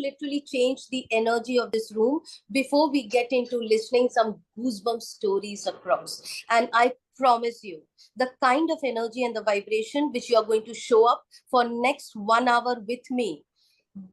literally change the energy of this room before we get into listening some goosebump stories across. And I promise you, the kind of energy and the vibration which you are going to show up for next 1 hour with me,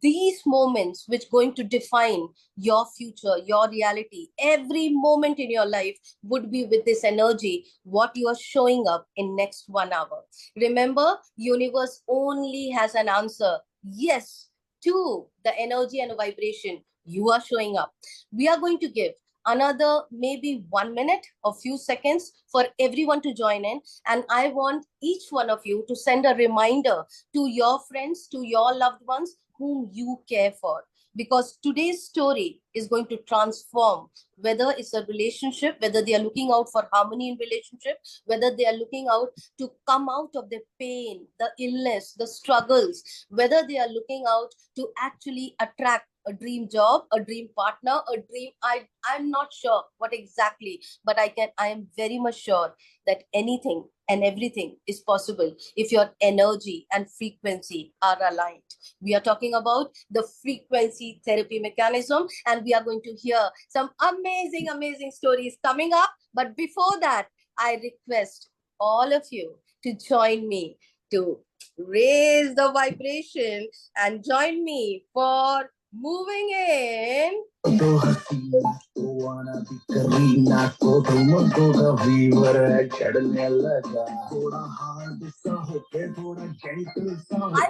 these moments which going to define your future, your reality, every moment in your life would be with this energy, what you are showing up in next 1 hour. Remember, universe only has an answer, yes, to the energy and vibration you are showing up. We are going to give another maybe 1 minute or few seconds for everyone to join in. And I want each one of you to send a reminder to your friends, to your loved ones whom you care for. Because today's story is going to transform whether it's a relationship, whether they are looking out for harmony in relationship, whether they are looking out to come out of the pain, the illness, the struggles, whether they are looking out to actually attract a dream job, a dream partner, a dream, I'm not sure what exactly, but I am very much sure that anything and everything is possible if your energy and frequency are aligned. We are talking about the frequency therapy mechanism, and we are going to hear some amazing, amazing stories coming up. But before that, I request all of you to join me to raise the vibration and join me for moving in. I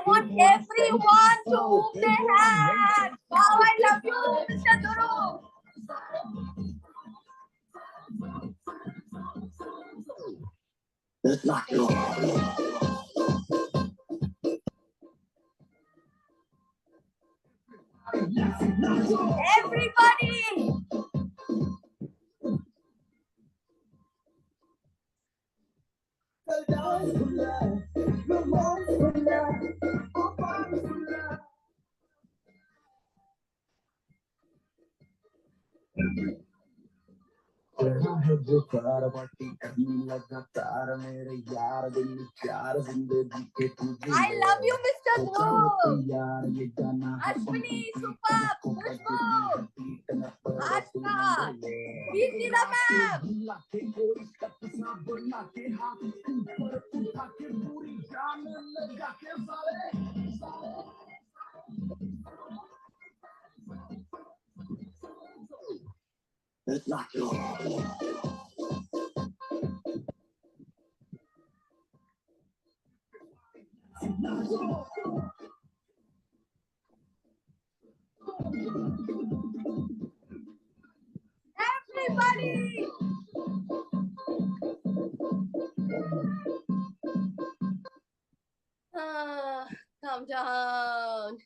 want everyone to move their hands. Wow, I love you, Mr. Duru. That's not everybody. I love you, Mr. Dhruv. Ashwini, Super, Khushbu, Ashka, Geetila ma'am. It's not yours. Everybody! Calm down.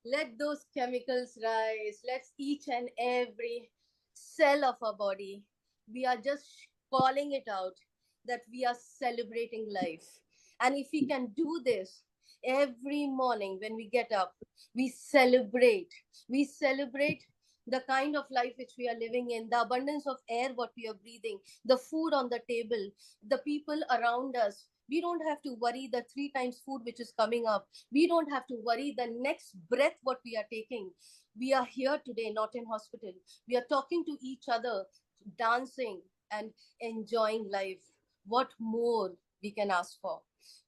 Let those chemicals rise. Let's each and every cell of our body, we are just calling it out that we are celebrating life. And if we can do this every morning when we get up, we celebrate. We celebrate the kind of life which we are living in, the abundance of air what we are breathing, the food on the table, the people around us. We don't have to worry the 3 times food which is coming up. We don't have to worry the next breath what we are taking. We are here today, not in hospital. We are talking to each other, dancing and enjoying life. What more we can ask for?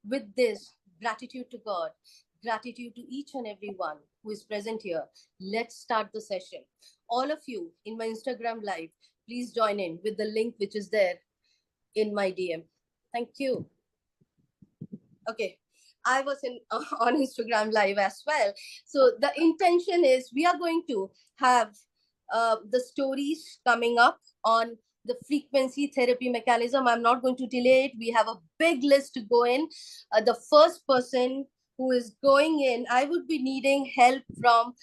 With this, gratitude to God, gratitude to each and every one who is present here. Let's start the session. All of you in my Instagram live, please join in with the link which is there in my DM. Thank you. Okay, I was on Instagram live as well. So the intention is we are going to have the stories coming up on the frequency therapy mechanism. I'm not going to delay it. We have a big list to go in. The first person who is going in, I would be needing help from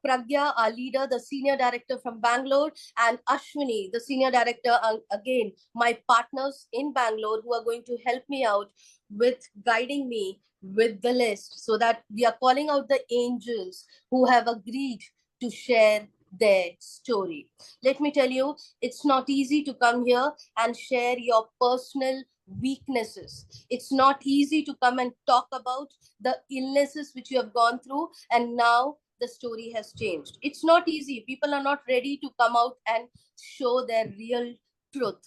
Pragya, our leader, the senior director from Bangalore, and Ashwini, the senior director, again, my partners in Bangalore who are going to help me out with guiding me with the list, so that we are calling out the angels who have agreed to share their story. Let me tell you, it's not easy to come here and share your personal weaknesses. It's not easy to come and talk about the illnesses which you have gone through, and now the story has changed. It's not easy. People are not ready to come out and show their real truth.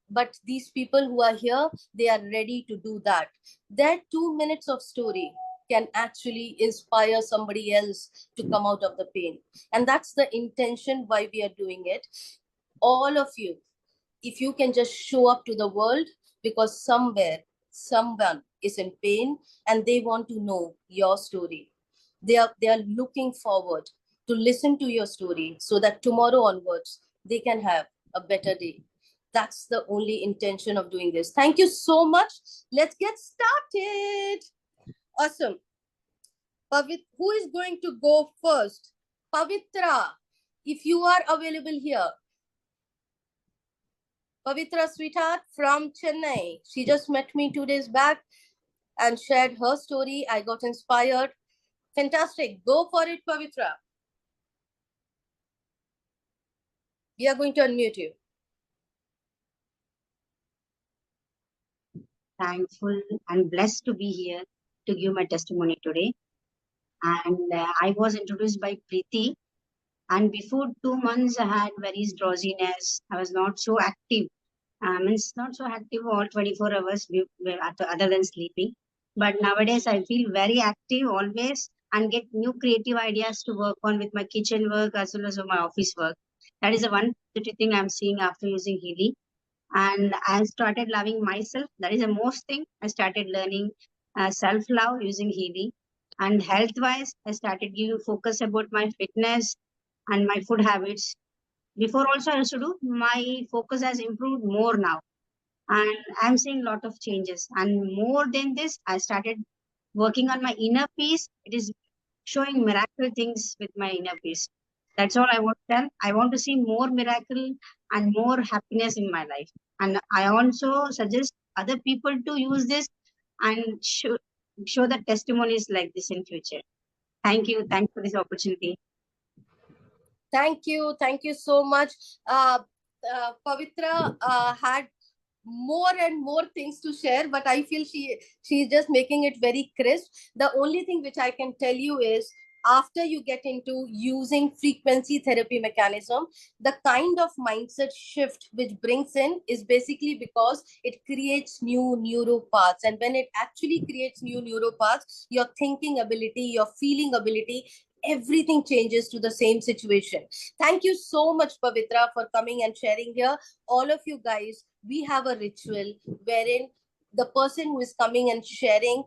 But these people who are here, they are ready to do that. Their 2 minutes of story can actually inspire somebody else to come out of the pain. And that's the intention why we are doing it. All of you, if you can just show up to the world, because somewhere someone is in pain and they want to know your story. They are looking forward to listen to your story so that tomorrow onwards they can have a better day. That's the only intention of doing this. Thank you so much. Let's get started. Awesome. Who is going to go first? Pavitra, if you are available here. Pavitra, sweetheart, from Chennai. She just met me 2 days back and shared her story. I got inspired. Fantastic. Go for it, Pavitra. We are going to unmute you. Thankful and blessed to be here to give my testimony today. And I was introduced by Preeti. And before 2 months, I had very drowsiness. I was not so active. Means not so active all 24 hours other than sleeping. But nowadays, I feel very active always and get new creative ideas to work on with my kitchen work as well as my office work. That is the one positive thing I'm seeing after using Healy. And I started loving myself. That is the most thing. I started learning self-love using Healy. And health-wise, I started giving focus about my fitness and my food habits. Before also I used to do, my focus has improved more now. And I'm seeing a lot of changes. And more than this, I started working on my inner peace. It is showing miracle things with my inner peace. That's all I want to tell. I want to see more miracle and more happiness in my life. And I also suggest other people to use this and show the testimonies like this in future. Thank you. Thanks for this opportunity. Thank you. Thank you so much. Pavitra had more and more things to share, but I feel she's just making it very crisp. The only thing which I can tell you is, after you get into using frequency therapy mechanism, the kind of mindset shift which brings in is basically because it creates new neuropaths. And when it actually creates new neuropaths, your thinking ability, your feeling ability, everything changes to the same situation. Thank you so much, Pavitra, for coming and sharing here. All of you guys, we have a ritual wherein the person who is coming and sharing,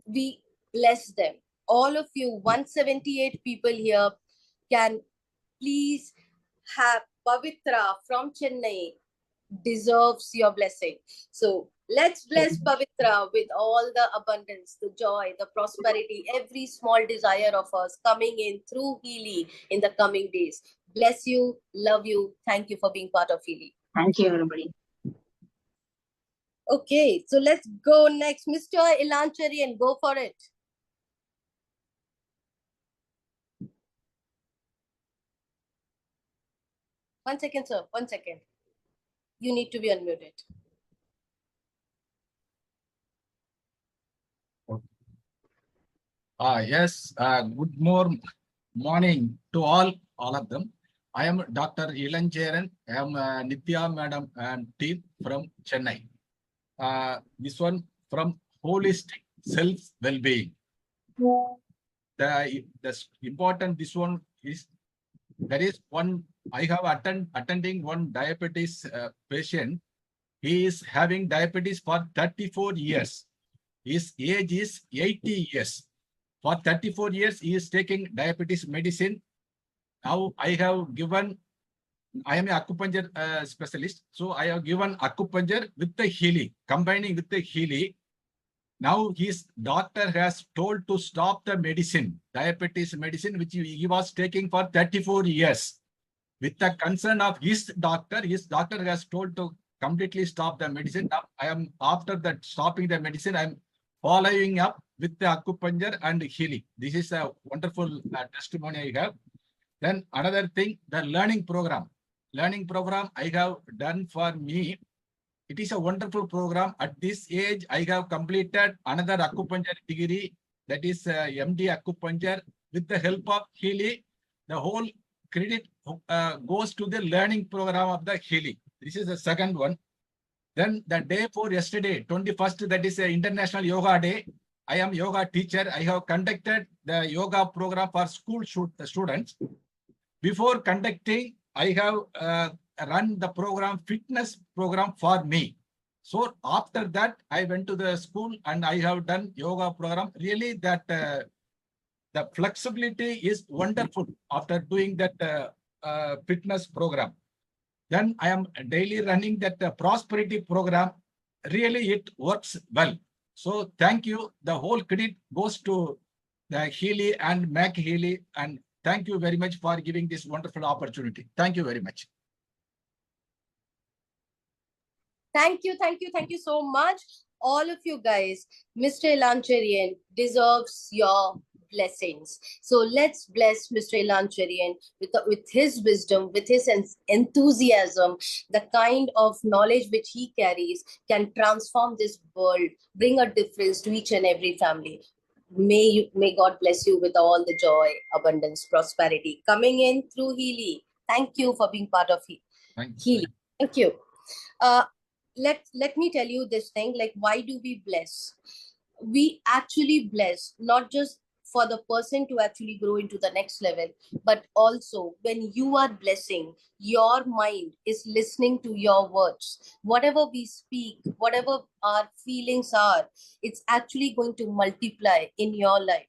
we bless them. All of you, 178 people here, can please have Pavitra from Chennai deserves your blessing. So let's bless Pavitra with all the abundance, the joy, the prosperity, every small desire of us coming in through Healy in the coming days. Bless you, love you. Thank you for being part of Healy. Thank you, everybody. Okay, so let's go next. Mr. Ilanchari, and go for it. One second, sir. 1 second. You need to be unmuted. Yes, good morning to all of them. I am Dr. Ilancheran. I am Nithya Madam and team from Chennai. This one from holistic self-well-being. The important this one is, there is one, I have attending one diabetes patient. He is having diabetes for 34 years. His age is 80 years. For 34 years, he is taking diabetes medicine. Now I am an acupuncture specialist. So I have given acupuncture with the Healy, combining with the Healy. Now his doctor has told to stop the medicine, diabetes medicine, which he was taking for 34 years. With the concern of his doctor has told to completely stop the medicine. Now I am, after that stopping the medicine, I am following up with the acupuncture and Healy. This is a wonderful testimony I have. Then another thing, the learning program. Learning program I have done for me. It is a wonderful program. At this age, I have completed another acupuncture degree, that is MD acupuncture with the help of Healy, the whole credit goes to the learning program of the Healy. This is the second one. Then the day for yesterday, 21st, that is a International Yoga Day. I am yoga teacher. I have conducted the yoga program for school students. Before conducting, I have run the program, fitness program for me. So after that, I went to the school and I have done yoga program. Really, that the flexibility is wonderful after doing that fitness program. Then I am daily running that prosperity program. Really, it works well. So thank you. The whole credit goes to the Healy and Mac Healy, and thank you very much for giving this wonderful opportunity. Thank you very much. Thank you so much. All of you guys, Mr. Elancharian deserves your blessings. So let's bless Mr. Elancharian with his wisdom, with his enthusiasm. The kind of knowledge which he carries can transform this world, bring a difference to each and every family. May God bless you with all the joy, abundance, prosperity coming in through Healy. Thank you for being part of Healy. Thank you. Let me tell you this thing, like, why do we bless? We actually bless not just for the person to actually grow into the next level, but also when you are blessing, your mind is listening to your words. Whatever we speak, whatever our feelings are, it's actually going to multiply in your life.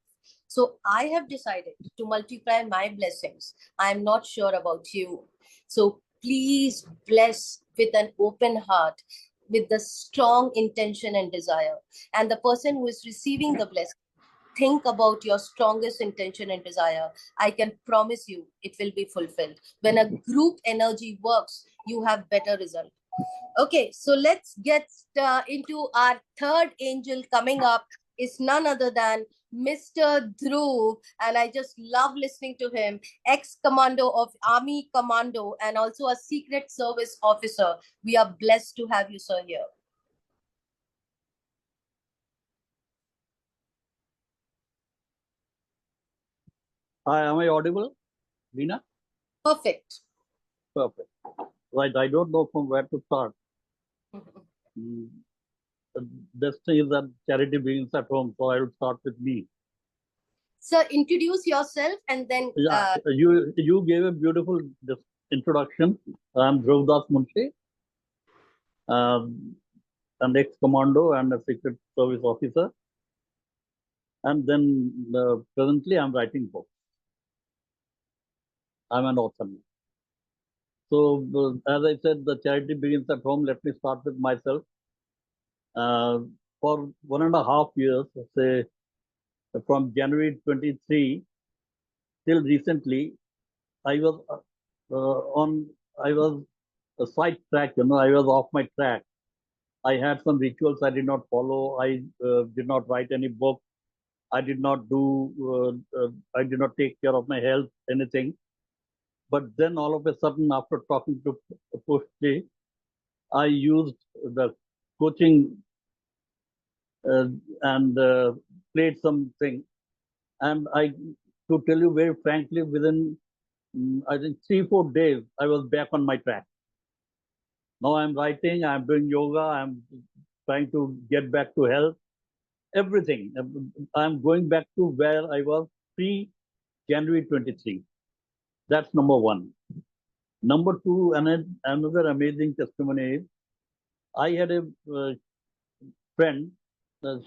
So I have decided to multiply my blessings. I'm not sure about you. So please bless with an open heart, with the strong intention and desire. And the person who is receiving the blessing, think about your strongest intention and desire. I can promise you it will be fulfilled. When a group energy works, you have better result. Okay, so let's get into our third angel coming up. Is none other than Mr. Dhruv, and I just love listening to him. Ex-commando of Army Commando and also a Secret Service officer. We are blessed to have you, sir, here. Hi, am I audible, Lina? Perfect. Perfect. Right, I don't know from where to start. The best thing is that charity begins at home, so I will start with me. Sir, introduce yourself and then... Yeah, you gave a beautiful introduction. I'm Dhruv Das Munshi, an ex-commando and a Secret Service officer. And then presently I'm writing books. I'm an author. So as I said, the charity begins at home. Let me start with myself. For 1.5 years, say from January 23 till recently, I was I was a sidetracked. I was off my track. I had some rituals I did not follow. I did not write any book. I did not take care of my health, anything. But then all of a sudden, after talking to Pushti, I used the coaching and played something. And to tell you very frankly, within I think 3-4 days, I was back on my track. Now I'm writing, I'm doing yoga, I'm trying to get back to health, everything. I'm going back to where I was pre-January 23. That's number one. Number two, another amazing testimony is I had a friend.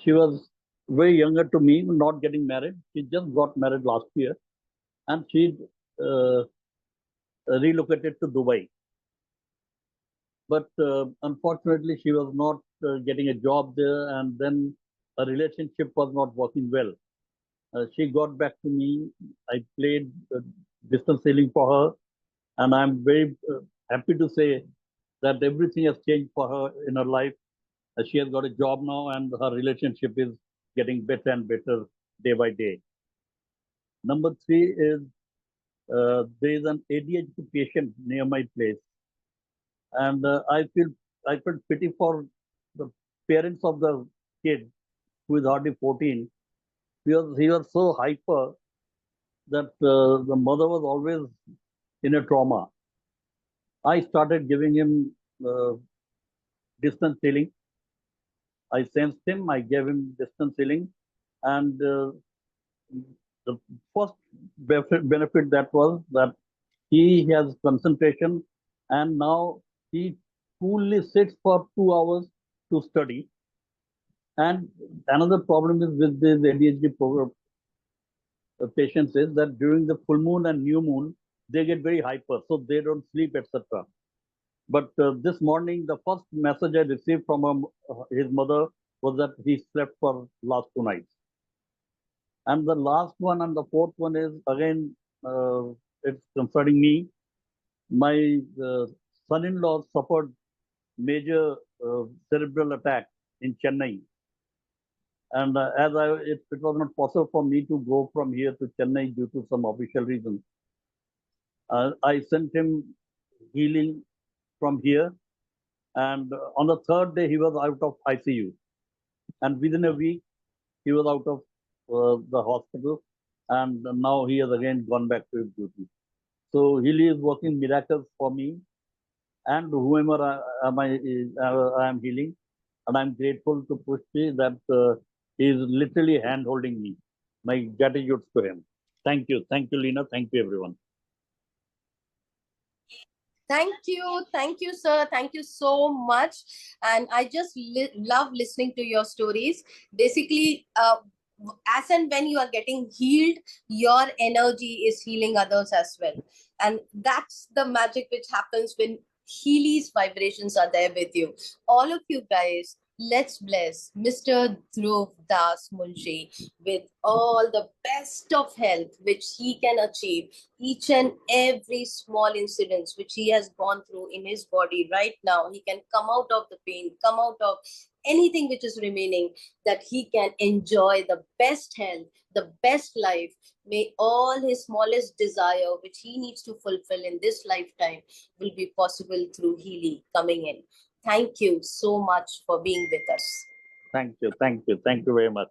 She was way younger to me, not getting married. She just got married last year, and she relocated to Dubai. But unfortunately, she was not getting a job there, and then a relationship was not working well. She got back to me. I played distance sailing for her, and I'm very happy to say that everything has changed for her in her life. She has got a job now, and her relationship is getting better and better day by day. Number three is there is an ADHD patient near my place, and I felt pity for the parents of the kid who is hardly 14. He was so hyper, that the mother was always in a trauma. I started giving him distance healing. I sensed him, I gave him distance healing, and the first benefit that was that he has concentration, and now he coolly sits for 2 hours to study. And another problem is with these ADHD patients is that during the full moon and new moon, they get very hyper, so they don't sleep, etc. But this morning, the first message I received from his mother was that he slept for last 2 nights. And the last one and the fourth one is again, it's concerning me. My son-in-law suffered major cerebral attack in Chennai. And it was not possible for me to go from here to Chennai due to some official reasons. I sent him healing from here. And on the third day, he was out of ICU. And within a week, he was out of the hospital. And now he has again gone back to his duty. So Healy is working miracles for me and whoever I am healing. And I'm grateful to Pushpi that he is literally hand-holding me. My gratitude to him. Thank you. Thank you, Lena. Thank you, everyone. Thank you, sir. Thank you so much. And I just love listening to your stories. Basically, as and when you are getting healed, your energy is healing others as well. And that's the magic which happens when Healy's vibrations are there with you. All of you guys, let's bless Mr. Dhruv Das Munshi with all the best of health which he can achieve. Each and every small incidents which he has gone through in his body right now, he can come out of the pain, come out of anything which is remaining, that he can enjoy the best health, the best life. May all his smallest desire which he needs to fulfill in this lifetime will be possible through Healy coming in. Thank you so much for being with us. Thank you. Thank you. Thank you very much.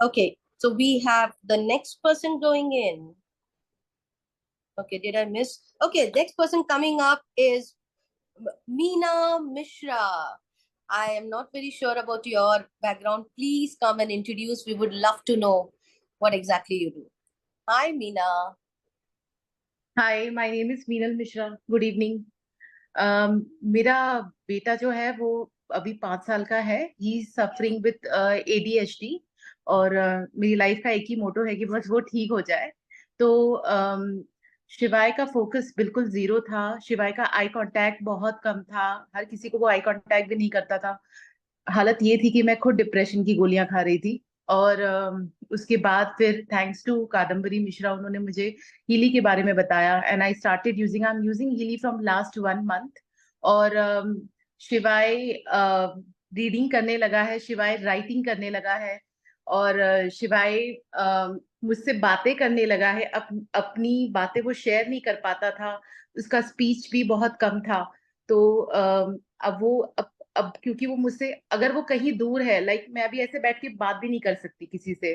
Okay, so we have the next person going in. Okay, did I miss? Okay, next person coming up is Meena Mishra. I am not very sure about your background. Please come and introduce. We would love to know what exactly you do. Hi, Meena. Hi, my name is Meenal Mishra. Good evening. मेरा बेटा जो है वो अभी 5 साल का है. ही suffering with ADHD और मेरी लाइफ का एक ही मोटो है कि बस वो ठीक हो जाए. तो शिवाय का फोकस बिल्कुल जीरो था. शिवाय का आई कांटेक्ट बहुत कम था. हर किसी को वो आई कांटेक्ट भी नहीं करता था. हालत ये थी कि मैं खुद डिप्रेशन की गोलियां खा रही थी. और उसके बाद फिर थैंक्स टू कादम्बरी मिश्रा, उन्होंने मुझे हीली के बारे में बताया. And I started using, I am using Healy from last 1 month. और शिवाय रीडिंग करने लगा है, शिवाय राइटिंग करने लगा है, और शिवाय मुझसे बातें करने लगा है. अपनी बातें वो शेयर नहीं कर पाता था. उसका स्पीच भी बहुत कम था. तो अब वो अब क्योंकि वो मुझसे, अगर वो कहीं दूर है, लाइक मैं अभी ऐसे बैठ के बात भी नहीं कर सकती किसी से,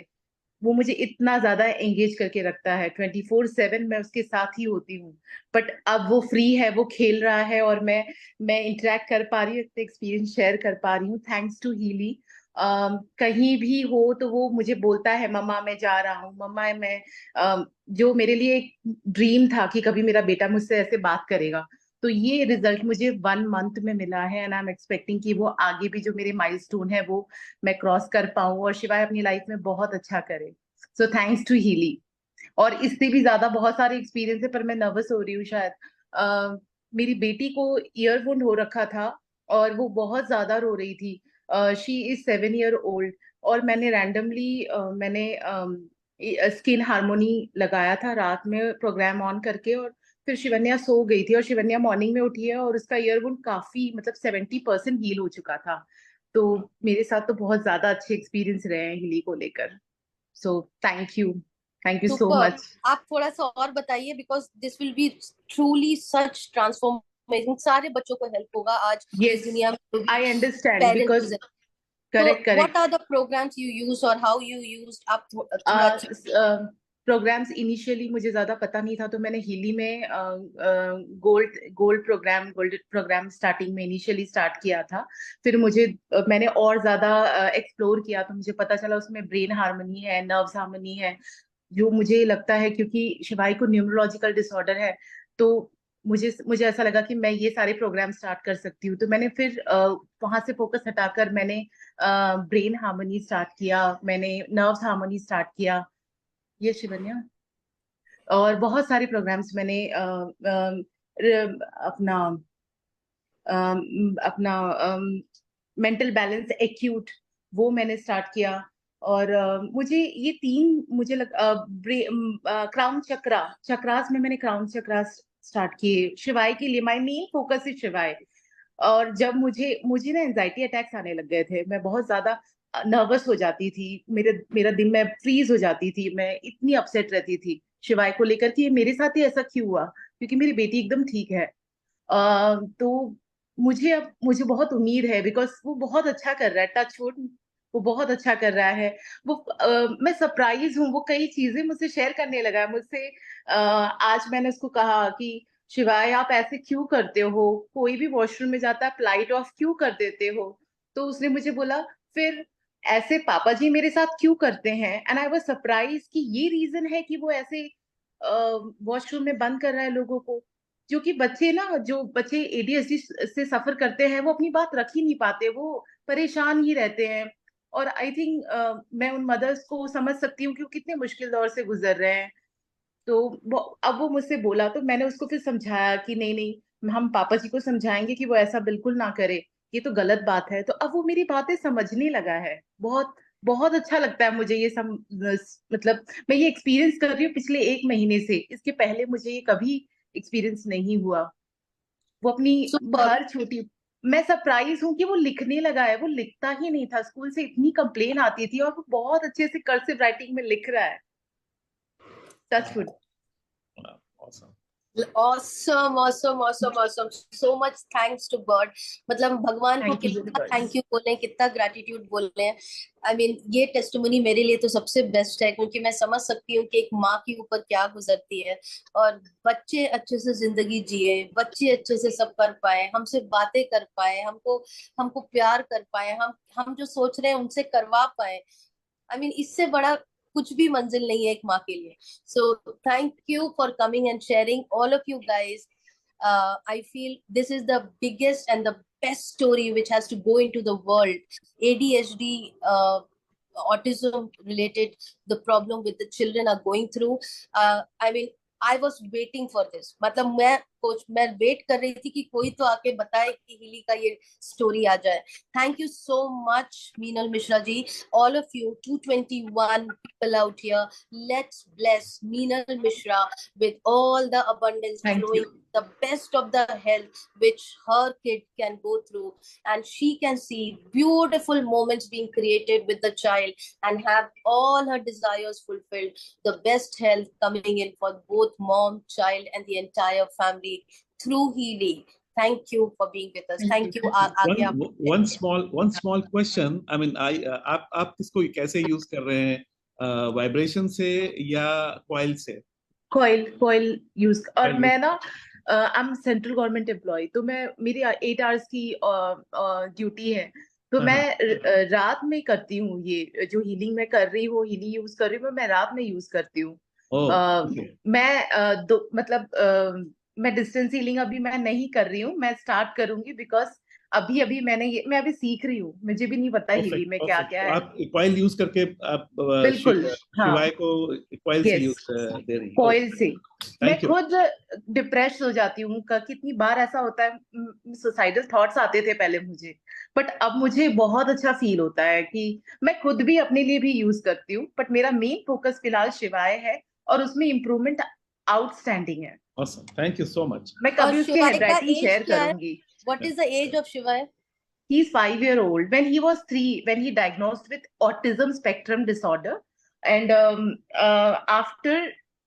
वो मुझे इतना ज्यादा एंगेज करके रखता है. 24/7 मैं उसके साथ ही होती हूँ. बट अब वो फ्री है, वो खेल रहा है और मैं इंटरेक्ट कर पा रही हूँ, एक्सपीरियंस शेयर कर पा रही हूँ थैंक्स टू हीली. कहीं भी हो तो वो मुझे बोलता है, मम्मा मैं जा रहा हूँ, मम्मा मैं जो मेरे लिए एक ड्रीम था कि कभी मेरा बेटा मुझसे ऐसे बात करेगा. तो ये रिजल्ट मुझे 1 month में मिला है. एंड आई एम एक्सपेक्टिंग कि वो आगे भी जो मेरे माइलस्टोन है वो मैं क्रॉस कर पाऊं और शिवाय अपनी लाइफ में बहुत अच्छा करे. So thanks to Healy. और इससे भी ज्यादा बहुत सारे एक्सपीरियंस है, पर मैं नर्वस हो रही हूँ शायद. मेरी बेटी को ईयर वुंड हो रखा था और वो बहुत ज्यादा रो रही थी. She is 7 year old. और मैंने रैंडमली स्किन हार्मोनी लगाया था रात में प्रोग्राम ऑन करके, और फिर शिवन्या सो गई थी और शिवन्या मॉर्निंग में उठी है और उसका ईयर वुंड काफी मतलब 70% हील हो चुका था. तो मेरे साथ तो बहुत ज्यादा अच्छे एक्सपीरियंस रहे हैं हीली को लेकर. So thank you so much. आप थोड़ा सा और बताइए, because this will be truly such transformation. सारे बच्चों को हेल्प होगा आज इस दुनिया में. I understand, because Correct, So what correct. are the programs you use or how you used up throughout? Programs initially मुझे ज्यादा पता नहीं था, तो मैंने हिली में गोल्ड प्रोग्राम स्टार्टिंग में इनिशियली स्टार्ट किया था। फिर मैंने और ज्यादा एक्सप्लोर किया, तो मुझे पता चला उसमें ब्रेन हार्मनी है, नर्व्स हार्मनी है, जो मुझे लगता है क्योंकि शिवाई को न्यूरोलॉजिकल डिसऑर्डर है, तो मुझे ऐसा लगा कि मैं ये सारे प्रोग्राम स्टार्ट कर सकती हूँ। तो मैंने फिर वहां से फोकस हटाकर मैंने ब्रेन हार्मनी स्टार्ट किया, मैंने नर्व्स हार्मनी स्टार्ट किया, ये शिवन्या। और बहुत सारे प्रोग्राम्स मैंने अपना अपना मेंटल बैलेंस एक्यूट, वो मैंने स्टार्ट किया। और मुझे ये तीन मुझे क्राउन चक्रास में मैंने क्राउन चक्रास स्टार्ट किए शिवाय के लिए। माय मेन फोकस इज शिवाय। और जब मुझे ना एंजाइटी अटैक्स आने लग गए थे, मैं बहुत ज्यादा नर्वस हो जाती थी, मेरा दिन में फ्रीज हो जाती थी, मैं इतनी अपसेट रहती थी शिवाय को लेकर कि ये मेरे साथ ही ऐसा क्यों हुआ, क्योंकि मेरी बेटी एकदम ठीक है। तो मुझे बहुत उम्मीद है, बिकॉज वो बहुत अच्छा कर रहा है, टच वुड, वो बहुत अच्छा कर रहा है। मैं सरप्राइज हूँ, वो कई चीजें मुझसे शेयर करने लगा है मुझसे। आज मैंने उसको कहा कि शिवाय आप ऐसे क्यों करते हो, कोई भी वॉशरूम में जाता है लाइट ऑफ क्यों कर देते हो। तो उसने मुझे बोला फिर ऐसे पापा जी मेरे साथ क्यों करते हैं, एंड आई वाज सरप्राइज कि ये रीजन है कि वो ऐसे वॉशरूम में बंद कर रहा है लोगों को। क्योंकि जो बच्चे एडीएचडी से सफर करते हैं वो अपनी बात रख ही नहीं पाते, वो परेशान ही रहते हैं। और आई थिंक मैं उन मदर्स को समझ सकती हूँ कि वो कितने मुश्किल दौर से गुजर रहे हैं। तो अब वो मुझसे बोला, तो मैंने उसको फिर समझाया कि नहीं नहीं, हम पापा जी को समझाएंगे कि वो ऐसा बिल्कुल ना करे, ये तो गलत बात है। तो अब वो मेरी बातें समझने लगा है। बहुत बहुत अच्छा लगता है मुझे ये मतलब मैं ये एक्सपीरियंस कर रही हूँ पिछले 1 महीने से, इसके पहले मुझे ये कभी एक्सपीरियंस नहीं हुआ। वो अपनी Super. हर छोटी, मैं सरप्राइज हूँ कि वो लिखने लगा है, वो लिखता ही नहीं था, स्कूल से इतनी कंप्लेन आती थी और वो बहुत अच्छे से कर्सिव राइटिंग में लिख रहा है। Touchwood. Awesome. awesome. So much thanks to God. मतलब भगवान को थैंक यू कितना यूनिवर्स। थैंक यू बोले, कितना ग्रेटिट्यूड बोले। आई मीन ये टेस्टिमनी मेरे लिए तो सबसे बेस्ट है, क्योंकि मैं समझ सकती हूँ कि एक माँ के ऊपर क्या गुजरती है। और बच्चे अच्छे से जिंदगी जिए, बच्चे अच्छे से सब कर पाए, हमसे बातें कर पाए, हमको हमको प्यार कर पाए, हम जो सोच रहे हैं उनसे करवा पाए। आई मीन इससे बड़ा कुछ भी मंजिल नहीं है एक माँ के लिए। So thank you for coming and sharing all of you guys. I feel this is the biggest and the best story which has to go into the world. ADHD, autism related, the problem with the children are going through. I mean, I was waiting for this. मतलब मैं wait कर रही थी कि कोई तो आके बताए कि हिली का ये स्टोरी आ जाए। Thank you so much, Meenal Mishra ji. All of you, 221 people out here, let's bless Meenal Mishra with all the abundance thank flowing, you. the best of the health which her kid can go through, and she can see beautiful moments being created with the child and have all her desires fulfilled. The best health coming in for both mom, child, and the entire family through Healy. Thank you for being with us. Thank you. आगे आप one small question. I mean, आप इसको कैसे use कर रहे हैं, vibration से या कॉइल से? Coil use. और Coil मैं ना I am central government employ, तो मेरी 8 आवर्स की ड्यूटी है। तो हाँ, मैं रात में करती हूँ, ये जो हीलिंग मैं कर रही हूँ, हीलिंग यूज कर रही हूँ, मैं रात में यूज करती हूँ। ओह, okay. मैं डिस्टेंस हीलिंग अभी मैं नहीं कर रही हूँ, मैं स्टार्ट करूंगी, बिकॉज अभी मैं अभी सीख रही हूँ, मुझे भी नहीं पता हीली Perfect, में क्या perfect. क्या तो है। आप कॉइल यूज करके आप बिल्कुल, हाँ, शिवाय को कॉइल से यस, यूज दे रही हैं। कॉइल से। मैं थैंक यू। खुद डिप्रेस हो जाती हूँ, कितनी बार ऐसा होता है, सुसाइडल थॉट्स आते थे पहले मुझे, बट अब मुझे बहुत अच्छा फील होता है कि मैं खुद भी अपने लिए भी यूज करती हूँ। बट मेरा मेन फोकस फिलहाल शिवाय है, और उसमें इम्प्रूवमेंट आउटस्टैंडिंग है। Awesome. Thank you so much. मैं और कभी उसकी शिवाय का हैंडराइटिंग एज शेयर क्या है? करूंगी। What is the age of Shiva? He's 5 year old. When he was 3, when he diagnosed with autism spectrum disorder, and after,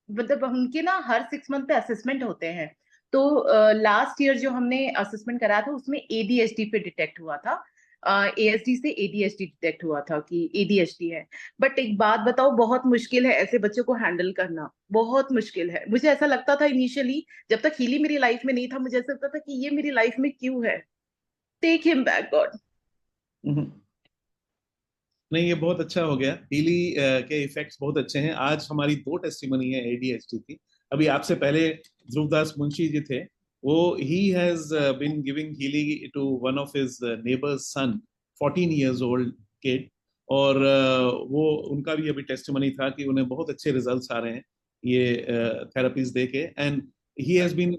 मतलब उनके ना हर 6 मंथ पे असेसमेंट होते हैं। तो लास्ट ईयर जो हमने असेसमेंट कराया था उसमें एडीएचडी पे डिटेक्ट हुआ था। ASD से ADHD डिटेक्ट हुआ था कि ADHD है। बट एक बात बताओ, बहुत मुश्किल है ऐसे बच्चों को हैंडल करना, बहुत मुश्किल है। मुझे ऐसा लगता था इनिशियली, जब तक हीली मेरी लाइफ में नहीं था, मुझे ऐसा लगता था कि ये मेरी लाइफ में क्यों है। Take him back god. नहीं, ये बहुत अच्छा हो गया। हीली के इफेक्ट्स बहुत अच्छे हैं। आज हमारी 2 टेस्टिमनी है ADHD की। अभी आपसे पहले ध्रुवदास मुंशी जी थे, वो ही has been giving Healy to one of his neighbours son, 14 years old kid, और वो उनका भी अभी टेस्टिमनी था कि उन्हें बहुत अच्छे रिजल्ट्स आ रहे हैं ये थेरेपीज देके। And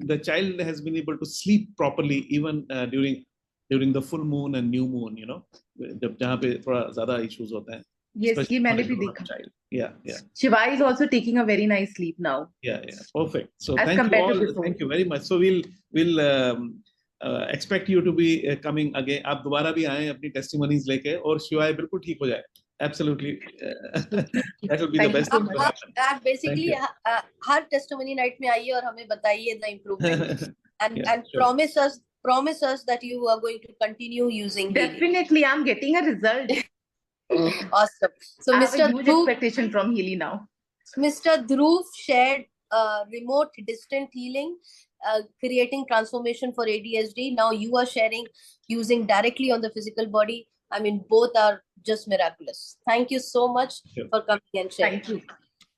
the child has been able to sleep properly even during the full moon and new moon, जब जहाँ पे थोड़ा ज्यादा इश्यूज होते हैं। यस, ये मैंने भी देखा। Yeah. Shiva is also taking a very nice sleep now. Yeah, perfect. So As thank you compared to all. before. Thank you very much. So we'll expect you to be coming again. आप दोबारा भी आएं अपनी testimonies लेके, और शिवाय बिल्कुल ठीक हो जाए. Absolutely. That will be the Thank you best so thing much. to happen. आप basically Thank you. Her testimony night में आइए और हमें बताइए the improvement and Yeah, and sure. promise us that you are going to continue using Healy. Definitely, I'm getting a result. Awesome. So I have a Mr. huge Dhruv, expectation from Healy now. Mr. Dhruv shared remote distant healing, creating transformation for ADHD. Now you are sharing using directly on the physical body. I mean, both are just miraculous. Thank you so much Sure. for coming and sharing. Thank you.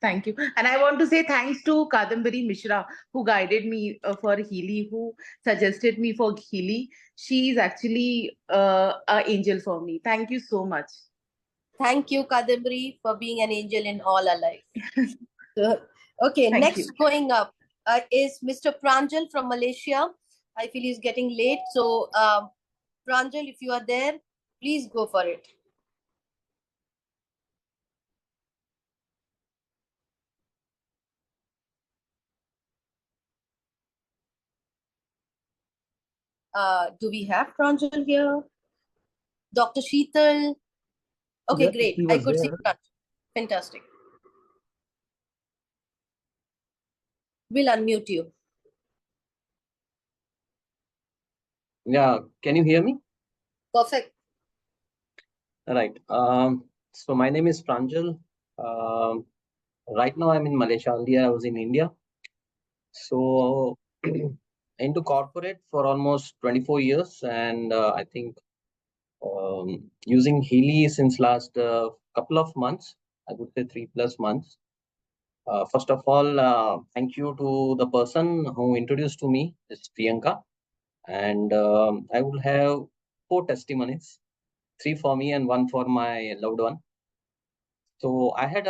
Thank you. And I want to say thanks to Kadambari Mishra, who guided me for Healy, who suggested me for Healy. She is actually an angel for me. Thank you so much. Thank you, Kadambari, for being an angel in all our life. Okay, Thank next you. going up is Mr. Pranjal from Malaysia. I feel he's getting late. So, Pranjal, if you are there, please go for it. Do we have Pranjal here? Dr. Sheetal? Okay, Yeah, great. he I was could see there. Pranjal. Fantastic. We'll unmute you. Yeah, can you hear me? Perfect. Right. So my name is Pranjal. Right now I'm in Malaysia. Earlier I was in India. So into corporate for almost 24 years, and I think using Healy since last couple of months. I would say 3+ months. First of all, thank you to the person who introduced to me, this Priyanka, and I will have 4 testimonies. 3 for me and 1 for my loved one. So I had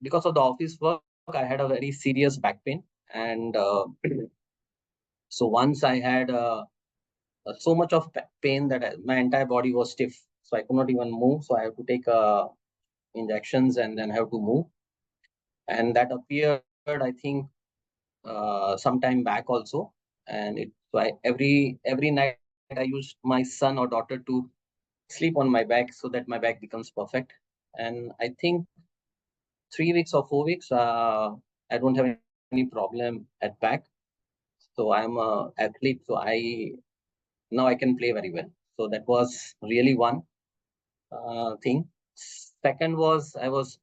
because of the office work, I had a very serious back pain. And so once I had so much of pain that my entire body was stiff. So I could not even move. So I have to take injections and then have to move. And that appeared, I think, some time back also. And every night I used my son or daughter to sleep on my back so that my back becomes perfect. And I think 3 weeks or 4 weeks, I don't have any problem at back. So I'm a athlete, so now I can play very well. So that was really one thing. Second was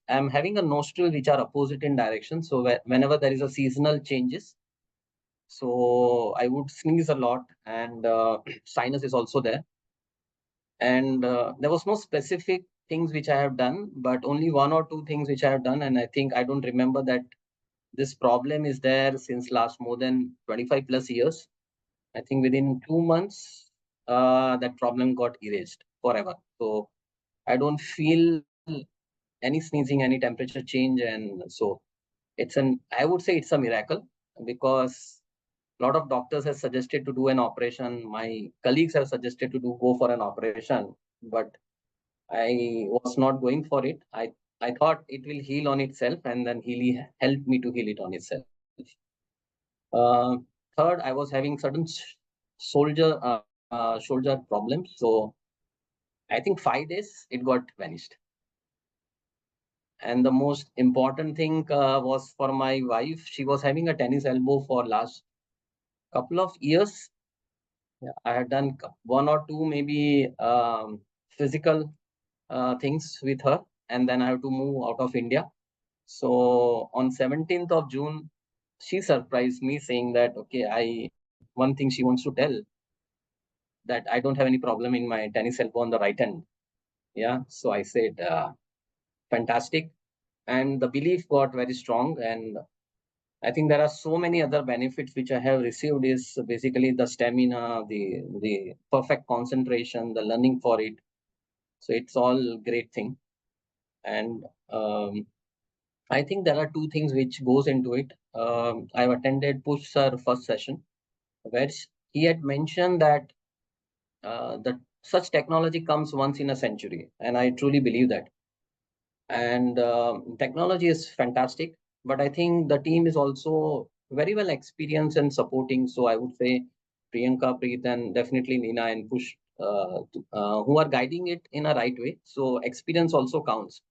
I'm having a nostril which are opposite in direction. So whenever there is a seasonal changes, so I would sneeze a lot, and sinus is also there. And there was no specific things which I have done, but only 1 or 2 things which I have done. And I think I don't remember that this problem is there since last more than 25+ years. I think within 2 months, that problem got erased forever. So I don't feel any sneezing, any temperature change. And so I would say it's a miracle, because a lot of doctors have suggested to do an operation. My colleagues have suggested to go for an operation, but I was not going for it. I thought it will heal on itself, and then Healy helped me to heal it on itself. Third, I was having certain shoulder problems. So I think 5 days it got vanished. And the most important thing was for my wife. She was having a tennis elbow for last couple of years. I had done 1 or 2 maybe physical things with her, and then I have to move out of India. So on 17th of June, she surprised me saying that, okay, one thing she wants to tell, that I don't have any problem in my tennis elbow on the right hand. Yeah. So I said, fantastic. And the belief got very strong. And I think there are so many other benefits which I have received is basically the stamina, the perfect concentration, the learning for it. So it's all great thing. And I think there are two things which goes into it. I've attended Push Sir first session, where he had mentioned that such technology comes once in a century, and I truly believe that. And technology is fantastic, but I think the team is also very well experienced and supporting. So I would say Priyanka, Preet, and definitely Nina and Push, who are guiding it in a right way. So experience also counts.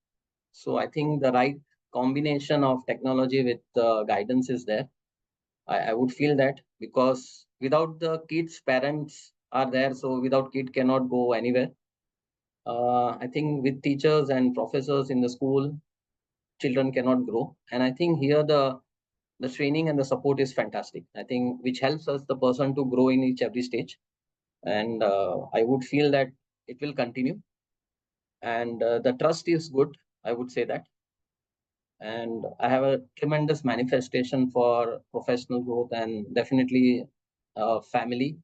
So I think the right combination of technology with guidance is there. I would feel that, because without the kids, parents are there. So without kid cannot go anywhere. I think with teachers and professors in the school, children cannot grow. And I think here the training and the support is fantastic. I think which helps us the person to grow in each every stage. And I would feel that it will continue. And the trust is good. I would say that. And I have a tremendous manifestation for professional growth and definitely family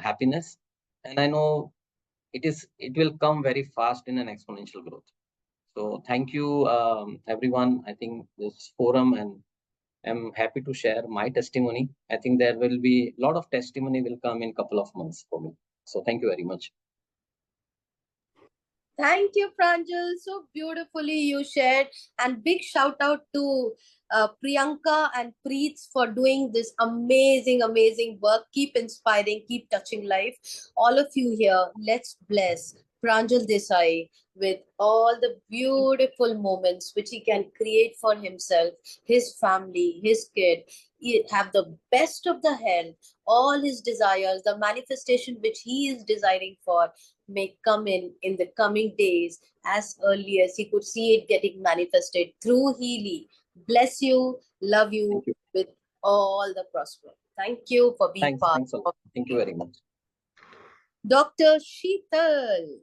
happiness. And I know it will come very fast in an exponential growth. So thank you, everyone. I think this forum, and I'm happy to share my testimony. I think there will be a lot of testimony will come in a couple of months for me. So thank you very much. Thank you, Pranjal. So beautifully you shared. And big shout out to Priyanka and Preet for doing this amazing, amazing work. Keep inspiring, keep touching life. All of you here, let's bless Pranjal Desai with all the beautiful moments which he can create for himself, his family, his kid. Have the best of the health, all his desires, the manifestation which he is desiring for may come in the coming days as early as he could see it getting manifested through Healy. Bless you, love you, You. with all the prosperity. Thank you for being part Thanks a lot. of Thank you very much. Dr. Sheetal.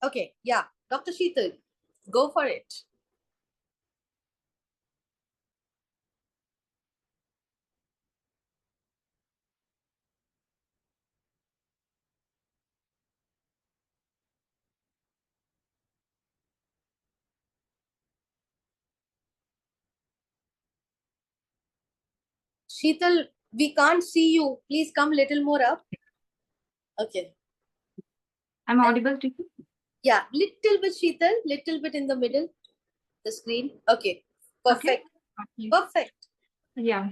Okay, yeah, Dr. Sheetal, go for it. Sheetal, we can't see you. Please come little more up. Okay. I'm audible to you? Yeah, little bit Sheetal, little bit in the middle, the screen. Okay, perfect. Okay. Perfect. Yeah.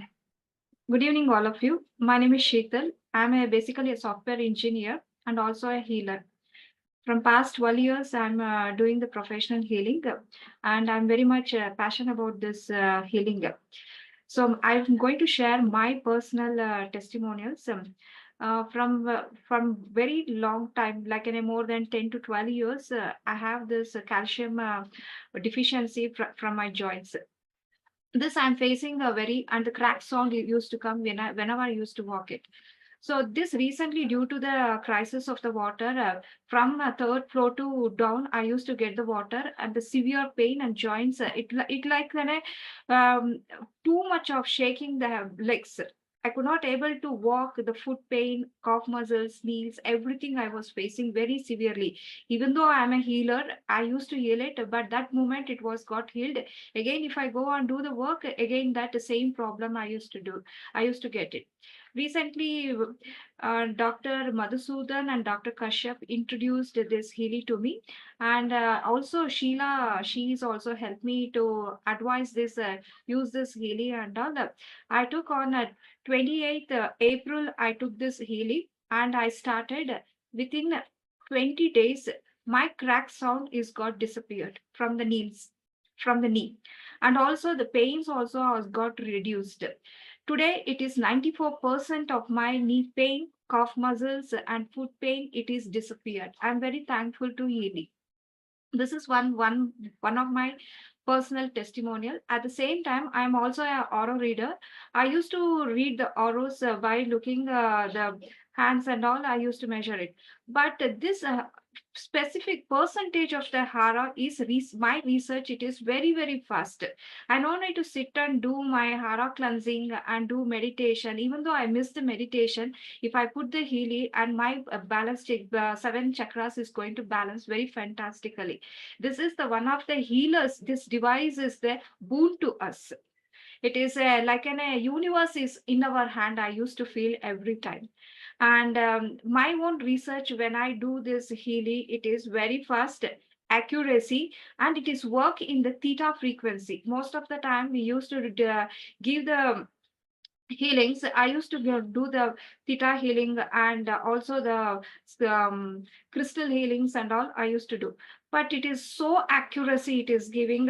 Good evening, all of you. My name is Sheetal. I'm basically a software engineer and also a healer. From past 12 years, I'm doing the professional healing, and I'm very much passionate about this healing. So I'm going to share my personal testimonials from very long time, like in a more than 10 to 12 years. I have this calcium deficiency from my joints. This I'm facing a very, and the crack sound used to come whenever I used to walk it. So this recently, due to the crisis of the water, from a third floor to down, I used to get the water and the severe pain and joints. It like too much of shaking the legs. I could not able to walk. The foot pain, calf muscles, knees, everything I was facing very severely. Even though I'm a healer, I used to heal it, but that moment it was got healed. Again, if I go and do the work, again that same problem I used to do. I used to get it. Recently, Dr. Madhusudan and Dr. Kashyap introduced this Healy to me, and also Sheila, she's also helped me to advise this, use this Healy and all. I took on 28th April, I took this Healy and I started within 20 days. My crack sound is got disappeared from the knees, from the knee, and also the pains also has got reduced. Today, it is 94% of my knee pain calf muscles and foot pain, it is disappeared. I'm very thankful to Healy. This is one of my personal testimonial. At the same time, I'm also an aura reader. I used to read the auras by looking the hands and all. I used to measure it, but this specific percentage of the hara is my research. It is very fast. I don't need to sit and do my hara cleansing and do meditation. Even though I miss the meditation, if I put the Healy and my balance, 7 chakras is going to balance very fantastically. This is the one of the healers. This device is the boon to us. It is like a universe is in our hand. I used to feel every time. And my own research, when I do this Healy, it is very fast accuracy, and it is work in the theta frequency. Most of the time we used to give the healings. I used to do the theta healing and also the crystal healings and all I used to do, but it is so accuracy it is giving.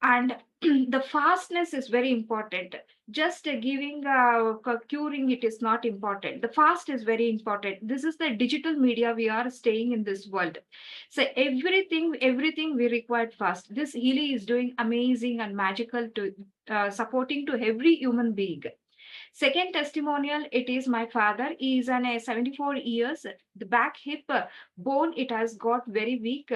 And the fastness is very important. Just giving curing it is not important. The fast is very important. This is the digital media we are staying in this world, so everything we required fast. This Healy is doing amazing and magical to supporting to every human being. Second testimonial, it is my father. He is an 74 years. The back hip bone, it has got very weak,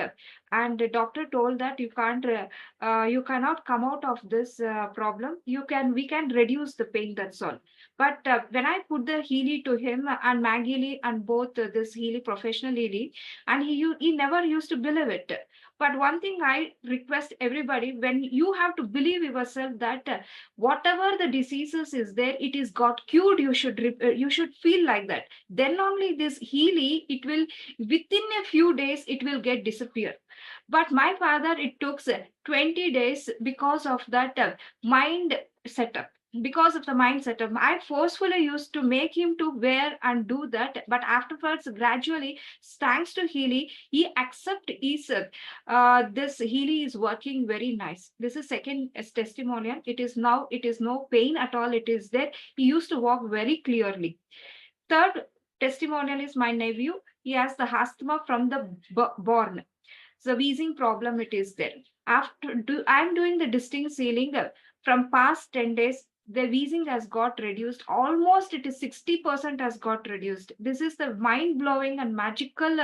and the doctor told that you cannot come out of this problem. We can reduce the pain. That's all. But when I put the Healy to him and Maggie and both this Healy professional Healy, and he never used to believe it. But one thing I request everybody, when you have to believe yourself that whatever the diseases is there, it is got cured. You should feel like that. Then only this Healy, it will within a few days it will get disappear. But my father, it took 20 days because of that mind setup. Because of the mind setup, I forcefully used to make him to wear and do that. But afterwards, gradually, thanks to Healy, he accept his this Healy is working very nice. This is second testimonial. It is no pain at all. It is there. He used to walk very clearly. Third testimonial is my nephew. He has the asthma from the born. The wheezing problem, it is there. I'm doing the distinct sealing from past 10 days. The wheezing has got reduced. Almost it is 60% has got reduced. This is the mind blowing and magical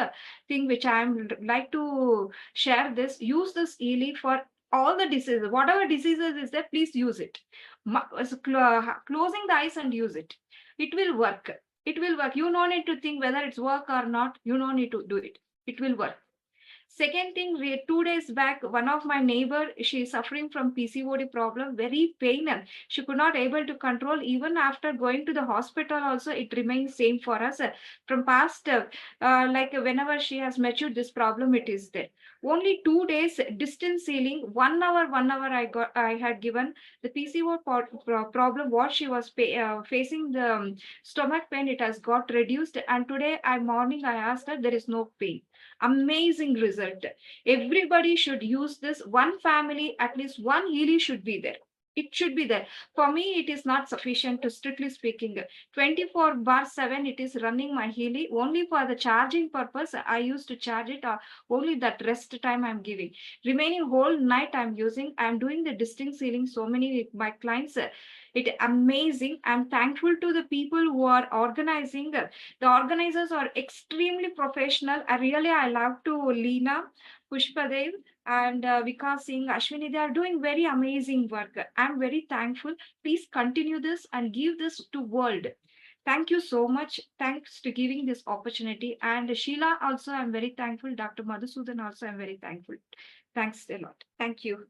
thing which I'm like to share this. Use this Healy for all the diseases. Whatever diseases is there, please use it. Closing the eyes and use it. It will work. It will work. You don't need to think whether it's work or not. You don't need to do it. It will work. Second thing, 2 days back, one of my neighbor, she is suffering from PCOD problem, very painful. She could not able to control. Even after going to the hospital also, it remains same for us. From past, like whenever she has matured, this problem, it is there. Only 2 days distance sealing, 1 hour, I had given the PCOD problem, what she was facing the stomach pain, it has got reduced. And today, morning, I asked her, there is no pain. Amazing result. Everybody should use this. One family, at least one Healy should be there. It should be there. For me, it is not sufficient to strictly speaking. 24/7, it is running my Healy. Only for the charging purpose, I used to charge it, or only that rest time I'm giving. Remaining whole night I'm using. I'm doing the distinct sealing. So many with my clients. It amazing. I'm thankful to the people who are organizing. The organizers are extremely professional. I love to Leena, Pushpadev, and Vikas Singh, Ashwini. They are doing very amazing work. I'm very thankful. Please continue this and give this to world. Thank you so much. Thanks to giving this opportunity. And Sheila also, I'm very thankful. Dr. Madhusudan also, I'm very thankful. Thanks a lot. Thank you.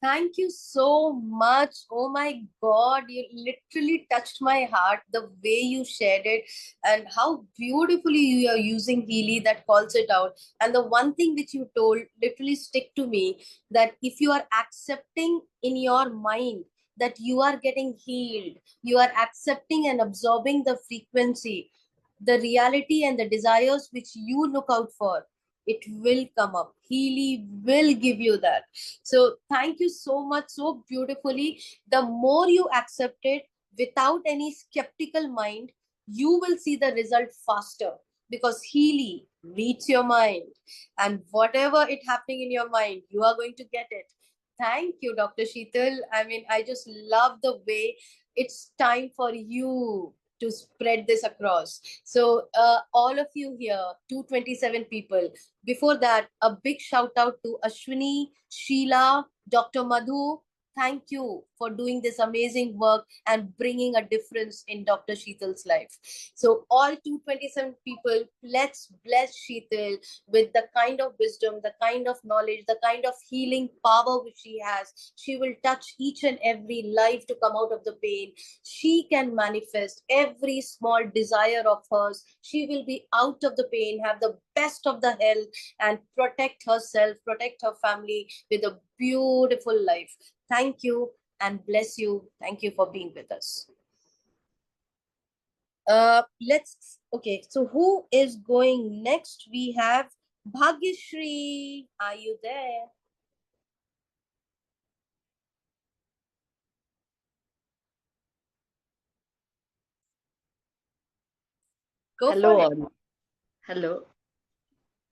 Thank you so much. Oh my God, you literally touched my heart the way you shared it and how beautifully you are using Healy that calls it out. And the one thing which you told literally stick to me, that if you are accepting in your mind that you are getting healed, you are accepting and absorbing the frequency, the reality and the desires which you look out for, it will come up. Healy will give you that. So thank you so much, so beautifully. The more you accept it without any skeptical mind, you will see the result faster, because Healy reads your mind, and whatever it happening in your mind, you are going to get it. Thank you, Dr. Sheetal. I mean, I just love the way it's time for you to spread this across. So all of you here, 227 people. Before that, a big shout out to Ashwini, Sheila, Dr. Madhu. Thank you for doing this amazing work and bringing a difference in Dr. Sheetal's life. So all 227 people, let's bless Sheetal with the kind of wisdom, the kind of knowledge, the kind of healing power which she has. She will touch each and every life to come out of the pain. She can manifest every small desire of hers. She will be out of the pain, have the best of the health, and protect herself, protect her family with a beautiful life. Thank you and bless you. Thank you for being with us. Okay, so who is going next? We have Bhagyashri. Are you there? Go Hello, for it. all. Hello.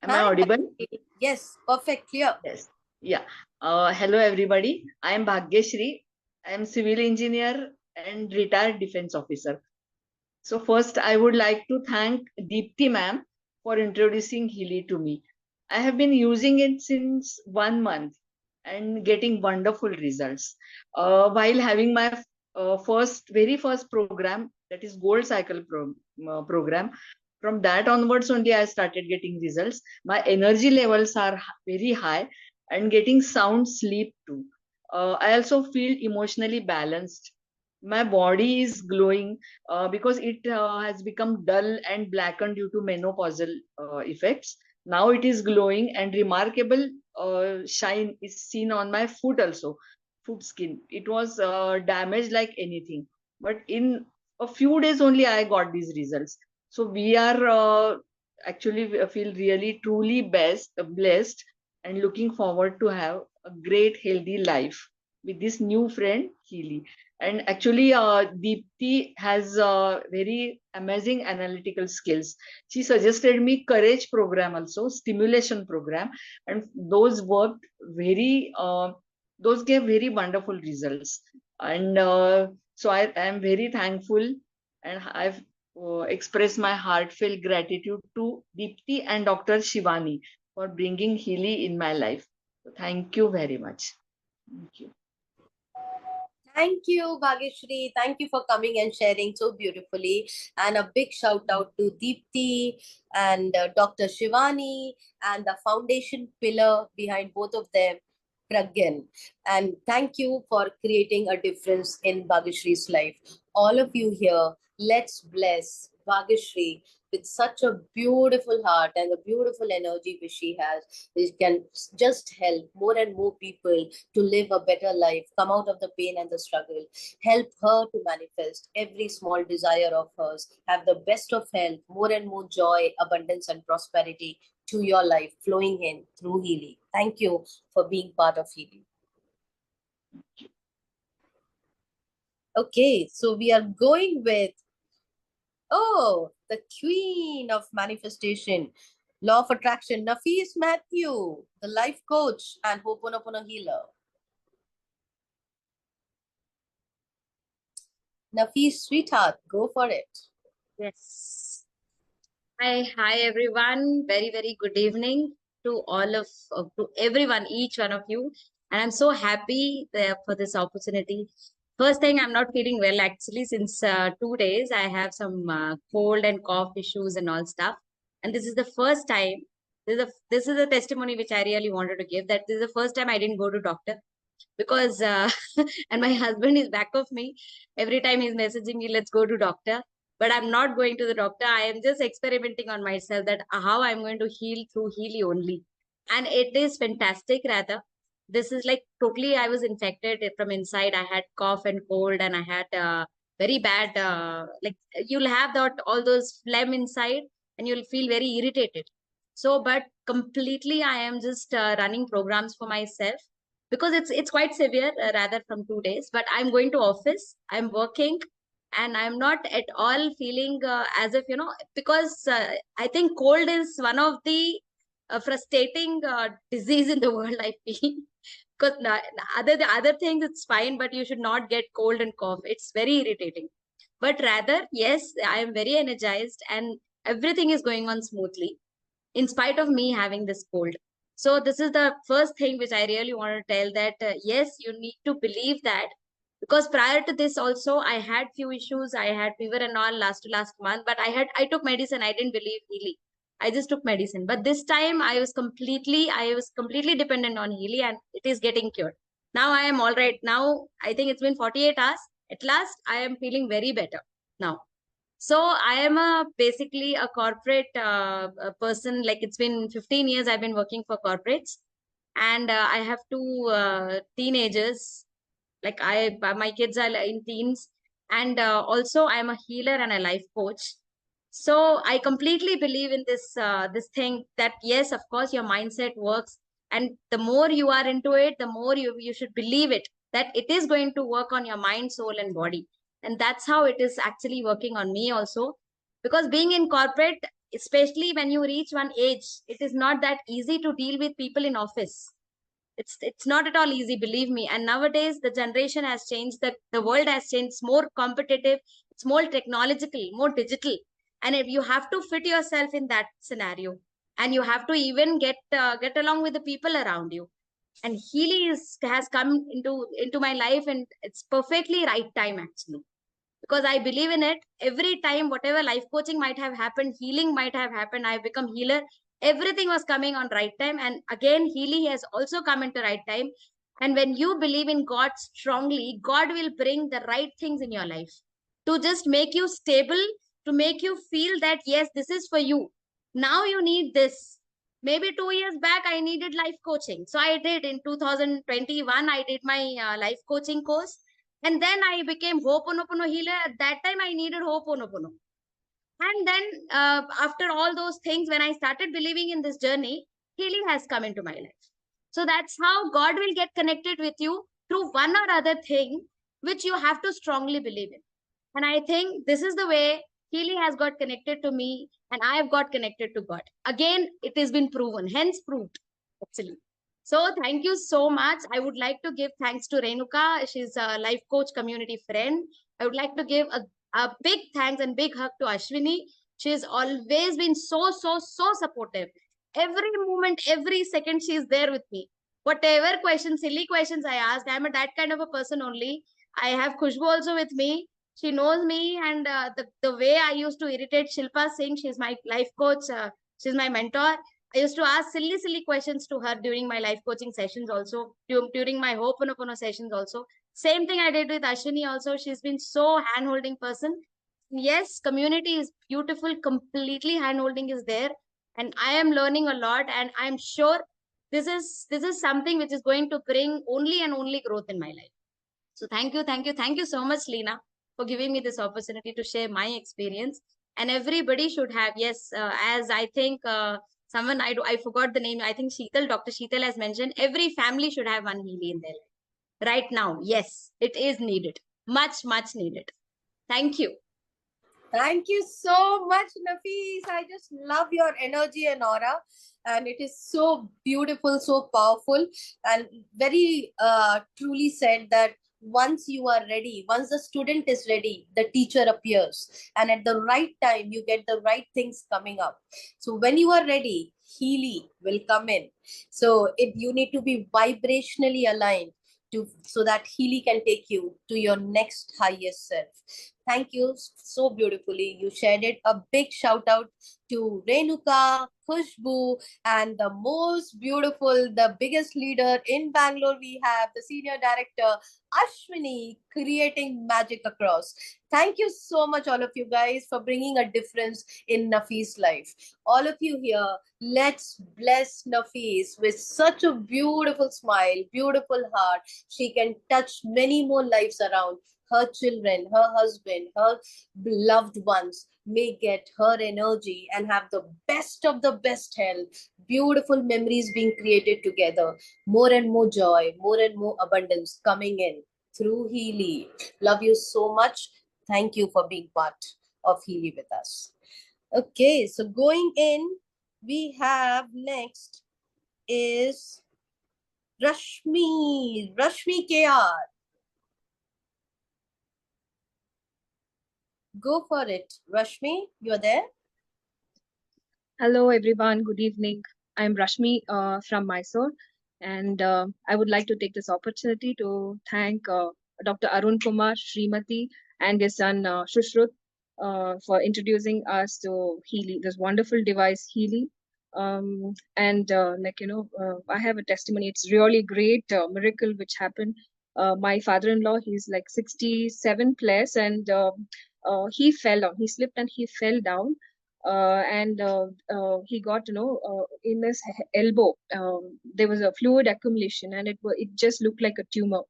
Am Hi, I audible? Bhagyashri. Yes, perfect, clear. Yes. Yeah. Hello, everybody. I am Bhagyashri. I am civil engineer and retired defense officer. So first, I would like to thank Deepti ma'am for introducing Healy to me. I have been using it since 1 month and getting wonderful results. While having my very first program, that is Gold Cycle program, from that onwards only I started getting results. My energy levels are very high and getting sound sleep too. I also feel emotionally balanced. My body is glowing because it has become dull and blackened due to menopausal effects. Now it is glowing, and remarkable shine is seen on my foot also, foot skin. It was damaged like anything, but in a few days only I got these results. So we are actually we feel really truly blessed and looking forward to have a great healthy life with this new friend Healy. And actually, Deepti has very amazing analytical skills. She suggested me courage program also, stimulation program, and those worked those gave very wonderful results. And so I am very thankful, and I've expressed my heartfelt gratitude to Deepti and Dr. Shivani for bringing Healy in my life. So thank you very much. Thank you. Thank you, Bhagyashri. Thank you for coming and sharing so beautifully. And a big shout out to Deepti and Dr. Shivani and the foundation pillar behind both of them, Pragyan. And thank you for creating a difference in Bhagyashri's life. All of you here, let's bless Bhagyashri with such a beautiful heart and the beautiful energy which she has, which can just help more and more people to live a better life, come out of the pain and the struggle, help her to manifest every small desire of hers, have the best of health, more and more joy, abundance, and prosperity to your life flowing in through Healy. Thank you for being part of Healy. Okay, so we are going with, the queen of manifestation, law of attraction, Nafis Matthew, the life coach and Ho'oponopono healer. Nafis, sweetheart, go for it. Yes. Hi everyone. Very, very good evening to to everyone, each one of you. And I'm so happy for this opportunity. First thing, I'm not feeling well actually since 2 days. I have some cold and cough issues and all stuff. And this is the first time. This is a testimony which I really wanted to give. That this is the first time I didn't go to doctor, because and my husband is back of me every time he's messaging me, let's go to doctor, but I'm not going to the doctor. I am just experimenting on myself that how I'm going to heal through Healy only, and it is fantastic. Rather, this is like totally, I was infected from inside. I had cough and cold, and I had very bad like you'll have that all those phlegm inside, and you'll feel very irritated. So but completely I am just running programs for myself, because it's quite severe, rather from 2 days, but I'm going to office, I'm working, and I'm not at all feeling as if, because I think cold is one of the frustrating disease in the world, I feel. Because the other things it's fine, but you should not get cold and cough. It's very irritating. But rather, yes, I am very energized and everything is going on smoothly in spite of me having this cold. So this is the first thing which I really want to tell, that yes, you need to believe that, because prior to this also I had few issues. I had fever and all last month, but I took medicine. I didn't believe Healy. I just took medicine. But this time I was completely dependent on Healy, and it is getting cured. Now I am all right. Now I think it's been 48 hours. At last I am feeling very better now. So I am basically a corporate person. Like, it's been 15 years I've been working for corporates, and I have two teenagers. Like, my kids are in teens, and also I'm a healer and a life coach. So I completely believe in this thing, that yes, of course, your mindset works, and the more you are into it, the more you should believe it, that it is going to work on your mind, soul, and body. And that's how it is actually working on me also. Because being in corporate, especially when you reach one age, it is not that easy to deal with people in office. It's not at all easy, believe me. And nowadays the generation has changed, that the world has changed. It's more competitive, it's more technological, more digital, and if you have to fit yourself in that scenario, and you have to even get along with the people around you. And Healy has come into my life, and it's perfectly right time actually, because I believe in it. Every time, whatever life coaching might have happened, healing might have happened, I've become healer. Everything was coming on right time. And again, Healy has also come into right time. And when you believe in God strongly, God will bring the right things in your life to just make you stable, to make you feel that, yes, this is for you. Now you need this. Maybe 2 years back, I needed life coaching. So I did in 2021, I did my life coaching course. And then I became Ho'oponopono healer. At that time, I needed Ho'oponopono. And then after all those things, when I started believing in this journey, healing has come into my life. So that's how God will get connected with you through one or other thing, which you have to strongly believe in. And I think this is the way healing has got connected to me, and I have got connected to God. Again, it has been proven, hence proved, actually. So thank you so much. I would like to give thanks to Renuka. She's a life coach community friend. I would like to give a big thanks and big hug to Ashwini. She's always been so supportive. Every moment, every second, she's there with me. Whatever questions, silly questions I ask, I'm that kind of a person only. I have Khushbu also with me. She knows me, and the way I used to irritate Shilpa Singh, she's my life coach, she's my mentor. I used to ask silly questions to her during my life coaching sessions also, during my Ho'oponopono sessions also. Same thing I did with Ashwini also. She's been so hand-holding person. Yes, community is beautiful. Completely hand-holding is there. And I am learning a lot. And I'm sure this is something which is going to bring only and only growth in my life. So thank you so much, Leena, for giving me this opportunity to share my experience. And everybody should have, yes, as I think someone, I forgot the name, I think Dr. Sheetal has mentioned, every family should have one Healy in their life. Right now, yes, it is needed. Much needed. Thank you. Thank you so much, Nafees. I just love your energy and aura. And it is so beautiful, so powerful, and very truly said that once you are ready, once the student is ready, the teacher appears. And at the right time, you get the right things coming up. So when you are ready, Healy will come in. So you need to be vibrationally aligned so that Healy can take you to your next highest self. Thank you so beautifully. You shared it. A big shout out to Renuka, Khushbu, and the most beautiful, the biggest leader in Bangalore. We have the senior director, Ashwini, creating magic across. Thank you so much, all of you guys, for bringing a difference in Nafees' life. All of you here, let's bless Nafees with such a beautiful smile, beautiful heart. She can touch many more lives around. Her children, her husband, her loved ones may get her energy and have the best of the best health, beautiful memories being created together, more and more joy, more and more abundance coming in through Healy. Love you so much. Thank you for being part of Healy with us. Okay, so going in, we have next is Rashmi KR. Go for it. Rashmi, you're there? Hello, everyone. Good evening. I'm Rashmi from Mysore, and I would like to take this opportunity to thank Dr. Arun Kumar, Srimati, and his son Shushrut for introducing us to Healy, this wonderful device, Healy. I have a testimony. It's really great miracle which happened. My father-in-law, he's like 67 plus, and he fell down. He slipped and he fell down. And he got in his elbow there was a fluid accumulation, and it just looked like a tumor.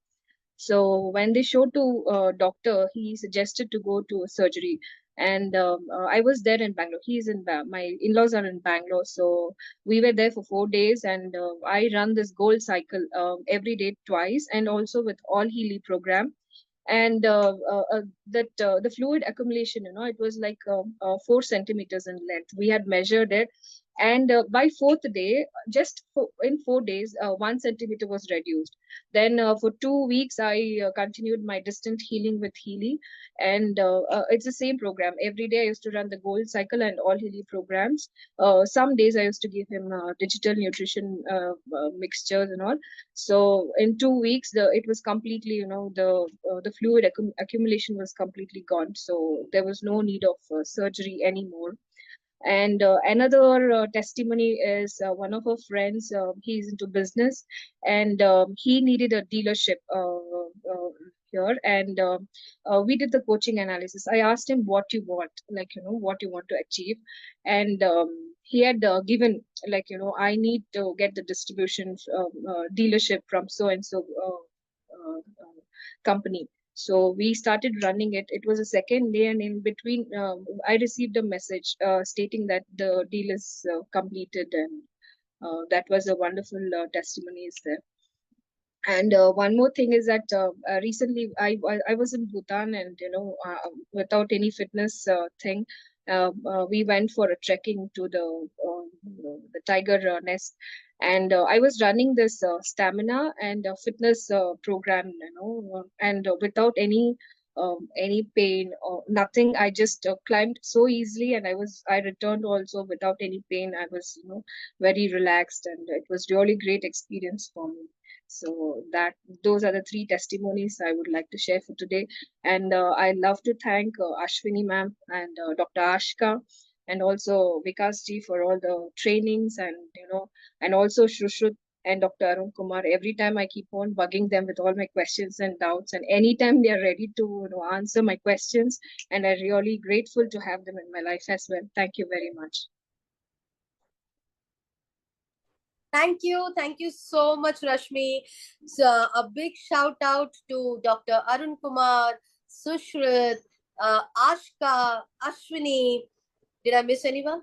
So when they showed to doctor, he suggested to go to surgery. And I was there in Bangalore. He's in my in-laws are in Bangalore, so we were there for 4 days. And I run this gold cycle every day twice, and also with all Healy program. And the fluid accumulation, it was like 4 centimeters in length. We had measured it, and by 4th day, in 4 days, 1 centimeter was reduced. Then for 2 weeks, I continued my distant healing with Healy, and it's the same program. Every day I used to run the gold cycle and all Healy programs. Some days I used to give him digital nutrition mixtures and all. So in 2 weeks, it was completely, the fluid accumulation was completely gone. So there was no need of surgery anymore. And another testimony is one of our friends. He's into business, and he needed a dealership here. And we did the coaching analysis. I asked him what you want, what you want to achieve. And he had given, I need to get the distribution dealership from so and so company. So we started running it. It was a second day, and in between, I received a message stating that the deal is completed, and that was a wonderful testimony is there. And one more thing is that recently I was in Bhutan, and without any fitness thing, we went for a trekking to the tiger nest, and I was running this stamina and fitness program, and without any pain or nothing. I just climbed so easily, and I returned also without any pain. I was very relaxed, and it was really great experience for me. So those are the 3 testimonies I would like to share for today. And I love to thank Ashwini ma'am and Dr. Ashka, and also Vikas ji for all the trainings, and also Shushrut and Dr. Arun Kumar. Every time I keep on bugging them with all my questions and doubts, and anytime they are ready to answer my questions, and I'm really grateful to have them in my life as well. Thank you very much. Thank you so much, Rashmi. So a big shout out to Dr. Arun Kumar, Sushrit, Ashka, Ashwini. Did I miss anyone?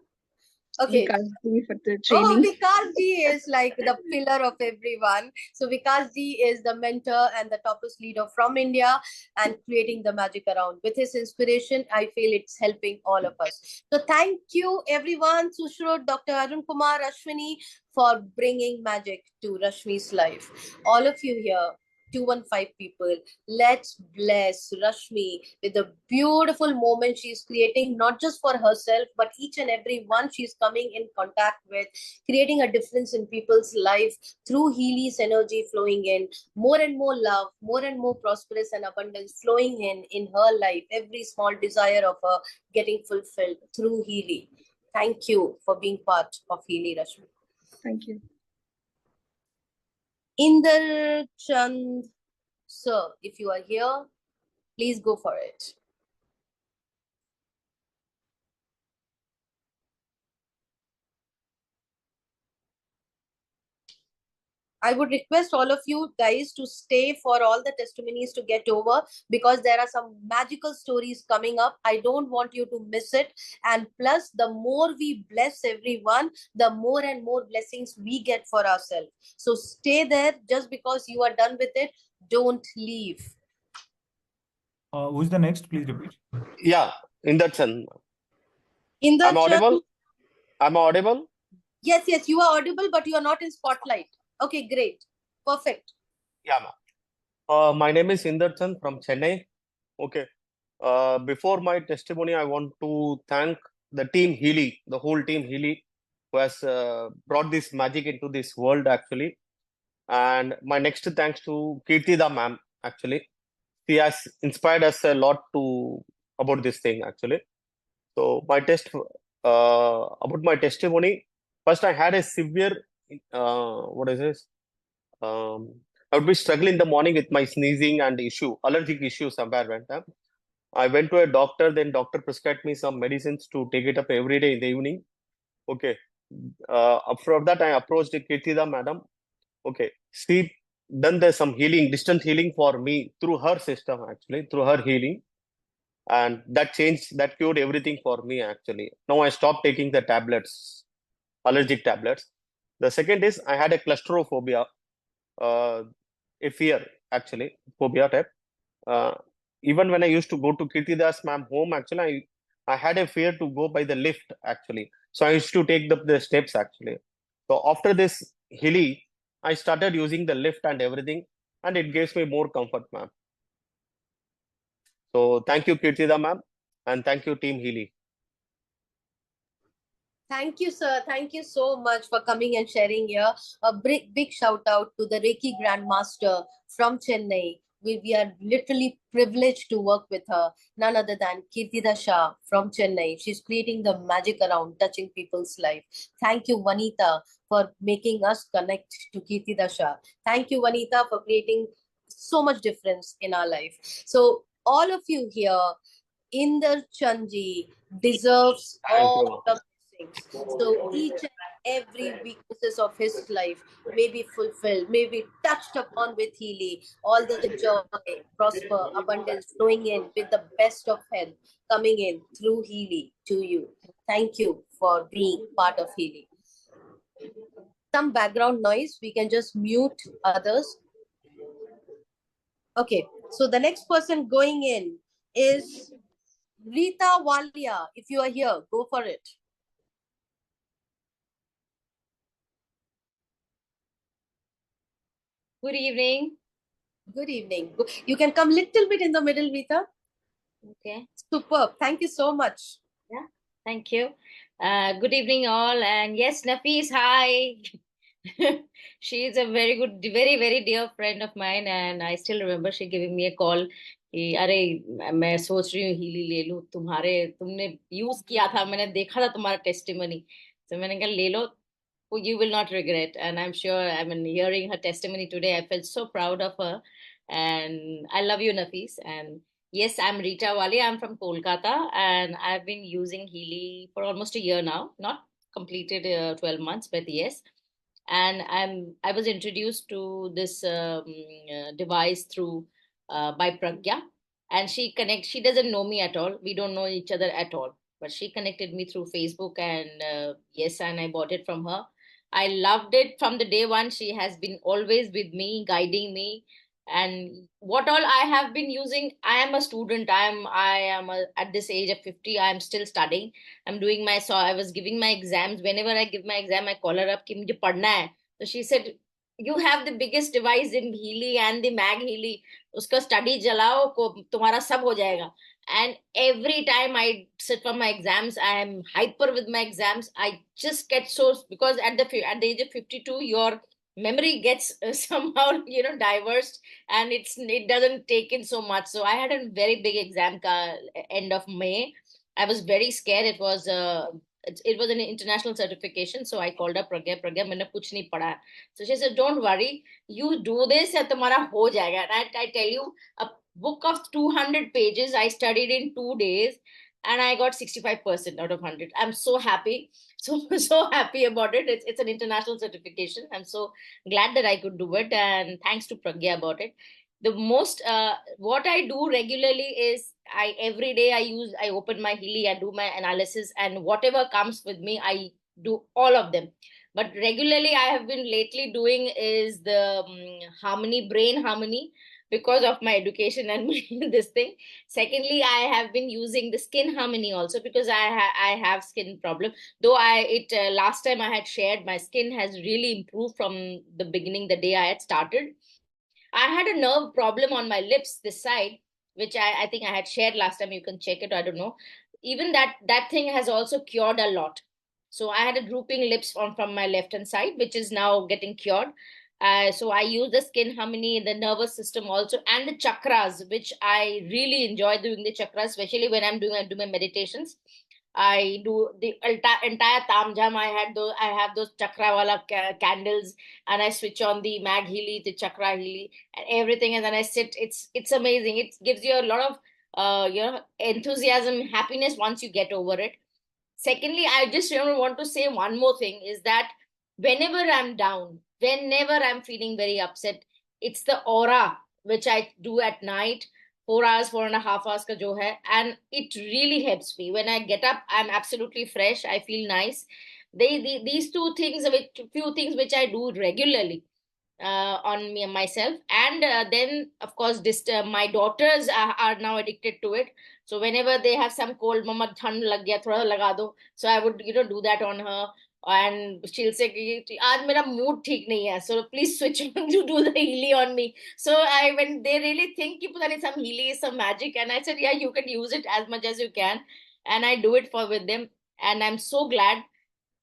Okay. Vikas ji for the training. Oh, Vikas ji is like the pillar of everyone. So Vikas ji is the mentor and the topmost leader from India, and creating the magic around. With his inspiration, I feel it's helping all of us. So thank you everyone, Sushrut, Dr. Arun Kumar, Ashwini, for bringing magic to Rashmi's life. All of you here, 215 people, let's bless Rashmi with the beautiful moment she's creating, not just for herself, but each and every one she's coming in contact with, creating a difference in people's life through Healy's energy flowing in, more and more love, more and more prosperous and abundance flowing in her life, every small desire of her getting fulfilled through Healy. Thank you for being part of Healy, Rashmi. Thank you. Inder Chand, sir, if you are here, please go for it. I would request all of you guys to stay for all the testimonies to get over, because there are some magical stories coming up. I don't want you to miss it. And plus, the more we bless everyone, the more and more blessings we get for ourselves. So stay there. Just because you are done with it, don't leave. Who's the next? Please repeat. Yeah, Inderchan. In I'm the audible. I'm audible. Yes, yes, you are audible, but you are not in spotlight. Okay, great. Perfect. Yeah, ma'am. My name is Inderchan from Chennai. Okay. Before my testimony, I want to thank the team Healy, the whole team Healy, who has brought this magic into this world actually. And my next thanks to Kirtida ma'am actually. She has inspired us a lot to about this thing actually. So about my testimony. First, I had a severe what is this? I would be struggling in the morning with my sneezing and allergic issue somewhere went up. I went to a doctor, then doctor prescribed me some medicines to take it up every day in the evening. Okay. After that, I approached Kirtida madam. Okay. She done there some healing, distant healing for me through her system actually, through her healing. And that cured everything for me actually. Now I stopped taking the tablets, allergic tablets. The second is I had a claustrophobia, a fear actually, phobia type. Uh, Even when I used to go to Kirtidas ma'am home, actually, I had a fear to go by the lift actually. So I used to take the steps actually. So after this Healy, I started using the lift and everything, and it gives me more comfort, ma'am. So thank you, Kirtida ma'am, and thank you, Team Healy. Thank you, sir. Thank you so much for coming and sharing here. A big shout out to the Reiki Grandmaster from Chennai. We are literally privileged to work with her. None other than Kirtida Shah from Chennai. She's creating the magic around touching people's life. Thank you, Vanita, for making us connect to Kirtida Shah. Thank you, Vanita, for creating so much difference in our life. So all of you here, Inder Chanji deserves all the blessings. So each and every weaknesses of his life may be fulfilled, may be touched upon with Healy. All the joy, prosper, abundance flowing in with the best of health coming in through Healy to you. Thank you for being part of Healy. Some background noise, we can just mute others. Okay, so the next person going in is Rita Walia. If you are here, go for it. Good evening. Good evening. You can come little bit in the middle, Rita. Okay. Superb. Thank you so much. Yeah. Thank you. Good evening, all. And yes, Nafis, hi. She is a very good, very, very dear friend of mine, and I still remember she giving me a call. कि अरे मैं सोच रही हूँ Healy ले लूँ तुमने use किया था मैंने देखा था तुम्हारा टेस्टिमनी तो मैंने कहा ले लो you will not regret and I'm sure I mean hearing her testimony today I felt so proud of her and I love you Nafis and yes I'm Rita Wali I'm from Kolkata and I've been using Healy for almost a year now not completed 12 months but yes and I was introduced to this device through by Pragya and she doesn't know me at all we don't know each other at all but she connected me through Facebook and yes and I bought it from her. I loved it from the day one. She has been always with me, guiding me. And what all I have been using, I am a student. At this age of 50, I am still studying. So I was giving my exams. Whenever I give my exam, I call her up, कि मुझे पढ़ना है. So she said, you have the biggest device in Healy and the Mag Healy. उसका study जलाओ, तुम्हारा सब हो जाएगा. And every time I sit for my exams I am hyper with my exams I just get so because at the age of 52 your memory gets somehow diverse and it doesn't take in so much so I had a very big exam end of May I was very scared it was an international certification so I called up Pragya मैंने कुछ नहीं पढ़ा so she said don't worry you do this and तुम्हारा हो जाएगा and I tell you book of 200 pages I studied in 2 days and I got 65% out of 100 I'm so happy so happy about it it's an international certification I'm so glad that I could do it and thanks to Pragya about it the most what I do regularly is every day I open my Healy I do my analysis and whatever comes with me I do all of them but regularly I have been lately doing is the brain harmony because of my education and this thing. Secondly, I have been using the Skin Harmony also because I have skin problem. Though last time I had shared, my skin has really improved from the beginning, the day I had started. I had a nerve problem on my lips this side, which I think I had shared last time. You can check it. I don't know. Even that thing has also cured a lot. So I had a drooping lips from my left hand side, which is now getting cured. So I use the Skin Harmony, the nervous system also, and the chakras, which I really enjoy doing the chakras, especially when I do my meditations. I do the entire Tamjam. I have those chakra wala candles, and I switch on the Mag Healy, the Chakra Healy, and everything, and then I sit. It's amazing. It gives you a lot of enthusiasm, happiness once you get over it. Secondly, I just want to say one more thing is that whenever I'm down, whenever I'm feeling very upset, it's the aura which I do at night, 4 hours, 4.5 hours ka jo hai, and it really helps me. When I get up, I'm absolutely fresh. I feel nice. These two things, few things which I do regularly on me and myself, and then of course my daughters are now addicted to it. So whenever they have some cold, mama thand lag gaya, thoda laga do, so I would do that on her, and she'll say कि आज मेरा mood ठीक नहीं है, so please switch on to do the Healy on me. So when they really think कि पता नहीं some Healy is some magic, and I said yeah, you can use it as much as you can, and I do it with them, and I'm so glad.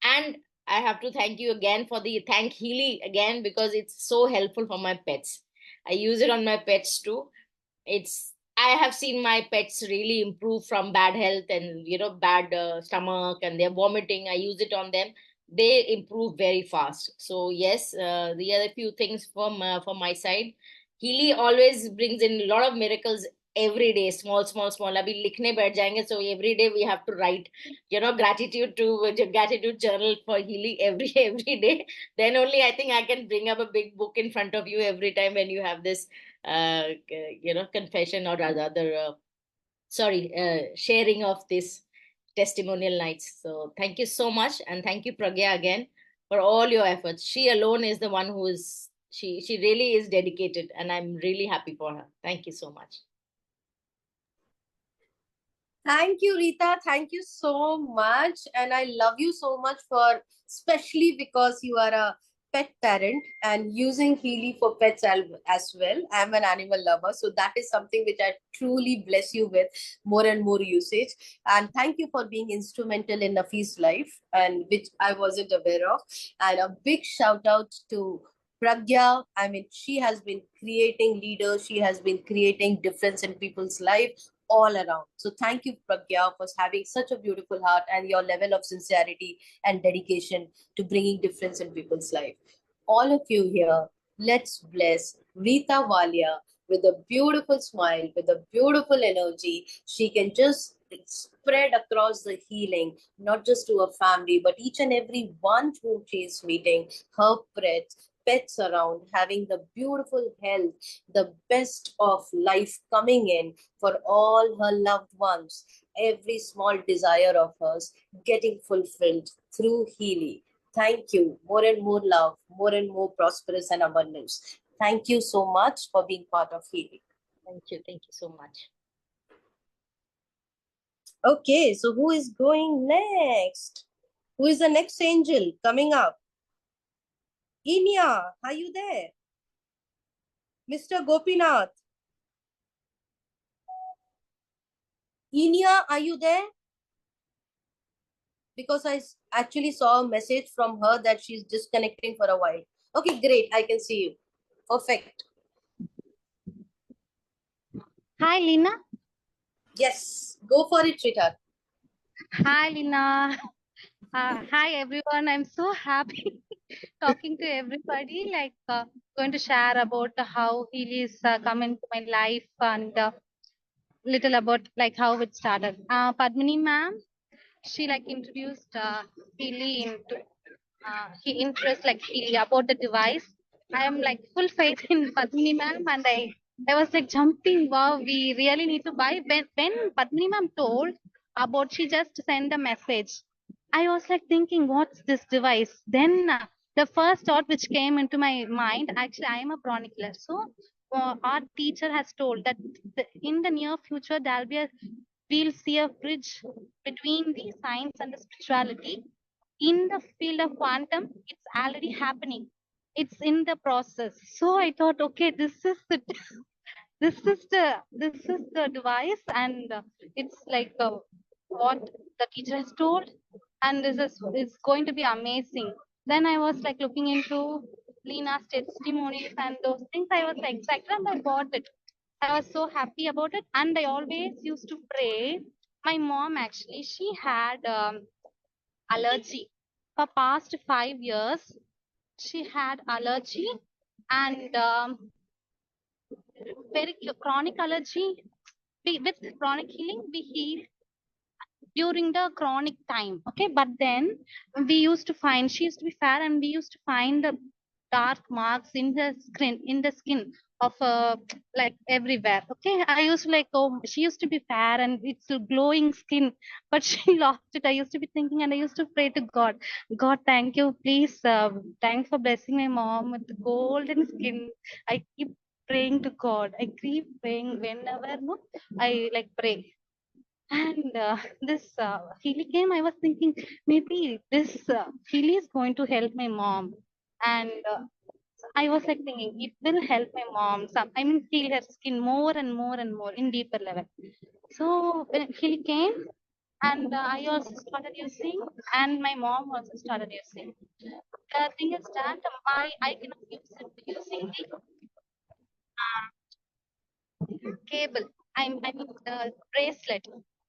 And I have to thank you again for thank Healy again, because it's so helpful for my pets. I use it on my pets too. I have seen my pets really improve from bad health and bad stomach, and they're vomiting. I use it on them. They improve very fast. So yes, the other few things from my side. Healy always brings in a lot of miracles every day, small. Abhi likhne baith jayenge, so every day we have to write, gratitude journal for Healy every day. Then only I think I can bring up a big book in front of you every time when you have this, confession or rather, sharing of this testimonial nights. So thank you so much, and thank you Pragya again for all your efforts. She alone is the one who is she really is dedicated, and I'm really happy for her. Thank you so much. Thank you, Rita. Thank you so much. And I love you so much especially because you are a pet parent and using Healy for pets as well. I'm an animal lover. So that is something which I truly bless you with more and more usage. And thank you for being instrumental in Nafi's life, and which I wasn't aware of. And a big shout out to Pragya. I mean, she has been creating leaders. She has been creating difference in people's life all around. So thank you, Pragya, for having such a beautiful heart and your level of sincerity and dedication to bringing difference in people's life. All of you here, let's bless Rita Walia with a beautiful smile, with a beautiful energy. She can just spread across the healing, not just to her family, but each and every one whom she is meeting, her pets around, having the beautiful health, the best of life coming in for all her loved ones, every small desire of hers getting fulfilled through Healy. Thank you. More and more love, more and more prosperous and abundance. Thank you so much for being part of Healy. Thank you so much. Okay, so who is going next? Who is the next angel coming up? Inya, are you there? Mr. Gopinath. Inya, are you there? Because I actually saw a message from her that she's disconnecting for a while. Okay, great. I can see you. Perfect. Hi, Lina. Yes, go for it, Rita. Hi, Lina. Hi, everyone. I'm so happy talking to everybody. Going to share about how Healy is come into my life and little about how it started. Padmini ma'am, she introduced Healy into he interest Healy about the device. I am full faith in Padmini ma'am, and I was jumping. Wow, we really need to buy. When Padmini ma'am told about, she just sent a message. I was thinking, what's this device? Then the first thought which came into my mind, actually, I am a chronicler. So our teacher has told that in the near future we'll see a bridge between the science and the spirituality. In the field of quantum, it's already happening. It's in the process. So I thought, okay, this is the device, and it's like what the teacher has told, and this is going to be amazing. Then I was like looking into Lena's testimonies and those things. I was like excited and I bought it. I was so happy about it, and I always used to pray. My mom, actually, she had allergy for past 5 years. She had allergy, and very chronic allergy. With chronic healing, we heal during the chronic time. Okay, but then she used to be fair, and we used to find the dark marks in the skin of like everywhere. Okay, I used to like, oh, she used to be fair and it's a glowing skin, but she lost it. I used to be thinking, and I used to pray to God, God, thank you, please, thanks for blessing my mom with golden skin. I keep praying to God. I keep praying whenever, no, I like pray. And this Healy came. I was thinking maybe this Healy is going to help my mom, and I was like thinking it will help my mom. Heal her skin more and more and more in deeper level. So when Healy came, and I also started using, and my mom also started using. The thing is that I cannot use it using the cable. I mean bracelet.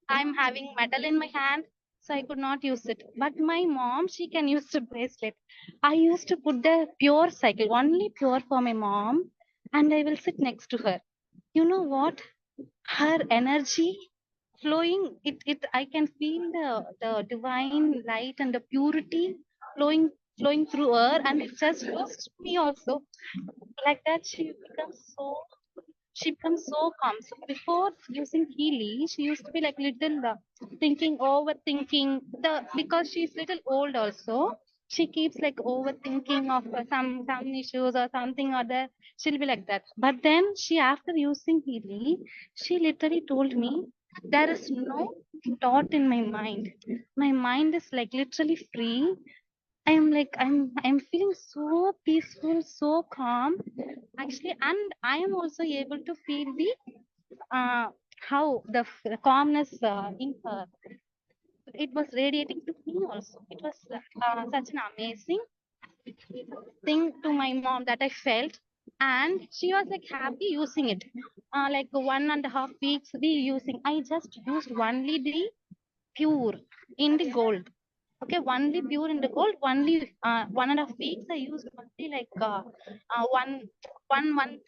I'm having metal in my hand, so I could not use it. But my mom, she can use the bracelet. I used to put the pure cycle, only pure for my mom, and I will sit next to her. You know what? Her energy flowing, it I can feel the divine light and the purity flowing through her, and it just flows to me also. Like that, she becomes so calm. So before using Healy, she used to be like little overthinking. Because she's little old also, she keeps like overthinking of some issues or something or other. She'll be like that. But then after using Healy, she literally told me there is no thought in my mind. My mind is like literally free. I'm feeling so peaceful, so calm, actually, and I am also able to feel the how the calmness in her. It was radiating to me also. It was such an amazing thing to my mom that I felt, and she was like happy using it. Like 1.5 weeks we using. I just used only the pure in the gold. Okay, only pure in the gold. Only 1.5 weeks I used only like one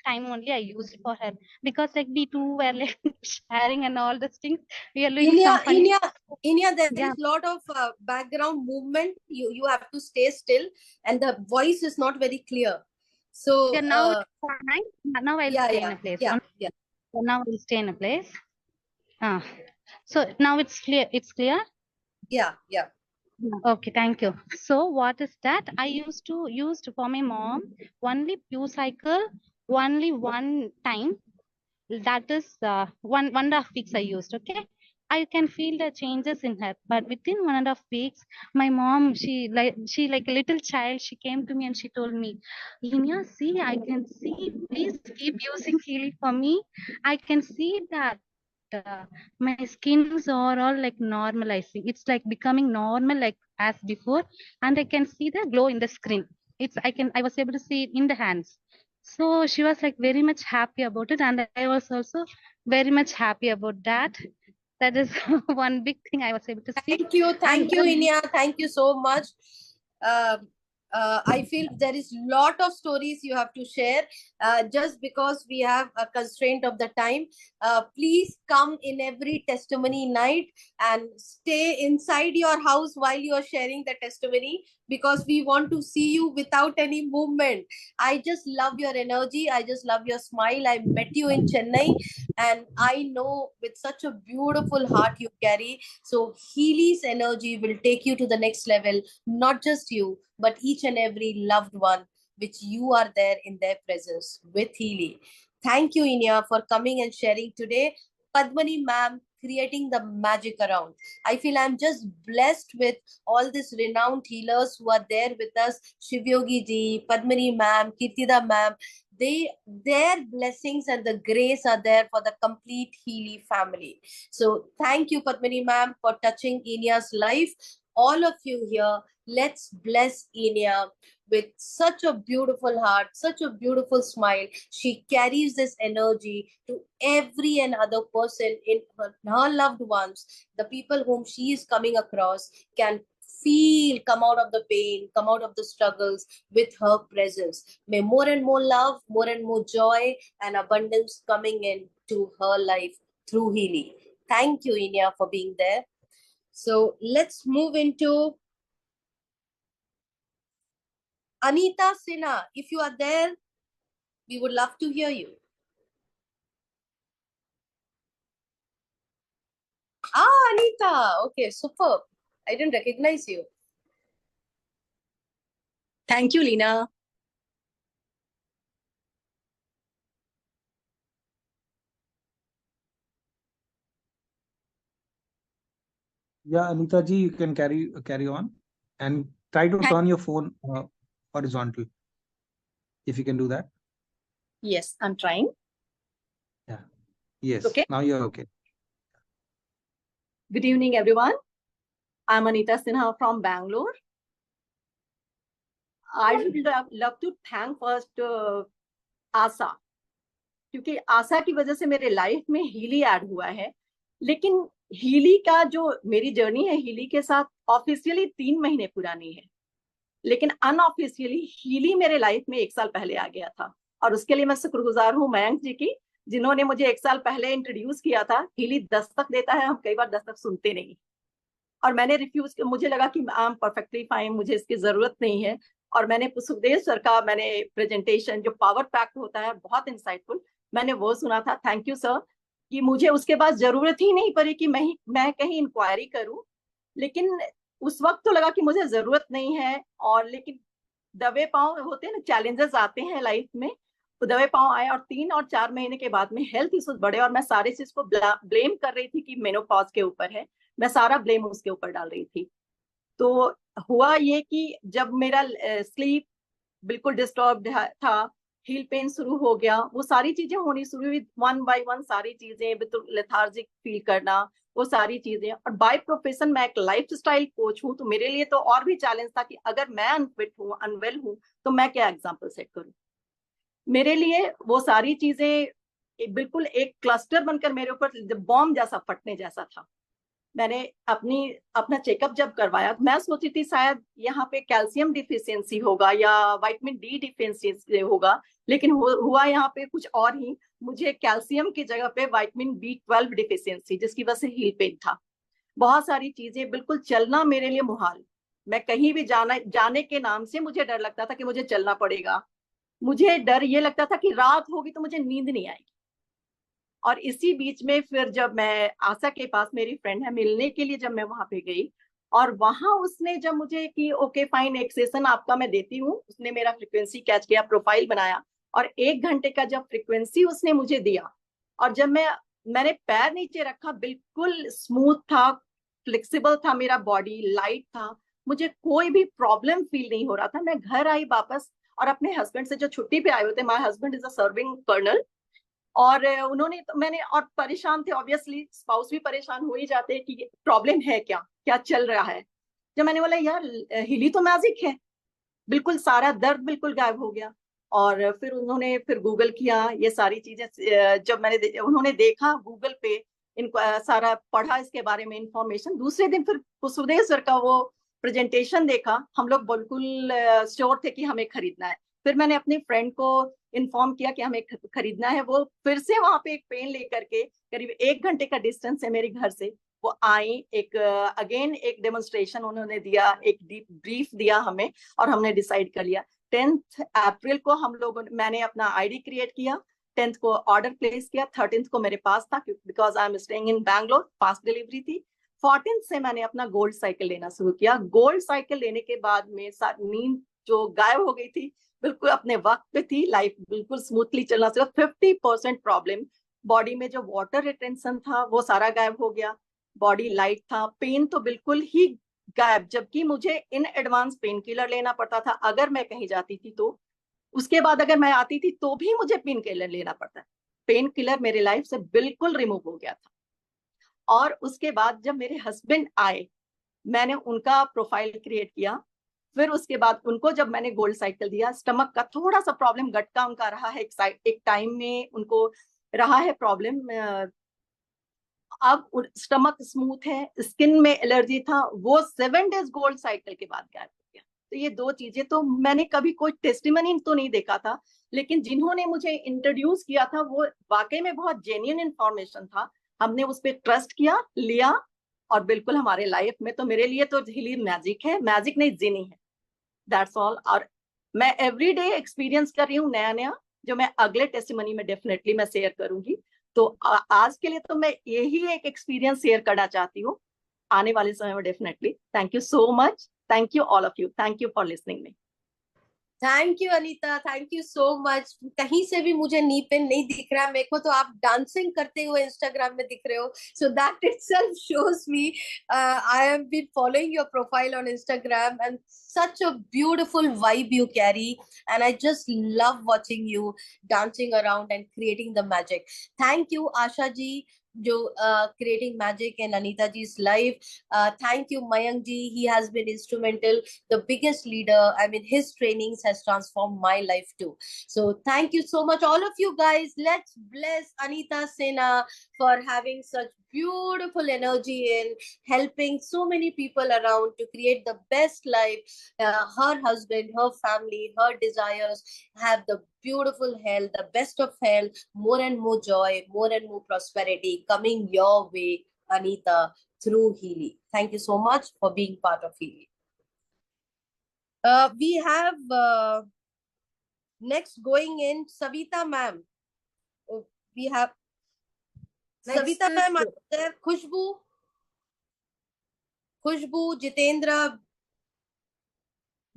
time only I used for her, because like we two were like sharing and all these things. We are doing some funny. Inia, there Yeah. is lot of background movement. You have to stay still, and the voice is not very clear. So Yeah, now it's fine. Now I'll stay in a place. yeah. So now I'll stay in a place. So now it's clear. It's clear. Yeah. Okay, thank you. So what is that? I used for my mom only pure cycle, only one time. That is 1.5 weeks I used. Okay, I can feel the changes in her. But within 1.5 weeks, my mom, she like a little child, she came to me and she told me, Linya, see, I can see. Please keep using Healy for me. I can see that my skins are all like normalizing. It's like becoming normal, like as before, and I can see the glow in the screen. I was able to see it in the hands. So she was like very much happy about it, and I was also very much happy about that. That is one big thing I was able to see. Thank you, Inia. Thank you so much. I feel there is lot of stories you have to share. Just because we have a constraint of the time, please come in every testimony night and stay inside your house while you are sharing the testimony, because we want to see you without any movement. I just love your energy. I just love your smile. I met you in Chennai, and I know with such a beautiful heart you carry. So Healy's energy will take you to the next level. Not just you, but each and every loved one which you are there in their presence with Healy. Thank you, Inia, for coming and sharing today. Padmani ma'am, creating the magic around. I feel I'm just blessed with all these renowned healers who are there with us. Shivyogi ji, Padmani ma'am, Kirtida ma'am. Their blessings and the grace are there for the complete Healy family. So thank you, Padmani ma'am, for touching Inia's life. All of you here, let's bless Inia with such a beautiful heart, such a beautiful smile. She carries this energy to every and other person in her loved ones. The people whom she is coming across can come out of the pain, come out of the struggles with her presence. May more and more love, more and more joy and abundance coming in to her life through Healy. Thank you, Inia, for being there. So let's move into Anita Sinha. If you are there, we would love to hear you. Anita. Okay, superb. I didn't recognize you. Thank you, Lina. Yeah, Anita ji, you can carry on and try to turn your phone horizontal. If you can do that. Yes, I'm trying. Yeah. Yes. Okay. Now you're okay. Good evening, everyone. I'm Anita Sinha from Bangalore. I would love to thank first आशा, क्योंकि आशा की वजह से मेरे life में Healy add हुआ है. लेकिन Healy का जो मेरी जर्नी है हीली के साथ ऑफिशियली 3 महीने पुरानी है, लेकिन अनऑफिशियली हीली मेरे लाइफ में 1 साल पहले आ गया था. और उसके लिए मैं शुक्रगुजार हूँ मयंक जी की, जिन्होंने मुझे 1 साल पहले इंट्रोड्यूस किया था. हीली दस्तक देता है, हम कई बार दस्तक सुनते नहीं, और मैंने रिफ्यूज, मुझे लगा कि आई एम परफेक्टली फाइन, मुझे इसकी जरूरत नहीं है. और मैंने सुखदेव सर का प्रेजेंटेशन जो पावर पैक होता है, बहुत इंसाइटफुल, मैंने वो सुना था. थैंक यू सर, कि मुझे उसके बाद जरूरत ही नहीं पड़ी कि मैं कहीं इंक्वायरी करूं. लेकिन उस वक्त तो लगा कि मुझे जरूरत नहीं है, और लेकिन दबे पांव होते हैं ना, चैलेंजेस आते हैं लाइफ में, तो दबे पांव आए. और 3 और 4 महीने के बाद में हेल्थ इश्यूज बढ़े, और मैं सारे चीज को ब्लेम कर रही थी कि मेनोपॉज के ऊपर है, मैं सारा ब्लेम उसके ऊपर डाल रही थी. तो हुआ ये कि जब मेरा स्लीप बिल्कुल डिस्टर्ब था, हील पेन शुरू हो गया, वो सारी चीजें होनी शुरू हुई 1 बाय 1, सारी चीजें, बिल्कुल लेथार्जिक फील करना, वो सारी चीजें. और बाय प्रोफेशन मैं एक लाइफस्टाइल कोच हूँ, तो मेरे लिए तो और भी चैलेंज था कि अगर मैं अनफिट हूँ, अनवेल हूँ, तो मैं क्या एग्जाम्पल सेट करूँ. मेरे लिए वो सारी चीजें बिल्कुल एक क्लस्टर बनकर मेरे ऊपर बॉम्ब जैसा फटने जैसा था. मैंने अपना चेकअप जब करवाया, मैं सोची थी शायद यहाँ पे कैल्शियम डिफिशियंसी होगा या विटामिन डी डिफिशियंसी होगा, लेकिन हुआ यहाँ पे कुछ और ही. मुझे कैल्शियम की जगह पे विटामिन B12 डिफिशियंसी, जिसकी वजह से हील पेन था. बहुत सारी चीजें, बिल्कुल चलना मेरे लिए मुहाल. मैं कहीं भी जाने के नाम से मुझे डर लगता था कि मुझे चलना पड़ेगा. मुझे डर ये लगता था कि रात होगी तो मुझे नींद नहीं आएगी. और इसी बीच में फिर जब मैं आशा के पास, मेरी फ्रेंड है, मिलने के लिए जब मैं वहां पे गई, और वहां उसने जब मुझे कि ओके फाइन, एक सेशन आपका मैं देती हूँ, उसने मेरा फ्रीक्वेंसी कैच किया, प्रोफाइल बनाया, और 1 घंटे का जब फ्रीक्वेंसी उसने मुझे दिया, और जब मैंने पैर नीचे रखा, बिल्कुल स्मूथ था, फ्लेक्सिबल था मेरा बॉडी, लाइट था, मुझे कोई भी प्रॉब्लम फील नहीं हो रहा था. मैं घर आई वापस, और अपने हस्बैंड से जो छुट्टी पे आए हुए थे, my husband is a serving colonel, और उन्होंने तो मैंने, और परेशान थे ऑब्वियसली, स्पाउस भी परेशान हो ही जाते हैं कि प्रॉब्लम है क्या, क्या चल रहा है. जब मैंने बोला यार हिली तो मैजिक है, बिल्कुल सारा दर्द बिल्कुल गायब हो गया. और फिर उन्होंने फिर गूगल किया ये सारी चीजें, जब उन्होंने देखा गूगल पे, इनको सारा पढ़ा इसके बारे में इंफॉर्मेशन. दूसरे दिन फिर सुखदेव सर का वो प्रेजेंटेशन देखा, हम लोग बिल्कुल श्योर थे कि हमें खरीदना है. फिर मैंने अपनी फ्रेंड को इन्फॉर्म किया कि हमें खरीदना है. वो फिर से वहां पे एक पेन लेकर के, करीब 1 घंटे का डिस्टेंस है मेरे घर से, वो आई. अगेन एक डेमोन्स्ट्रेशन उन्होंने दिया, एक ब्रीफ दिया हमें, और हमने डिसाइड कर लिया. 10 अप्रैल को मैंने अपना आईडी क्रिएट किया, 10th को ऑर्डर प्लेस किया, 13th को मेरे पास था, because I am staying in Bangalore, fast delivery थी. 14th से मैंने अपना गोल्ड साइकिल लेना शुरू किया. गोल्ड साइकिल लेने के बाद में नींद जो गायब हो गई थी, बिल्कुल अपने वक्त पे थी, लाइफ बिल्कुल स्मूथली चलना, सिर्फ 50% प्रॉब्लम, बॉडी में जो वाटर रिटेंशन था वो सारा गायब हो गया, बॉडी लाइट था, पेन तो बिल्कुल ही गायब, जबकि मुझे इन एडवांस पेन किलर लेना पड़ता था अगर मैं कहीं जाती थी तो, उसके बाद अगर मैं आती थी तो भी मुझे पेन किलर लेना पड़ता है। पेन किलर मेरे लाइफ से बिल्कुल रिमूव हो गया था। और उसके बाद जब मेरे हस्बैंड आए, मैंने उनका प्रोफाइल क्रिएट किया, फिर उसके बाद उनको जब मैंने गोल्ड साइकिल दिया, स्टमक का थोड़ा सा प्रॉब्लम, गट का उनका रहा है, एक टाइम में उनको रहा है प्रॉब्लम, अब स्टमक स्मूथ है, स्किन में एलर्जी था, वो 7 डेज गोल्ड साइकिल के बाद गायब हो गया। तो ये दो चीजें तो मैंने कभी कोई टेस्टिमनी तो नहीं देखा था, लेकिन जिन्होंने मुझे इंट्रोड्यूस किया था वो वाकई में बहुत जेन्युइन इंफॉर्मेशन था, हमने उस पर ट्रस्ट किया, लिया, और बिल्कुल हमारे लाइफ में तो मेरे लिए तो हिली मैजिक है, मैजिक नहीं जिनी है, दैट्स ऑल। और मैं एवरीडे एक्सपीरियंस कर रही हूँ नया नया, जो मैं अगले टेस्टिमनी में डेफिनेटली मैं शेयर करूंगी। तो आज के लिए तो मैं यही एक एक्सपीरियंस शेयर करना चाहती हूँ, आने वाले समय में definitely. Thank you so much, thank you all of you, thank you for listening me. Thank you Anita, thank you so much. कहीं से भी मुझे नी पेन नहीं दिख रहा, मेरे को तो आप डांसिंग करते हुए इंस्टाग्राम में दिख रहे हो, so that itself shows me. I have been following your profile on Instagram and such a beautiful vibe you carry, and I just love watching you dancing around and creating the magic. Thank you Asha ji, जो creating magic in Anita ji's life. Thank you Mayank ji, he has been instrumental, the biggest leader. I mean, his trainings has transformed my life too. So thank you so much, all of you guys. Let's bless Anita Sena for having such beautiful energy in helping so many people around to create the best life. Her husband, her family, her desires have the beautiful health, the best of health, more and more joy, more and more prosperity coming your way, Anita, through Healy. Thank you so much for being part of Healy. We have next going in Savita ma'am. We have Savita ma'am there. Khushbu, Jitendra,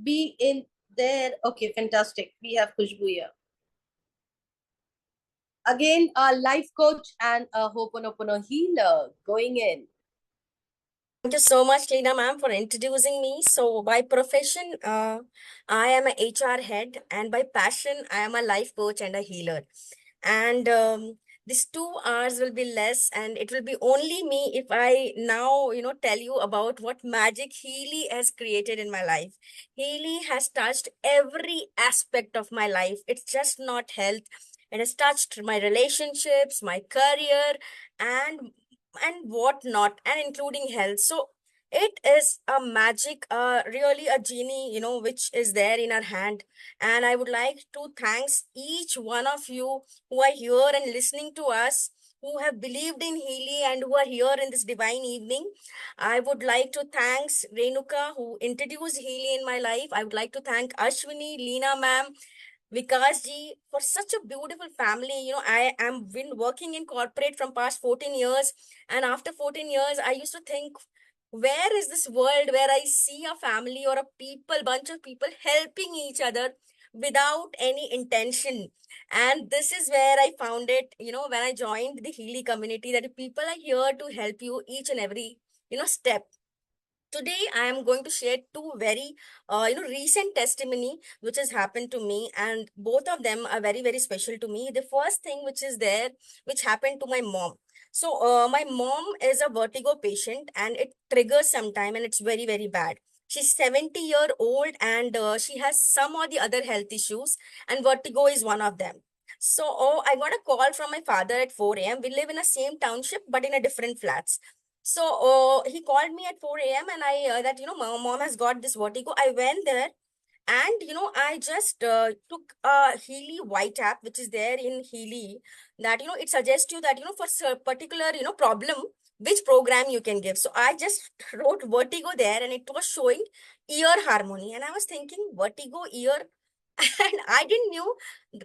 be in there. Okay, fantastic. We have Khushbu here. Again, a life coach and a Ho'oponopono healer going in. Thank you so much, Lena ma'am, for introducing me. So by profession, I am a HR head, and by passion, I am a life coach and a healer. And these 2 hours will be less, and it will be only me if I now, tell you about what magic Healy has created in my life. Healy has touched every aspect of my life. It's just not health. It has touched my relationships, my career, and whatnot, and including health. So it is a magic, really a genie, which is there in our hand. And I would like to thanks each one of you who are here and listening to us, who have believed in Healy and who are here in this divine evening. I would like to thanks Renuka, who introduced Healy in my life. I would like to thank Ashwini, Leena ma'am, Vikas ji, for such a beautiful family. I am been working in corporate from past 14 years. And after 14 years, I used to think, where is this world where I see a family or a bunch of people helping each other without any intention? And this is where I found it, when I joined the Healy community, that people are here to help you each and every, step. Today, I am going to share two very, recent testimony which has happened to me, and both of them are very, very special to me. The first thing which is there, which happened to my mom. So, my mom is a vertigo patient, and it triggers sometime, and it's very, very bad. She's 70-year-old, and she has some or the other health issues, and vertigo is one of them. So, I got a call from my father at 4 a.m. We live in the same township, but in a different flats. So he called me at 4 a.m. and I that mom has got this vertigo. I went there, and I just took a Healy White app, which is there in Healy, that it suggests you that for particular problem, which program you can give. So I just wrote vertigo there, and it was showing ear harmony, and I was thinking vertigo ear. And I didn't knew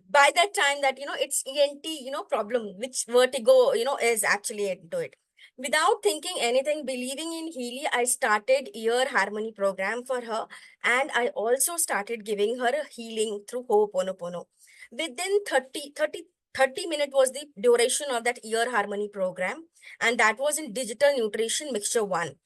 by that time that it's ENT problem, which vertigo is actually into it. Without thinking anything, believing in Healy, I started ear harmony program for her, and I also started giving her a healing through Ho'oponopono. Within 30 minutes was the duration of that ear harmony program, and that was in digital nutrition mixture 1.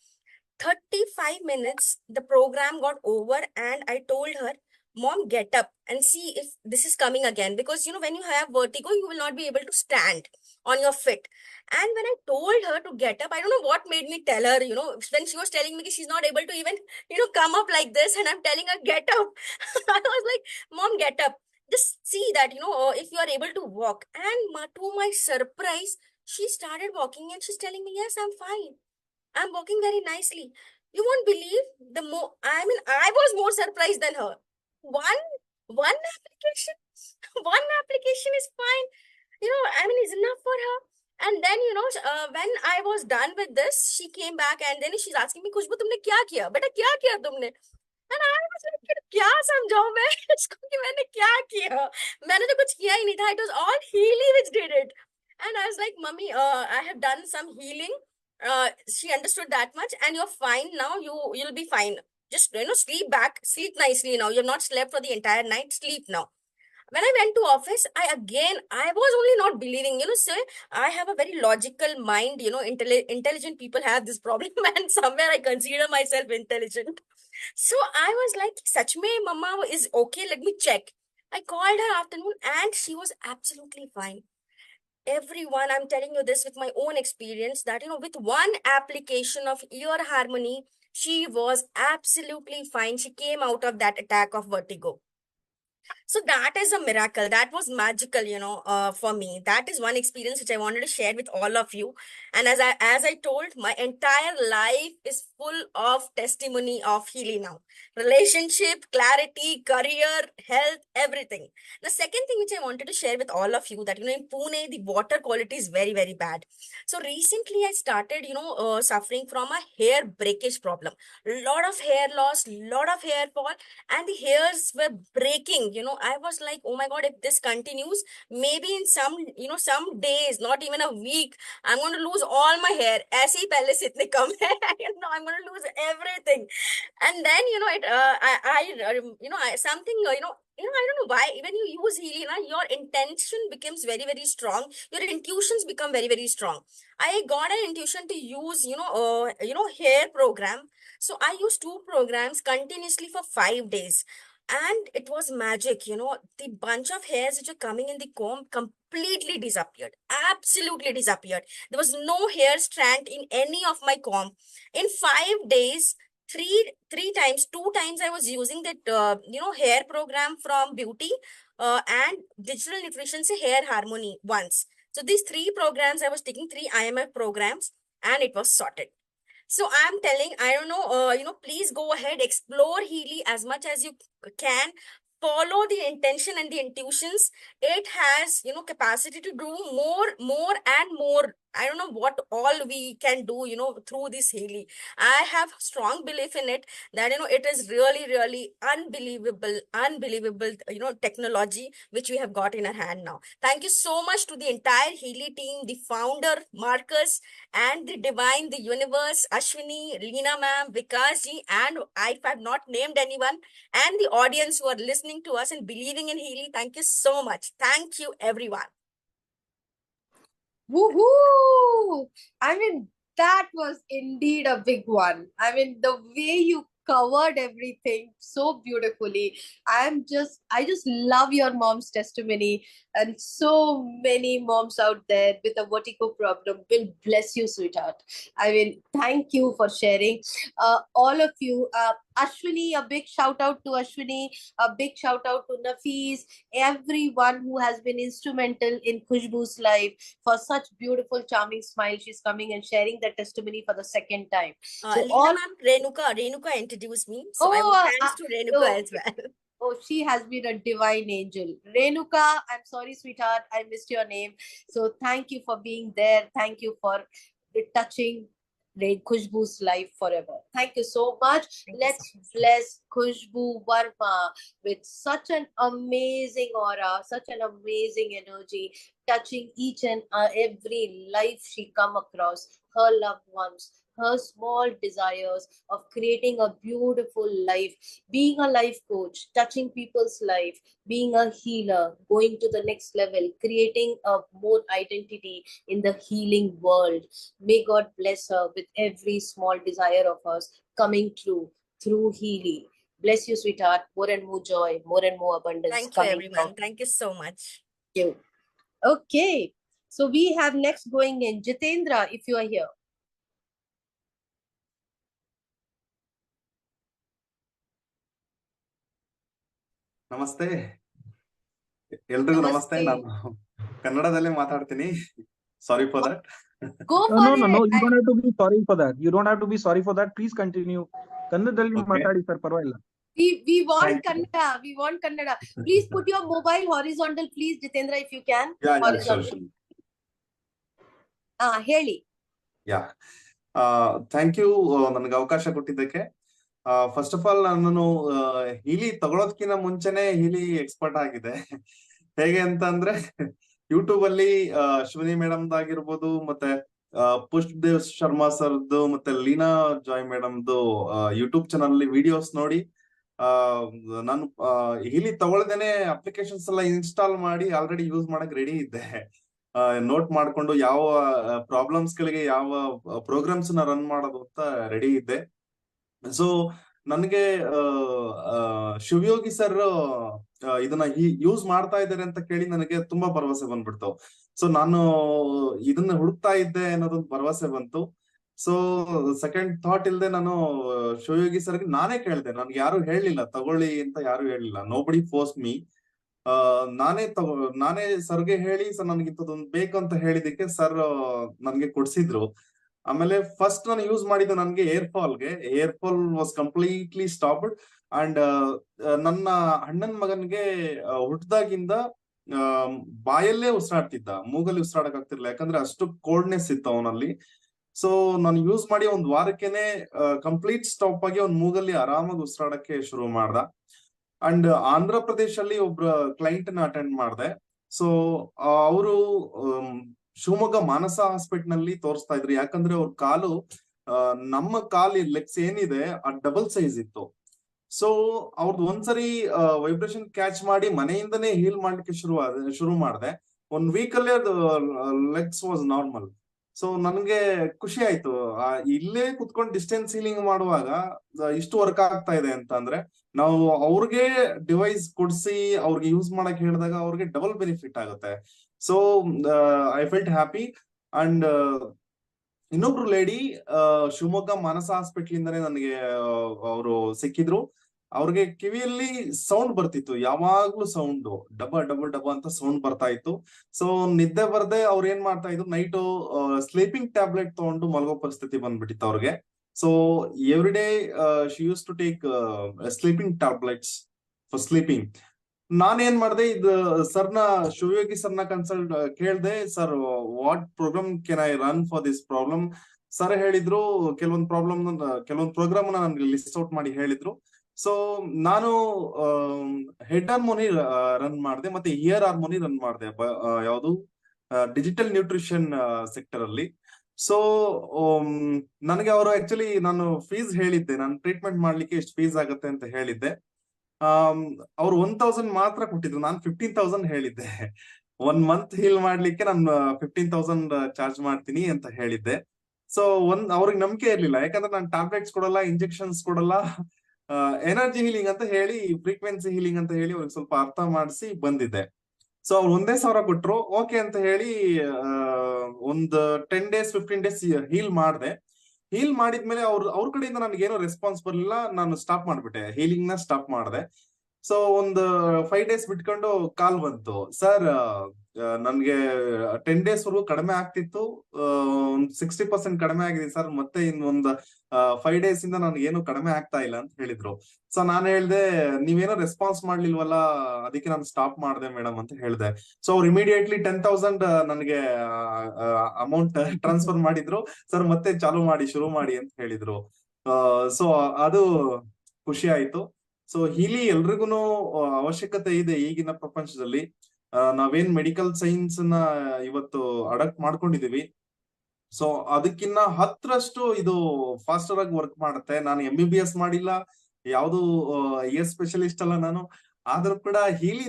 35 minutes, the program got over, and I told her, Mom, get up and see if this is coming again. Because, when you have vertigo, you will not be able to stand on your feet. And when I told her to get up, I don't know what made me tell her, when she was telling me that she's not able to even, come up like this, and I'm telling her, get up. I was like, Mom, get up. Just see that, if you are able to walk. And to my surprise, she started walking and she's telling me, yes, I'm fine. I'm walking very nicely. You won't believe I was more surprised than her. One application, one application is fine. Is enough for her. And then, when I was done with this, she came back and then she's asking me, Khushbu, tumne kya kiya? Beta, kya kiya tumne? And I was like, क्या समझाऊं मैं इसको कि मैंने क्या किया? मैंने तो कुछ किया ही नहीं था. It was all Healy which did it. And I was like, Mummy, I have done some healing. She understood that much, and you're fine now. You'll be fine. Just sleep nicely now. You've not slept for the entire night. Sleep now. When I went to office, I was only not believing. Sir, I have a very logical mind. Intelligent people have this problem, and somewhere I consider myself intelligent. So I was like, Sach mein, Mama is okay. Let me check. I called her afternoon, and she was absolutely fine. Everyone, I'm telling you this with my own experience, that with one application of ear harmony, she was absolutely fine. She came out of that attack of vertigo. So that is a miracle. That was magical, for me. That is one experience which I wanted to share with all of you. And as I told, my entire life is full of testimony of Healy now. Relationship, clarity, career, health, everything. The second thing which I wanted to share with all of you, that in Pune, the water quality is very, very bad. So recently I started, suffering from a hair breakage problem. Lot of hair loss, lot of hair fall, and the hairs were breaking. I was like, oh my god, if this continues, maybe in some days, not even a week, I'm going to lose all my hair. Aise hi pehle se itne kam hai. I'm going to lose everything. And then something I don't know why, when you use Healy, your intention becomes very, very strong. Your intuitions become very, very strong. I got an intuition to use hair program. So I used 2 programs continuously for 5 days. And it was magic. The bunch of hairs which are coming in the comb completely disappeared. Absolutely disappeared. There was no hair strand in any of my comb. In 5 days, three times, 2 times I was using that, hair program from Beauty, and Digital Nutrition se Hair Harmony once. So these 3 programs, I was taking 3 IMF programs, and it was sorted. So I'm telling, I don't know, please go ahead, explore Healy as much as you can. Follow the intention and the intuitions. It has, capacity to do more and more. I don't know what all we can do, through this Healy. I have strong belief in it, that, it is really, really unbelievable, technology which we have got in our hand now. Thank you so much to the entire Healy team, the founder, Marcus, and the divine, the universe, Ashwini, Leena ma'am, Vikas ji, and if I've not named anyone, and the audience who are listening to us and believing in Healy, thank you so much. Thank you, everyone. Woohoo! That was indeed a big one. The way you covered everything so beautifully. I just love your mom's testimony, and so many moms out there with a vertigo problem will bless you, sweetheart. Thank you for sharing. All of you, Ashwini, a big shout out to Ashwini, a big shout out to Nafees, everyone who has been instrumental in Khushbu's life, for such beautiful, charming smile. She's coming and sharing that testimony for the second time. So Leena ma'am, Renuka introduced me. So I want thanks to Renuka as well. Oh, she has been a divine angel. Renuka, I'm sorry, sweetheart, I missed your name. So thank you for being there. Thank you for the touching Khushbu's life forever. Thank you so much. Let's bless Khushbu Verma with such an amazing aura, such an amazing energy, touching each and every life she come across, her loved ones, her small desires of creating a beautiful life, being a life coach, touching people's life, being a healer, going to the next level, creating a more identity in the healing world. May God bless her with every small desire of hers coming true through Healy. Bless you, sweetheart. More and more joy, more and more abundance Thank you, coming everyone. from Thank you so much. you. Okay. So we have next going in Jitendra, if you are here. ನಮಸ್ತೆ ಎಲ್ರಿಗೂ ನಮಸ್ತೆ. ನಾನು ಕನ್ನಡದಲ್ಲೇ ಮಾತಾಡ್ತೀನಿ. Sorry for that. Go No, for no, it. no, no. You don't have to be sorry for that. You don't have to be sorry for that. Please continue. ಕನ್ನಡದಲ್ಲಿ ಮಾತಾಡಿ sir, ಪರವಾಗಿಲ್ಲ. We want Kannada. We want Kannada. Please put your mobile horizontal, please, Jitendra, if you can. Yeah, horizontal. sure. Healy. Yeah. Thank you ನನಗೆ ಅವಕಾಶ ಕೊಟ್ಟಿದ್ದಕ್ಕೆ. First of all ನಾನು ಹೀಲಿ ತಗೊಳೋದಕ್ಕಿಂತ ಮುಂಚೆನೆ ಹೀಲಿ expert ಆಗಿದೆ. ಹೇಗೆ ಅಂತ ಅಂದ್ರೆ ಯೂಟ್ಯೂಬ್ ಅಲ್ಲಿ ಅಶ್ವಿನಿ ಮೇಡಮ್ ಆಗಿರ್ಬೋದು, ಮತ್ತೆ ಪುಷ್ಪದೇವ್ ಶರ್ಮಾ ಸರ್ದು, ಮತ್ತೆ ಲೀನಾ ಜಾಯ್ ಮೇಡಮ್ದು ಯೂಟ್ಯೂಬ್ ಚಾನಲ್ ಅಲ್ಲಿ ವಿಡಿಯೋಸ್ ನೋಡಿ ನಾನು ಹೀಲಿ ತಗೊಳ್ದೇನೆ ಅಪ್ಲಿಕೇಶನ್ಸ್ ಎಲ್ಲ ಇನ್ಸ್ಟಾಲ್ ಮಾಡಿ ಆಲ್ರೆಡಿ ಯೂಸ್ ಮಾಡಕ್ ರೆಡಿ ಇದ್ದೆ. ನೋಟ್ ಮಾಡ್ಕೊಂಡು ಯಾವ ಪ್ರಾಬ್ಲಮ್ಸ್ ಗಳಿಗೆ ಯಾವ ಪ್ರೋಗ್ರಾಮ್ಸ್ ನ ರನ್ ಮಾಡೋದು ಅಂತ ರೆಡಿ ಇದ್ದೆ. ಸೊ ನನ್ಗೆ ಶಿವಯೋಗಿ ಸರ್ ಇದನ್ನ ಯೂಸ್ ಮಾಡ್ತಾ ಇದ್ದಾರೆ ಅಂತ ಕೇಳಿ ನನಗೆ ತುಂಬಾ ಭರವಸೆ ಬಂದ್ಬಿಡ್ತು. ಸೊ ನಾನು ಇದನ್ನ ಹುಡುಕ್ತಾ ಇದ್ದೆ ಅನ್ನೋದೊಂದು ಭರವಸೆ ಬಂತು. ಸೊ ಸೆಕೆಂಡ್ ಥಾಟ್ ಇಲ್ದೆ ನಾನು ಶಿವಯೋಗಿ ಸರ್ಗೆ ನಾನೇ ಕೇಳಿದೆ. ನನ್ಗೆ ಯಾರು ಹೇಳಿಲ್ಲ ತಗೊಳ್ಳಿ ಅಂತ, ಯಾರು ಹೇಳಿಲ್ಲ. Nobody force me. ನಾನೇ ಸರ್ಗೆ ಹೇಳಿ ಸರ್ ನನ್ಗೆ ಇಂಥದ್ದೊಂದು ಬೇಕು ಅಂತ ಹೇಳಿದಕ್ಕೆ ಸರ್ ನನ್ಗೆ ಕೊಡ್ಸಿದ್ರು. ಆಮೇಲೆ ಫಸ್ಟ್ ನಾನು ಯೂಸ್ ಮಾಡಿದ್ದು ನನ್ಗೆ hair fall was completely stopped. And ನನ್ನ ಅಣ್ಣನ್ ಮಗನ್ಗೆ ಹುಟ್ಟದಾಗಿಂದ ಬಾಯಲ್ಲೇ ಉಸಿರಾಡ್ತಿದ್ದ, ಮೂಗಲ್ಲಿ ಉಸಿರಾಡಕ್ ಆಗ್ತಿರ್ಲಿಲ್ಲ, ಯಾಕಂದ್ರೆ ಅಷ್ಟು ಕೋಲ್ಡ್ನೆಸ್ ಇತ್ತು ಅವನಲ್ಲಿ. ಸೊ ನಾನು ಯೂಸ್ ಮಾಡಿ ಒಂದ್ ವಾರಕ್ಕೆನೆ ಕಂಪ್ಲೀಟ್ ಸ್ಟಾಪ್ ಆಗಿ ಅವ್ನ ಮೂಗಲ್ಲಿ ಆರಾಮಾಗಿ ಉಸಿರಾಡಕ್ಕೆ ಶುರು ಮಾಡ್ದ. ಅಂಡ್ ಆಂಧ್ರ ಪ್ರದೇಶಲ್ಲಿ ಒಬ್ರ ಕ್ಲೈಂಟ್ ನ ಅಟೆಂಡ್ ಮಾಡಿದೆ. ಸೊ ಅವರು ಶಿವಮೊಗ್ಗ ಮಾನಸ ಹಾಸ್ಪಿಟಲ್ ನಲ್ಲಿ ತೋರಿಸ್ತಾ ಇದ್ರು, ಯಾಕಂದ್ರೆ ಅವ್ರ ಕಾಲು ನಮ್ಮ ಕಾಲು ಲೆಗ್ಸ್ ಏನಿದೆ ಆ ಡಬಲ್ ಸೈಜ್ ಇತ್ತು. ಸೊ ಅವ್ರದ್ದು ಒಂದ್ಸರಿ ವೈಬ್ರೇಷನ್ ಕ್ಯಾಚ್ ಮಾಡಿ ಮನೆಯಿಂದನೇ ಹೀಲ್ ಮಾಡ್ಲಿಕ್ಕೆ ಶುರು ಮಾಡಿದೆ. 1 ವೀಕ್ ಅಲ್ಲೇ ಅದು ಲೆಗ್ಸ್ ವಾಸ್ ನಾರ್ಮಲ್. ಸೊ ನನ್ಗೆ ಖುಷಿ ಆಯ್ತು. ಇಲ್ಲೇ ಕುತ್ಕೊಂಡು ಡಿಸ್ಟೆನ್ಸ್ ಹೀಲಿಂಗ್ ಮಾಡುವಾಗ ಇಷ್ಟು ವರ್ಕ್ ಆಗ್ತಾ ಇದೆ ಅಂತ ಅಂದ್ರೆ, ನಾವು ಅವ್ರಿಗೆ ಡಿವೈಸ್ ಕೊಡ್ಸಿ ಅವ್ರಿಗೆ ಯೂಸ್ ಮಾಡಕ್ ಹೇಳಿದಾಗ ಅವ್ರಿಗೆ ಡಬಲ್ ಬೆನಿಫಿಟ್ ಆಗುತ್ತೆ. So I felt happy. And ಇನ್ನೊಬ್ರು ಲೇಡಿ ಶಿವಮೊಗ್ಗ ಮಾನಸ ಹಾಸ್ಪಿಟಲ್ ಇಂದಾನೆ ನನಗೆ ಅವರು ಸಿಕ್ಕಿದ್ರು. ಅವ್ರಿಗೆ ಕಿವಿಯಲ್ಲಿ ಸೌಂಡ್ ಬರ್ತಿತ್ತು, ಯಾವಾಗ್ಲೂ ಸೌಂಡ್ ಡಬ್ಬ ಡಬ್ಬ ಡಬ್ಬ ಅಂತ ಸೌಂಡ್ ಬರ್ತಾ ಇತ್ತು. ಸೊ ನಿದ್ದೆ ಬರ್ದೆ ಅವ್ರು ಏನ್ ಮಾಡ್ತಾ ಇದ್ರು, ನೈಟ್ ಸ್ಲೀಪಿಂಗ್ ಟ್ಯಾಬ್ಲೆಟ್ ತಗೊಂಡು ಮಲಗೋ ಪರಿಸ್ಥಿತಿ ಬಂದ್ಬಿಟ್ಟಿತ್ತು ಅವ್ರಿಗೆ. So every day she use to take sleeping tablets for sleeping. ನಾನೇನ್ ಮಾಡಿದೆ, ಇದು ಸರ್ನ ಶಿವಯೋಗಿ ಸರ್ನ ಕನ್ಸಲ್ಟ್ ಕೇಳ್ದೆ, sir what program can I run for this problem. Sir ಹೇಳಿದ್ರು ಕೆಲವೊಂದು ಪ್ರೋಗ್ರಾಮ್ ನನ್ಗೆ ಲಿಸ್ಟ್ ಔಟ್ ಮಾಡಿ ಹೇಳಿದ್ರು. ಸೊ ನಾನು ಹೆಡ್ ಹಾರ್ಮೋನಿ ರನ್ ಮಾಡಿದೆ, ಮತ್ತೆ ಇಯರ್ ಹಾರ್ಮೋನಿ ರನ್ ಮಾಡಿದೆ, ಯಾವುದು ಡಿಜಿಟಲ್ ನ್ಯೂಟ್ರಿಷನ್ ಸೆಕ್ಟರ್ ಅಲ್ಲಿ. ಸೊ ನನಗೆ ಅವರು ಆಕ್ಚುಲಿ ನಾನು ಫೀಸ್ ಹೇಳಿದ್ದೆ, ನಾನು ಟ್ರೀಟ್ಮೆಂಟ್ ಮಾಡ್ಲಿಕ್ಕೆ ಎಷ್ಟು ಫೀಸ್ ಆಗುತ್ತೆ ಅಂತ ಹೇಳಿದ್ದೆ. ಅವ್ರು 1000 ಮಾತ್ರ ಕೊಟ್ಟಿದ್ರು, ನಾನು 15,000 ಹೇಳಿದ್ದೆ. 1 ಮಂತ್ ಹೀಲ್ ಮಾಡ್ಲಿಕ್ಕೆ ನಾನು 15,000 ಚಾರ್ಜ್ ಮಾಡ್ತೀನಿ ಅಂತ ಹೇಳಿದ್ದೆ. ಸೊ ಅವ್ರಿಗೆ ನಂಬಿಕೆ ಇರ್ಲಿಲ್ಲ, ಯಾಕಂದ್ರೆ ನಾನು ಟ್ಯಾಬ್ಲೆಟ್ಸ್ ಕೊಡಲ್ಲ, ಇಂಜೆಕ್ಷನ್ಸ್ ಕೊಡಲ್ಲ, ಎನರ್ಜಿ ಹೀಲಿಂಗ್ ಅಂತ ಹೇಳಿ, ಫ್ರೀಕ್ವೆನ್ಸಿ ಹೀಲಿಂಗ್ ಅಂತ ಹೇಳಿ ಅವ್ರಿಗೆ ಸ್ವಲ್ಪ ಅರ್ಥ ಮಾಡಿಸಿ ಬಂದಿದ್ದೆ. ಸೊ ಅವ್ರು 1,000 ಕೊಟ್ರು, ಓಕೆ ಅಂತ ಹೇಳಿ ಒಂದು 10 days 15 days ಹೀಲ್ ಮಾಡಿದೆ. ಹೀಲ್ ಮಾಡಿದ್ಮೇಲೆ ಅವ್ರ ಕಡೆಯಿಂದ ನನಗೇನೋ ರೆಸ್ಪಾನ್ಸ್ ಬರ್ಲಿಲ್ಲ, ನಾನು ಸ್ಟಾಪ್ ಮಾಡ್ಬಿಟ್ಟೆ, ಹೀಲಿಂಗ್ ನ ಸ್ಟಾಪ್ ಮಾಡಿದೆ. ಸೊ ಒಂದು 5 days ಬಿಟ್ಕೊಂಡು ಕಾಲ್ ಬಂತು, ಸರ್ ನನ್ಗೆ 10 days ವರೆಗೂ ಕಡಿಮೆ ಆಗ್ತಿತ್ತು, 60% ಕಡಿಮೆ ಆಗಿದೆ ಸರ್, ಮತ್ತೆ ಇನ್ನೊಂದು 5 days ಇಂದ ನನ್ಗೇನು ಕಡಿಮೆ ಆಗ್ತಾ ಇಲ್ಲ ಅಂತ ಹೇಳಿದ್ರು. ಸೊ ನಾನು ಹೇಳ್ದೆ, ನೀವೇನೋ ರೆಸ್ಪಾನ್ಸ್ ಮಾಡ್ಲಿಲ್ವಲ್ಲ, ಅದಕ್ಕೆ ನಾನು ಸ್ಟಾಪ್ ಮಾಡಿದೆ ಮೇಡಮ್ ಅಂತ ಹೇಳ್ದೆ. ಸೊ ಅವ್ರು ಇಮಿಡಿಯೇಟ್ಲಿ 10,000 ನನಗೆ ಅಮೌಂಟ್ ಟ್ರಾನ್ಸ್ಫರ್ ಮಾಡಿದ್ರು. ಸರ್ ಮತ್ತೆ ಚಾಲು ಮಾಡಿ, ಶುರು ಮಾಡಿ ಅಂತ ಹೇಳಿದ್ರು. ಸೊ ಅದು ಖುಷಿ ಆಯ್ತು. ಸೊ ಹೀಲಿ ಎಲ್ರಿಗೂ ಅವಶ್ಯಕತೆ ಇದೆ ಈಗಿನ ಪ್ರಪಂಚದಲ್ಲಿ. ನಾವೇನ್ ಮೆಡಿಕಲ್ ಸೈನ್ಸ್ ನ ಇವತ್ತು ಅಡಾಪ್ಟ್ ಮಾಡ್ಕೊಂಡಿದೀವಿ, ಸೊ ಅದಕ್ಕಿನ್ನ 10ರಷ್ಟು ಇದು ಫಾಸ್ಟರ್ ಆಗಿ ವರ್ಕ್ ಮಾಡುತ್ತೆ. ನಾನು MBBS ಮಾಡಿಲ್ಲ, ಯಾವ್ದು ಸ್ಪೆಷಲಿಸ್ಟ್ ಅಲ್ಲ ನಾನು, ಆದ್ರೂ ಕೂಡ ಹೀಲಿ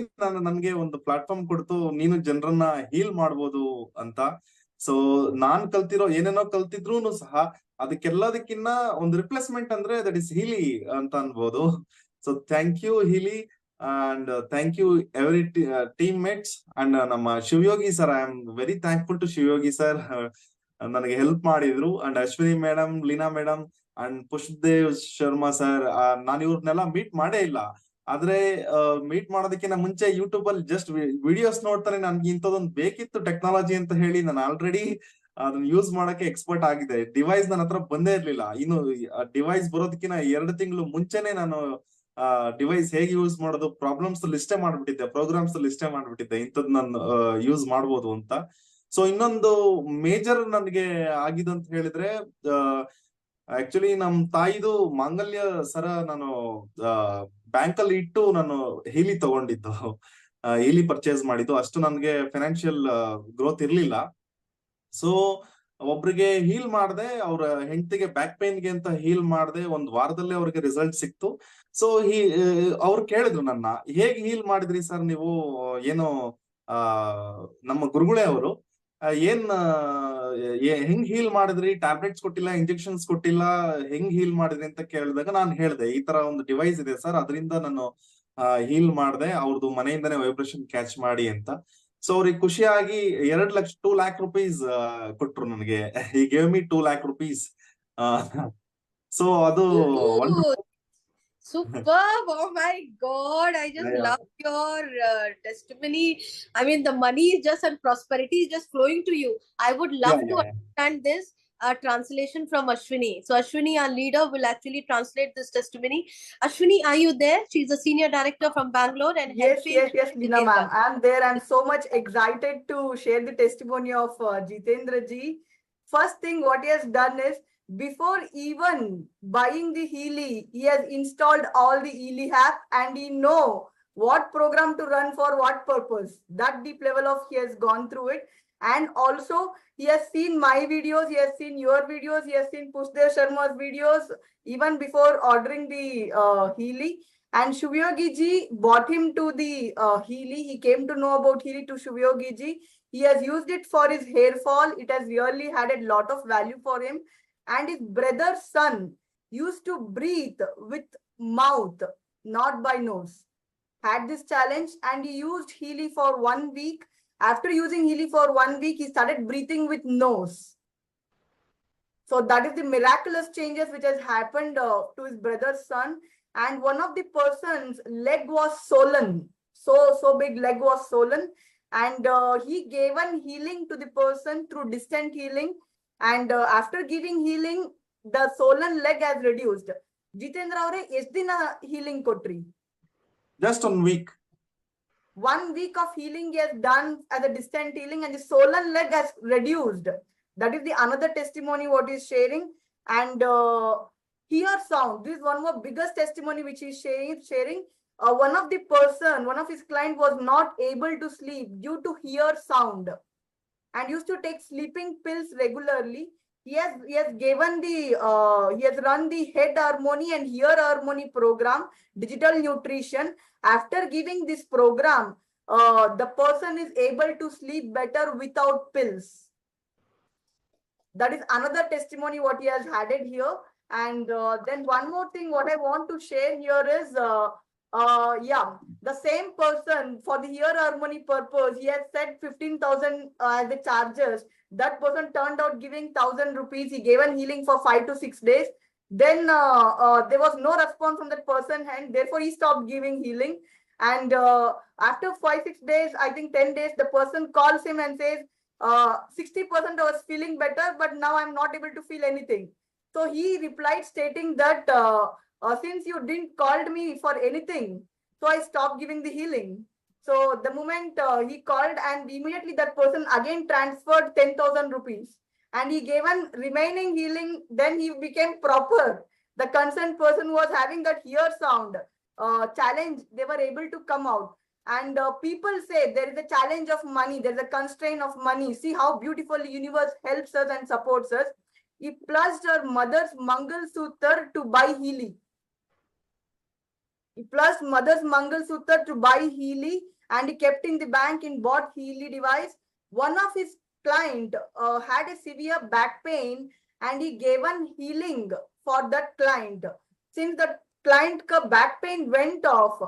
ನನ್ಗೆ ಒಂದು ಪ್ಲಾಟ್ಫಾರ್ಮ್ ಕೊಡ್ತು, ನೀನು ಜನರನ್ನ ಹೀಲ್ ಮಾಡ್ಬೋದು ಅಂತ. ಸೊ ನಾನ್ ಕಲ್ತಿರೋ ಏನೇನೋ ಕಲ್ತಿದ್ರು ಸಹ ಅದಕ್ಕೆಲ್ಲದಕ್ಕಿನ್ನ ಒಂದು ರಿಪ್ಲೇಸ್ಮೆಂಟ್ ಅಂದ್ರೆ ದಟ್ ಇಸ್ ಹೀಲಿ ಅಂತ ಅನ್ಬೋದು. So thank you Healy, and thank you every teammates. And ನಮ್ಮ Shivayogi sir, I am very thankful to Shivayogi sir, ನನಗೆ ಹೆಲ್ಪ್ ಮಾಡಿದ್ರು. And Ashwini madam, Leena madam and Pushpadev Sharma sir, ನಾನು ಇವ್ರನ್ನೆಲ್ಲ ಮೀಟ್ ಮಾಡೇ ಇಲ್ಲ. ಆದ್ರೆ ಮೀಟ್ ಮಾಡೋದಕ್ಕಿಂತ ಮುಂಚೆ ಯೂಟ್ಯೂಬ್ ಅಲ್ಲಿ ಜಸ್ಟ್ ವಿಡಿಯೋಸ್ ನೋಡ್ತಾರೆ, ನನ್ಗೆ ಇಂಥದೊಂದು ಬೇಕಿತ್ತು ಟೆಕ್ನಾಲಜಿ ಅಂತ ಹೇಳಿ ನಾನು ಆಲ್ರೆಡಿ ಅದನ್ನ ಯೂಸ್ ಮಾಡಕ್ಕೆ ಎಕ್ಸ್ಪರ್ಟ್ ಆಗಿದೆ. ಡಿವೈಸ್ ನನ್ನ ಹತ್ರ ಬಂದೇ ಇರ್ಲಿಲ್ಲ. ಇನ್ನು ಡಿವೈಸ್ ಬರೋದಕ್ಕಿಂತ 2 ತಿಂಗಳು ಮುಂಚೆನೆ ನಾನು ಡಿವೈಸ್ ಹೇಗೆ ಯೂಸ್ ಮಾಡೋದು, ಪ್ರಾಬ್ಲಮ್ಸ್ ಲಿಸ್ಟೇ ಮಾಡ್ಬಿಟ್ಟಿದ್ದೆ, ಪ್ರೋಗ್ರಾಮ್ಸ್ ಲಿಸ್ಟೇ ಮಾಡ್ಬಿಟ್ಟಿದ್ದೆ, ಇಂಥದ್ ನಾನು ಯೂಸ್ ಮಾಡ್ಬೋದು ಅಂತ. ಸೊ ಇನ್ನೊಂದು ಮೇಜರ್ ನನಗೆ ಆಗಿದಂತ ಹೇಳಿದ್ರೆ, ಆಕ್ಚುಲಿ ನಮ್ ತಾಯಿದು ಮಾಂಗಲ್ಯ ಸರ ನಾನು ಬ್ಯಾಂಕ್ ಅಲ್ಲಿ ಇಟ್ಟು ನಾನು ಹೀಲಿ ತಗೊಂಡಿದ್ದು, ಹೀಲಿ ಪರ್ಚೇಸ್ ಮಾಡಿದ್ದು. ಅಷ್ಟು ನನ್ಗೆ ಫೈನಾನ್ಷಿಯಲ್ ಗ್ರೋತ್ ಇರ್ಲಿಲ್ಲ. ಸೊ ಒಬ್ರಿಗೆ ಹೀಲ್ ಮಾಡ್ದೆ, ಅವ್ರ ಹೆಂಡತಿಗೆ ಬ್ಯಾಕ್ ಪೇನ್ಗೆ ಅಂತ ಹೀಲ್ ಮಾಡ್ದೆ. 1 ವಾರದಲ್ಲೇ ಅವ್ರಿಗೆ ರಿಸಲ್ಟ್ ಸಿಕ್ತು. ಸೊ ಅವ್ರು ಕೇಳಿದ್ರು ನನ್ನ, ಹೇಗ್ ಹೀಲ್ ಮಾಡಿದ್ರಿ ಸರ್ ನೀವು, ಏನು ನಮ್ಮ ಗುರುಗಳೇ ಅವರು, ಹೆಂಗ್ ಹೀಲ್ ಮಾಡಿದ್ರಿ, ಟ್ಯಾಬ್ಲೆಟ್ಸ್ ಕೊಟ್ಟಿಲ್ಲ, ಇಂಜೆಕ್ಷನ್ಸ್ ಕೊಟ್ಟಿಲ್ಲ, ಹೆಂಗ್ ಹೀಲ್ ಮಾಡಿದ್ರಿ ಅಂತ ಕೇಳಿದಾಗ ನಾನು ಹೇಳ್ದೆ, ಈ ತರ ಒಂದು ಡಿವೈಸ್ ಇದೆ ಸರ್, ಅದರಿಂದ ನಾನು ಹೀಲ್ ಮಾಡ್ದೆ, ಅವ್ರದ್ದು ಮನೆಯಿಂದನೇ ವೈಬ್ರೇಷನ್ ಕ್ಯಾಚ್ ಮಾಡಿ ಅಂತ. ಸೊ ಅವ್ರಿಗೆ ಖುಷಿಯಾಗಿ 2 lakh rupees ಕೊಟ್ರು ನನಗೆ. ಈ gave me 2 lakh rupees. So ಅದು Superb! Oh my God! I just love your testimony. I mean, the money is just and prosperity is just flowing to you. I would love to understand this translation from Ashwini. So Ashwini, our leader, will actually translate this testimony. Ashwini, are you there? She's a senior director from Bangalore and yes, Meena ma'am, I'm there. I'm so much excited to share the testimony of Jitendra ji. First thing what he has done is, before even buying the Healy, he has installed all the Healy app and he know what program to run for what purpose. That deep level of he has gone through it. And also he has seen my videos, he has seen your videos, he has seen Pushdev Sharma's videos even before ordering the Healy. And Shivyogi ji brought him to the Healy. He came to know about Healy to Shivyogi ji. He has used it for his hair fall. It has really had a lot of value for him. And his brother's son used to breathe with mouth, not by nose. Had this challenge and he used Healy for 1 week. After using Healy for 1 week, he started breathing with nose. So that is the miraculous changes which has happened to his brother's son. And one of the person's leg was swollen. So big leg was swollen. And he gave an healing to the person through distant healing. And after giving healing, the swollen leg has reduced. Jitendra avare ಎಷ್ಟು ದಿನ healing ಕೊಟ್ರಿ? Just 1 week. 1 week of healing he has done as a distant healing and the swollen leg has reduced. That is the another testimony what he is sharing. And hear sound. This is one more biggest testimony which he is sharing. One of his client was not able to sleep due to hear sound and used to take sleeping pills regularly. He has given the he has run the head harmony and ear harmony program, digital nutrition. After giving this program, the person is able to sleep better without pills. That is another testimony what he has added here. And then one more thing what I want to share here is the same person, for the ear harmony purpose, he has said 15,000 as the charges. That person turned out giving 1,000 rupees. He gave an healing for 5 to 6 days. Then there was no response from that person, and therefore he stopped giving healing. And after 5-6 days, I think 10 days, the person calls him and says, 60% I was feeling better, but now I'm not able to feel anything. So he replied stating that since you didn't called me for anything, so I stopped giving the healing. So the moment he called, and immediately that person again transferred 10,000 rupees, and he gave an remaining healing. Then he became proper. The concerned person was having that ear sound challenge. They were able to come out. And people say there is a challenge of money. There is a constraint of money. See how beautifully universe helps us and supports us. He pledged her mother's Mangal Sutra to buy Healy. He pledged mother's Mangal Sutra to buy Healy, and he kept in the bank and bought Healy device. One of his client had a severe back pain, and he gave an healing for that client. Since the client back pain went off,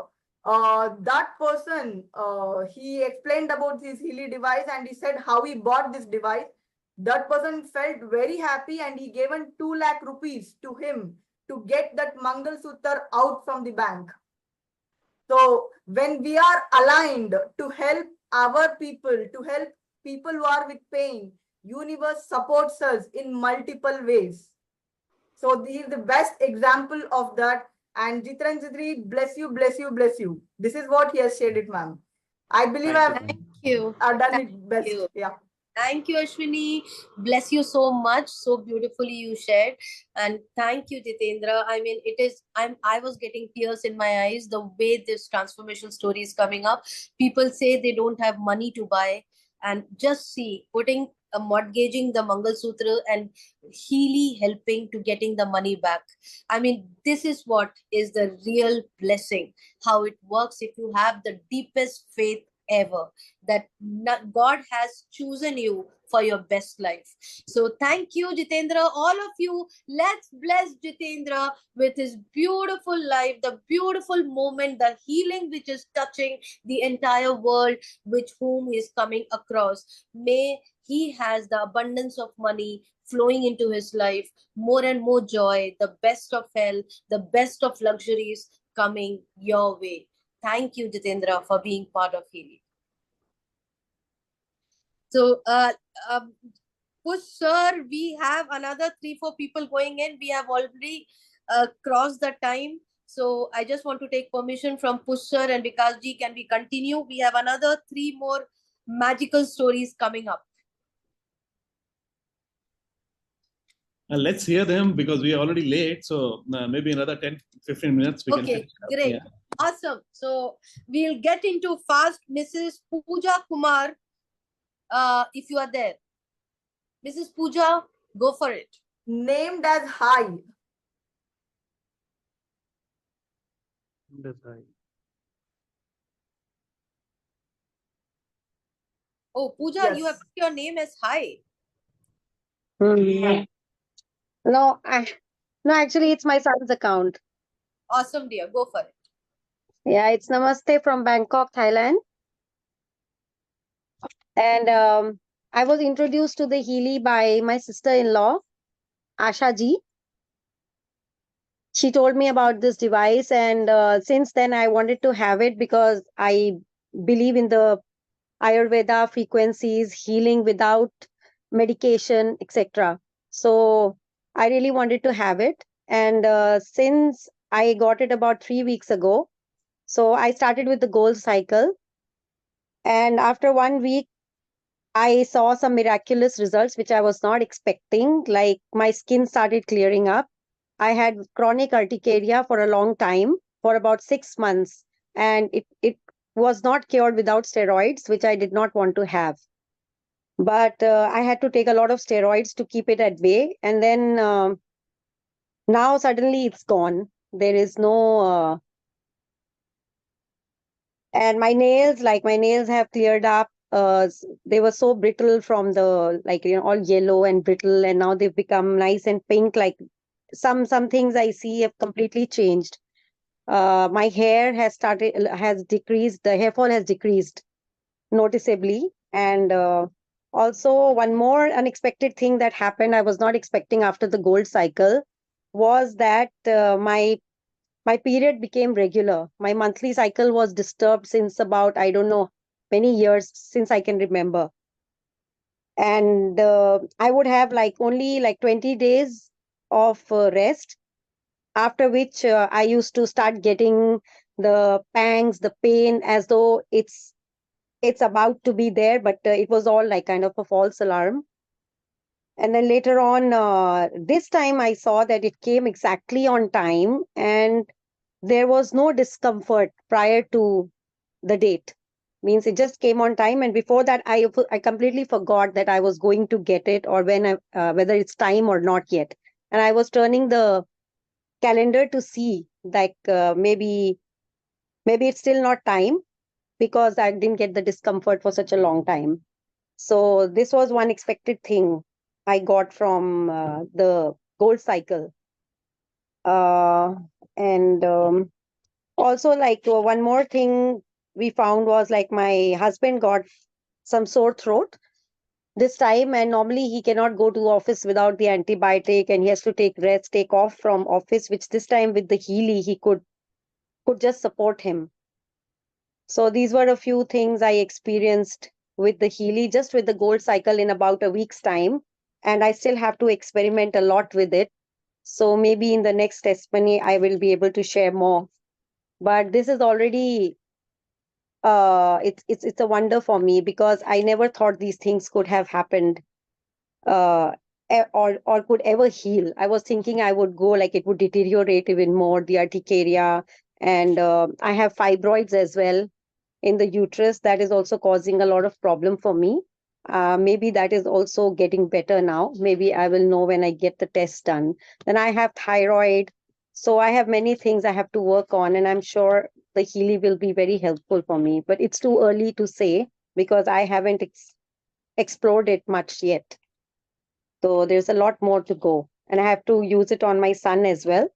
that person, he explained about his Healy device, and he said how he bought this device. That person felt very happy, and he gave 2 lakh rupees to him to get that Mangal Sutra out from the bank. So when we are aligned to help our people, to help people who are with pain, universe supports us in multiple ways. So this is the best example of that. And Jitran, bless you, bless you, bless you. This is what he has shared it, ma'am. I believe Thank you. I've done Thank it best. you. Yeah. Thank you, Ashwini. Bless you so much. So beautifully you shared. And thank you, Jitendra. I mean, I was getting tears in my eyes the way this transformational story is coming up. People say they don't have money to buy. And just see, putting mortgaging the Mangal Sutra and Healy helping to getting the money back. I mean, this is what is the real blessing, how it works if you have the deepest faith ever, that God has chosen you for your best life. So thank you, Jitendra. All of you, let's bless Jitendra with his beautiful life, the beautiful moment, the healing which is touching the entire world, which whom is coming across. May he has the abundance of money flowing into his life, more and more joy, the best of health, the best of luxuries coming your way. Thank you, Jitendra, for being part of Healy. So, Push sir, we have another 3-4 people going in. We have already crossed the time. So, I just want to take permission from Push sir and Vikas ji. Can we continue? We have another 3 more magical stories coming up. Let's hear them because we are already late. So maybe another 10-15 minutes we can finish up. Great. Yeah. Awesome. So we'll get into fast. Mrs. Pooja Kumar, if you are there. Mrs. Pooja, go for it. Named as High. Oh, Pooja, Yes. you have put your name as High. No, actually, it's my son's account. Awesome, dear. Go for it. Yeah, it's Namaste from Bangkok, Thailand. And I was introduced to the Healy by my sister-in-law, Asha ji. She told me about this device, and since then I wanted to have it because I believe in the Ayurveda frequencies, healing without medication, etc. So I really wanted to have it. And since I got it about 3 weeks ago, so I started with the gold cycle. And after 1 week, I saw some miraculous results, which I was not expecting. Like my skin started clearing up. I had chronic urticaria for a long time, for about 6 months. And it was not cured without steroids, which I did not want to have. But I had to take a lot of steroids to keep it at bay. And then now suddenly it's gone. There is no... and my nails have cleared up. They were so brittle from the, all yellow and brittle. And now they've become nice and pink. Like some things I see have completely changed. My hair has decreased. The hair fall has decreased noticeably. And also one more unexpected thing that happened, I was not expecting after the gold cycle, was that my period became regular. My monthly cycle was disturbed since about, I don't know, many years since I can remember. And I would have like only like 20 days of rest, after which I used to start getting the pangs, the pain, as though it's about to be there, but it was all like kind of a false alarm. And then later on, this time I saw that it came exactly on time, and there was no discomfort prior to the date. Means it just came on time, and before that, I completely forgot that I was going to get it, or whether it's time or not yet. And I was turning the calendar to see like maybe it's still not time, because I didn't get the discomfort for such a long time. So this was one expected thing I got from the gold cycle. And also like one more thing we found was like my husband got some sore throat this time, and normally he cannot go to office without the antibiotic, and he has to take rest, take off from office, which this time with the Healy he could just support him. So these were a few things I experienced with the Healy, just with the gold cycle, in about a week's time. And I still have to experiment a lot with it. So maybe in the next testimony, I will be able to share more. But this is already, it's a wonder for me, because I never thought these things could have happened, or could ever heal. I was thinking I would go, like it would deteriorate even more, the urticaria. And I have fibroids as well in the uterus. That is also causing a lot of problem for me. Maybe that is also getting better now. Maybe I will know when I get the test done. Then I have thyroid. So I have many things I have to work on, and I'm sure the Healy will be very helpful for me. But it's too early to say, because I haven't explored it much yet. So there's a lot more to go. And I have to use it on my son as well,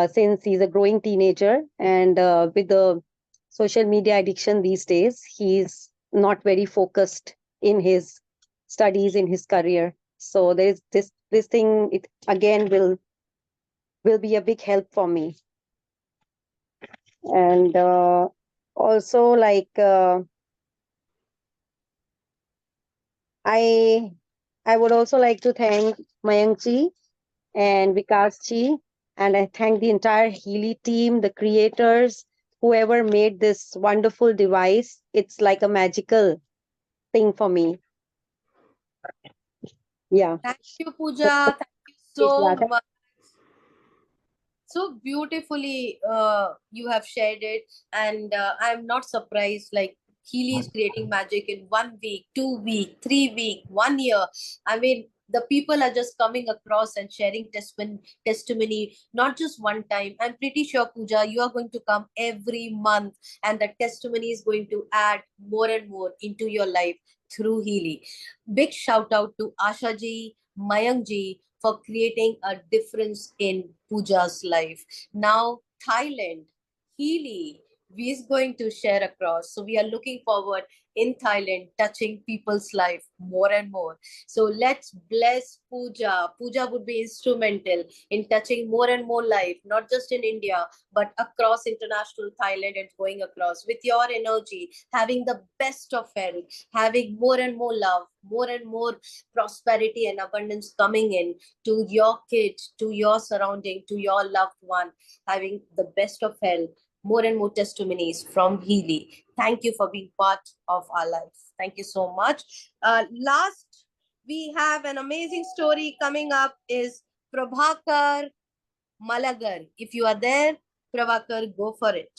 since he's a growing teenager. And with the social media addiction these days, he's not very focused in his studies, in his career. So there's this thing, it again will be a big help for me. And also like I would also like to thank Mayank ji and Vikas ji, and I thank the entire Healy team, the creators, whoever made this wonderful device. It's like a magical thing for me. Yeah. Thank you, Pooja. Thank you so much. So beautifully you have shared it, and I'm not surprised. Like Healy is creating magic in 1 week, 2 week, 3 week, 1 year. I mean, the people are just coming across and sharing testimony, not just one time. I'm pretty sure, Pooja, you are going to come every month, and the testimony is going to add more and more into your life through Healy. Big shout out to Asha ji, Mayank ji, for creating a difference in Pooja's life. Now, Thailand, Healy, we is going to share across. So we are looking forward in Thailand, touching people's life more and more. So let's bless Pooja. Pooja would be instrumental in touching more and more life, not just in India, but across international Thailand and going across with your energy, having the best of health, having more and more love, more and more prosperity and abundance coming in to your kids, to your surrounding, to your loved one, having the best of health, more and more testimonies from Healy. Thank you for being part of our life. Thank you so much. Last, we have an amazing story coming up is Prabhakar Malagar. If you are there, Prabhakar, go for it.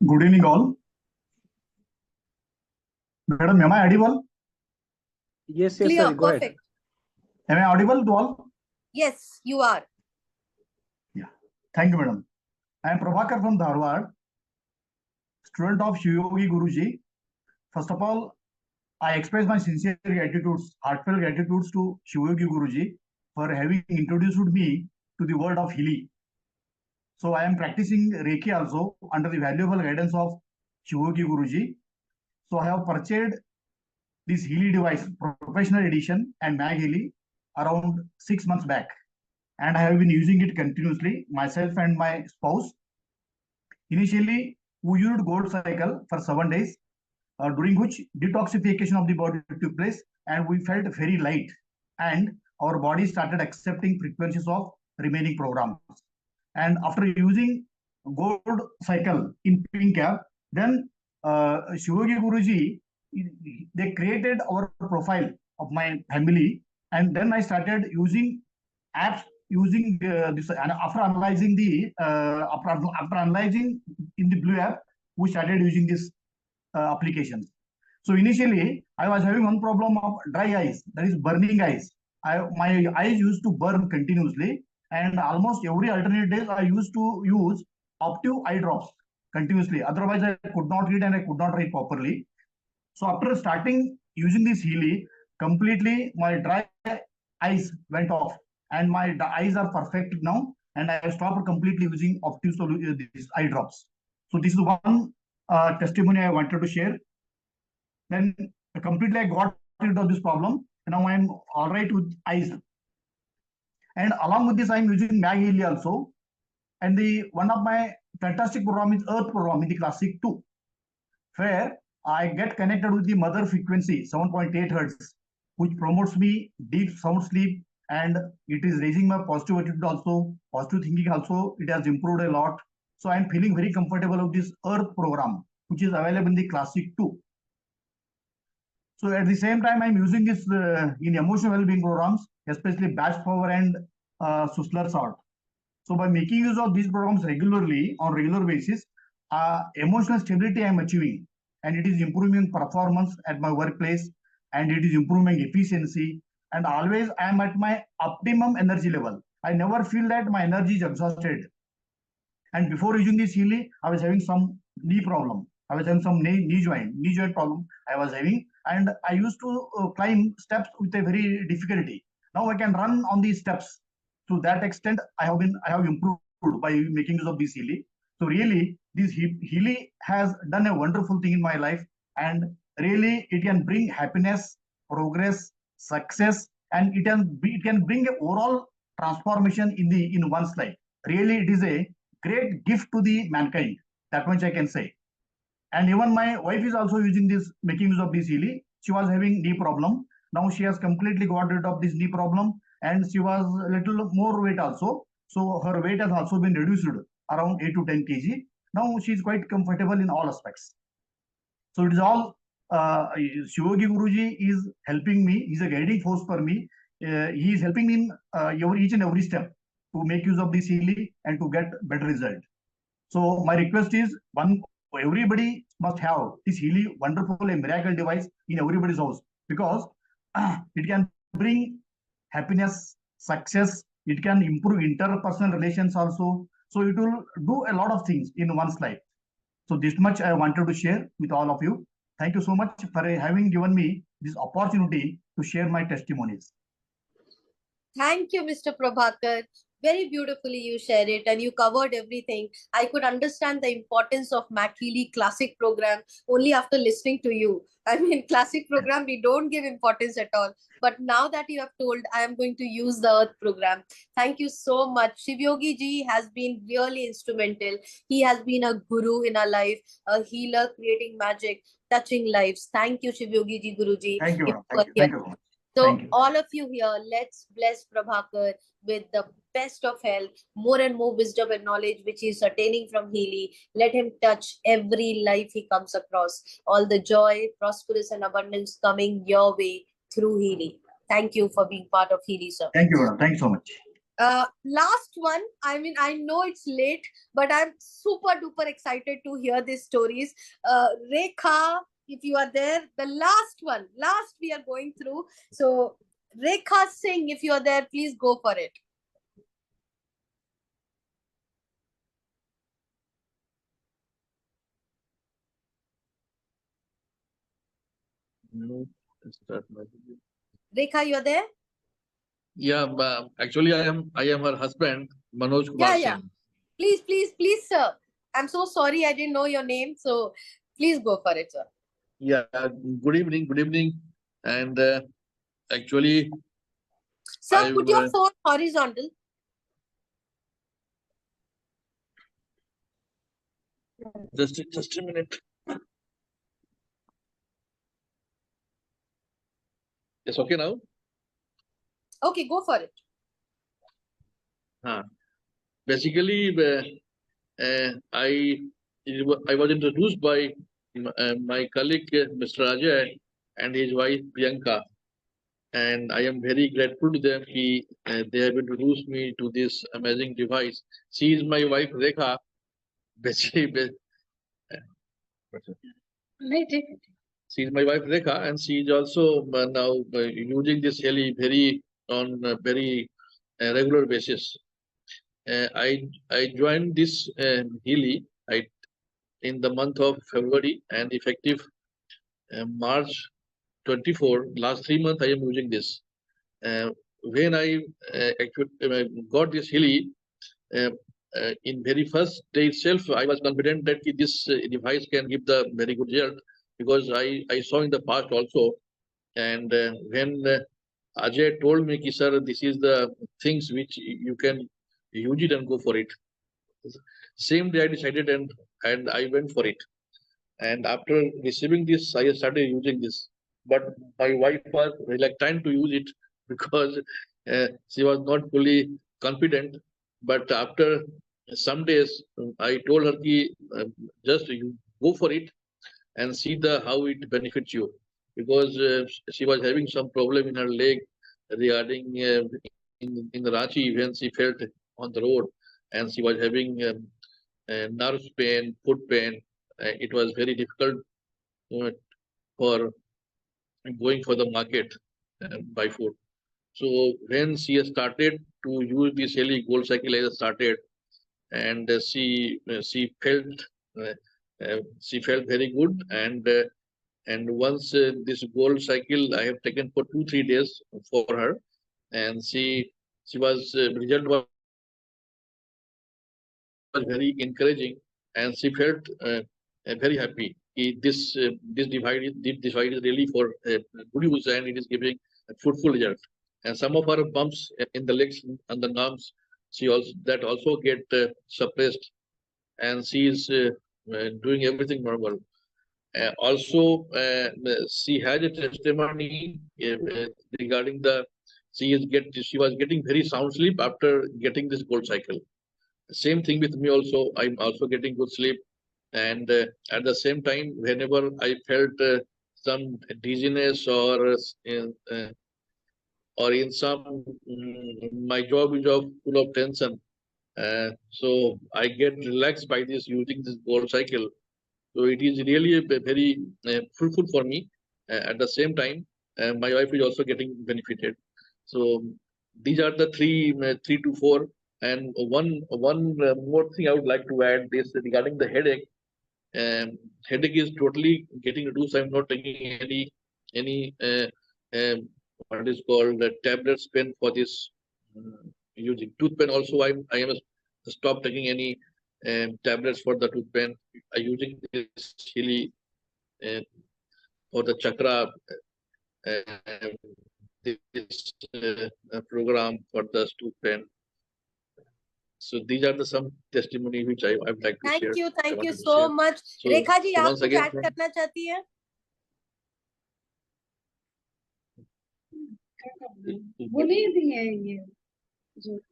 Good evening, all. Madam, am I audible? Yes, Clear, sir. Go perfect. ahead. Am I audible to all? Yes, you are. Yeah. Thank you, madam. I am Prabhakar from Dharwad, student of Shivogi Guruji. First of all, I express my sincere gratitudes, heartfelt gratitudes to Shivogi Guruji for having introduced me to the world of Healy. So I am practicing Reiki also under the valuable guidance of Shivogi Guruji. So I have purchased this Healy device, professional edition and Mag Healy, around 6 months back. And I have been using it continuously, myself and my spouse. Initially, we used Gold Cycle for 7 days, during which detoxification of the body took place, and we felt very light. And our body started accepting frequencies of remaining programs. And after using Gold Cycle in pink app, then Shivogi Guruji, they created our profile of my family, and then I started using apps using this. And after analyzing after analyzing in the blue app, we started using this applications. So initially, I was having one problem of dry eyes, that is burning eyes. My eyes used to burn continuously, and almost every alternate days I used to use Optive eye drops continuously. Otherwise, I could not read and I could not write properly. So after starting using this Healy, completely my dry eyes went off, and my eyes are perfect now. And I have stopped completely using Optive these eye drops. So this is one testimony I wanted to share. Then completely I got rid of this problem. And now I'm all right with eyes. And along with this, I'm using Mag Healy also. And the one of my fantastic program is Earth program in the Classic 2, where I get connected with the mother frequency 7.8 hertz, which promotes me deep sound sleep, and it is raising my positive attitude also, positive thinking also. It has improved a lot. So I'm feeling very comfortable with this Earth program, which is available in the Classic 2. So at the same time, I'm using this in emotional well-being programs, especially Batch Power and Susler Sort. So by making use of these programs regularly, on regular basis, emotional stability I'm achieving, and it is improving performance at my workplace, and it is improving efficiency, and always I am at my optimum energy level. I never feel that my energy is exhausted. And before using this Healy, I was having some knee problem. I was having some knee joint problem I was having, and I used to climb steps with a very difficulty. Now I can run on these steps. To that extent, I have improved by making use of this Healy. So really, this Healy has done a wonderful thing in my life, and really it can bring happiness, progress, success, and it can bring an overall transformation in one's life. Really, it is a great gift to the mankind. That much I can say. And even my wife is also using this, making use of this Healy. She was having knee problem. Now she has completely got rid of this knee problem, and she was a little more weight also. So her weight has also been reduced around 8 to 10 kg. Now she is quite comfortable in all aspects. So it is all Shivogi Guruji is helping me. He's a guiding force for me. He is helping me in each and every step to make use of this Healy and to get better result. So my request is, everybody must have this Healy, wonderful, a miracle device in everybody's house, because it can bring happiness, success. It can improve interpersonal relations also. So it will do a lot of things in one's life. So this much I wanted to share with all of you. Thank you so much for having given me this opportunity to share my testimonies. Thank you, Mr. Prabhakar. Very beautifully you shared it, and you covered everything. I could understand the importance of Mac Healy Classic program only after listening to you. I mean, Classic program, we don't give importance at all. But now that you have told, I am going to use the Earth program. Thank you so much. Shivogi ji has been really instrumental. He has been a guru in our life, a healer creating magic, touching lives. Thank you, Shivogi ji, Guruji. Thank you, madam. Thank Thank you. So all of you here, let's bless Prabhakar with the best of health, more and more wisdom and knowledge which he is attaining from Healy. Let him touch every life he comes across. All the joy, prosperous and abundance coming your way through Healy. Thank you for being part of Healy, sir. Thank you, madam. Thank you so much. Last one, I mean, I know it's late, but I'm super duper excited to hear these stories. Rekha, if you are there, the last we are going through. So Rekha Singh, if you are there, please go for it. No, Rekha, you are there? Yeah, actually, I am her husband, Manoj Kumar Singh. Please, sir. I'm so sorry I didn't know your name. So please go for it, sir. Yeah, good evening. Good evening, And actually, Sir, put your phone horizontal. just a minute. It's okay now? Okay, go for it. Basically, I was introduced by my colleague Mr. Ajay and his wife Priyanka, and I am very grateful to them. They have introduced me to this amazing device. She is my wife Rekha. Basically, she is my wife Rekha, and she is also now using this Healy on a very regular basis. I joined this Healy in the month of February, and effective March 24, last 3 months I am using this. When I actually got this Healy, in very first day itself, I was confident that this device can give the very good result, because I saw in the past also. And when Ajay told me, sir, this is the things which you can use it and go for it. Same day I decided, and I went for it. And after receiving this, I started using this. But my wife was reluctant to use it because she was not fully confident. But after some days, I told her, just you go for it and see how it benefits you. Because she was having some problem in her leg regarding in Ranchi when she felt on the road, and she was having nerve pain, foot pain. It was very difficult for going for the market by foot. So when she has started to use this Healy Gold Cycle, as started, and she felt very good, and once this Gold Cycle I have taken for 2-3 days for her, and she was result was very encouraging, and she felt very happy. This device is really for good use, and it is giving a fruitful result. And some of her bumps in the legs and the arms, that also get suppressed, and she is doing everything normal. Also, she has a testimony regarding she was getting very sound sleep after getting this Gold Cycle. Same thing with me also. I'm also getting good sleep, and at the same time, whenever I felt some dizziness or in some my job is full of tension, so I get relaxed by this using this Gold Cycle. So it is really very fruitful for me. At the same time, my wife is also getting benefited. So these are the three to four. And one more thing I would like to add this regarding the headache. Headache is totally getting reduced. I'm not taking any what is called tablets pen for this using tooth pen. Also, I am stopped taking any tablets for the tooth pen. I using this Healy for the chakra this program for the tooth pen. So these are the some testimony which I would like to share. Thank you so much. Rekha ji, आप कुछ add करना चाहती हैं?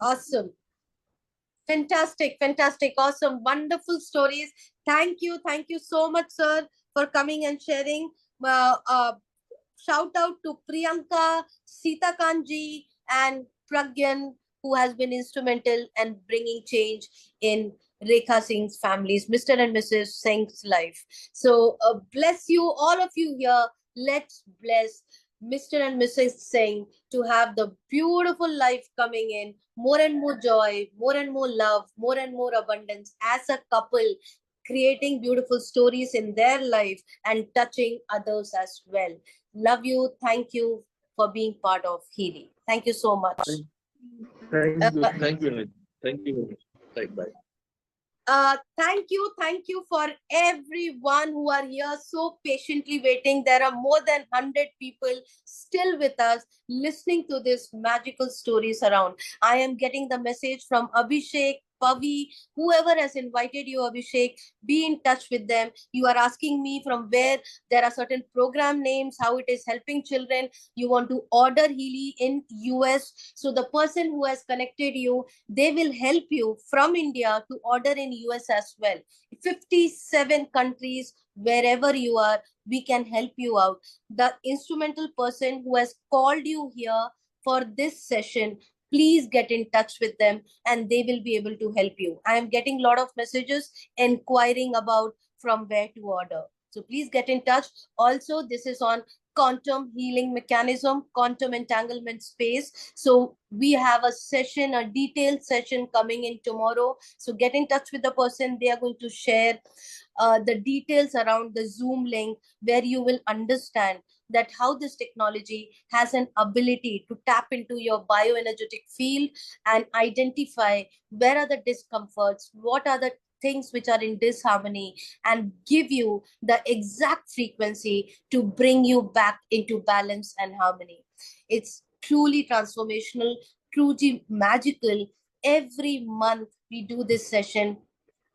Awesome. Fantastic, awesome, wonderful stories. Thank you so much, sir, for coming and sharing. Shout out to Priyanka, Sita Kanji, and Pragyan, who has been instrumental in bringing change in Rekha Singh's families, Mr. and Mrs. Singh's life. So bless you, all of you here. Let's bless Mr. and Mrs. Singh to have the beautiful life coming in, more and more joy, more and more love, more and more abundance as a couple, creating beautiful stories in their life and touching others as well. Love you. Thank you for being part of Healy. Thank you so much. Thank you. Thank you. Bye. Thank you for everyone who are here so patiently waiting. There are more than 100 people still with us listening to this magical stories around. I am getting the message from Abhishek, Pavi, whoever has invited you, Abhishek, be in touch with them. You are asking me from where there are certain program names, how it is helping children. You want to order Healy in US. So the person who has connected you, they will help you from India to order in US as well. 57 countries, wherever you are, we can help you out. The instrumental person who has called you here for this session, please get in touch with them and they will be able to help you. I am getting a lot of messages inquiring about from where to order. So please get in touch. Also, this is on quantum healing mechanism, quantum entanglement space. So we have a session, a detailed session coming in tomorrow. So get in touch with the person. They are going to share the details around the Zoom link where you will understand that how this technology has an ability to tap into your bioenergetic field and identify where are the discomforts, what are the things which are in disharmony, and give you the exact frequency to bring you back into balance and harmony. It's truly transformational, truly magical. Every month we do this session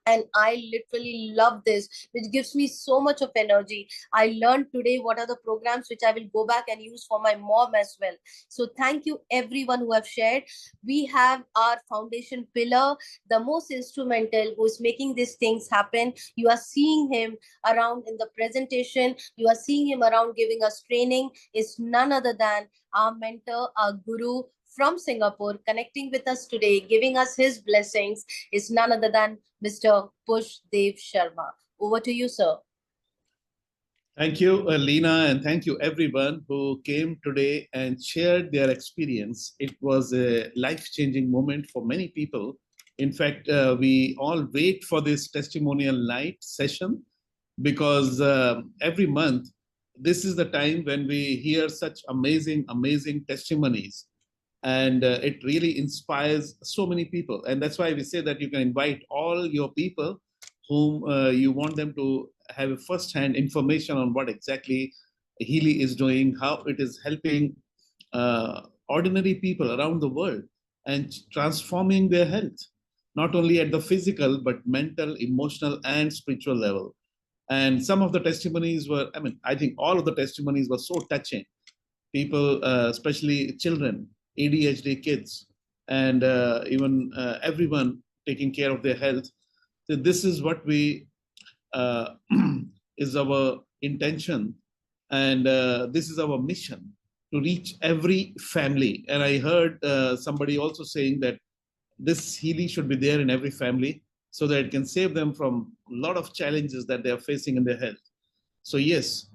and I literally love this, which gives me so much of energy. I learned today what are the programs which I will go back and use for my mom as well. So thank you everyone who have shared. We have our foundation pillar, the most instrumental, who is making these things happen. You are seeing him around in the presentation. You are seeing him around giving us training. Is none other than our mentor, our guru from Singapore, connecting with us today, giving us his blessings, is none other than Mr. Push Dev Sharma. Over to you, sir. Thank you, Leena, and thank you everyone who came today and shared their experience. It was a life-changing moment for many people. In fact, we all wait for this testimonial night session because every month, this is the time when we hear such amazing, amazing testimonies. And it really inspires so many people. And that's why we say that you can invite all your people whom you want them to have a first-hand information on what exactly Healy is doing, how it is helping ordinary people around the world and transforming their health, not only at the physical, but mental, emotional, and spiritual level. And some of the testimonies were, I think all of the testimonies were so touching. People, especially children, ADHD kids, and even everyone taking care of their health. So this is what we is our intention, and this is our mission to reach every family. And I heard somebody also saying that this Healy should be there in every family so that it can save them from a lot of challenges that they are facing in their health. So yes,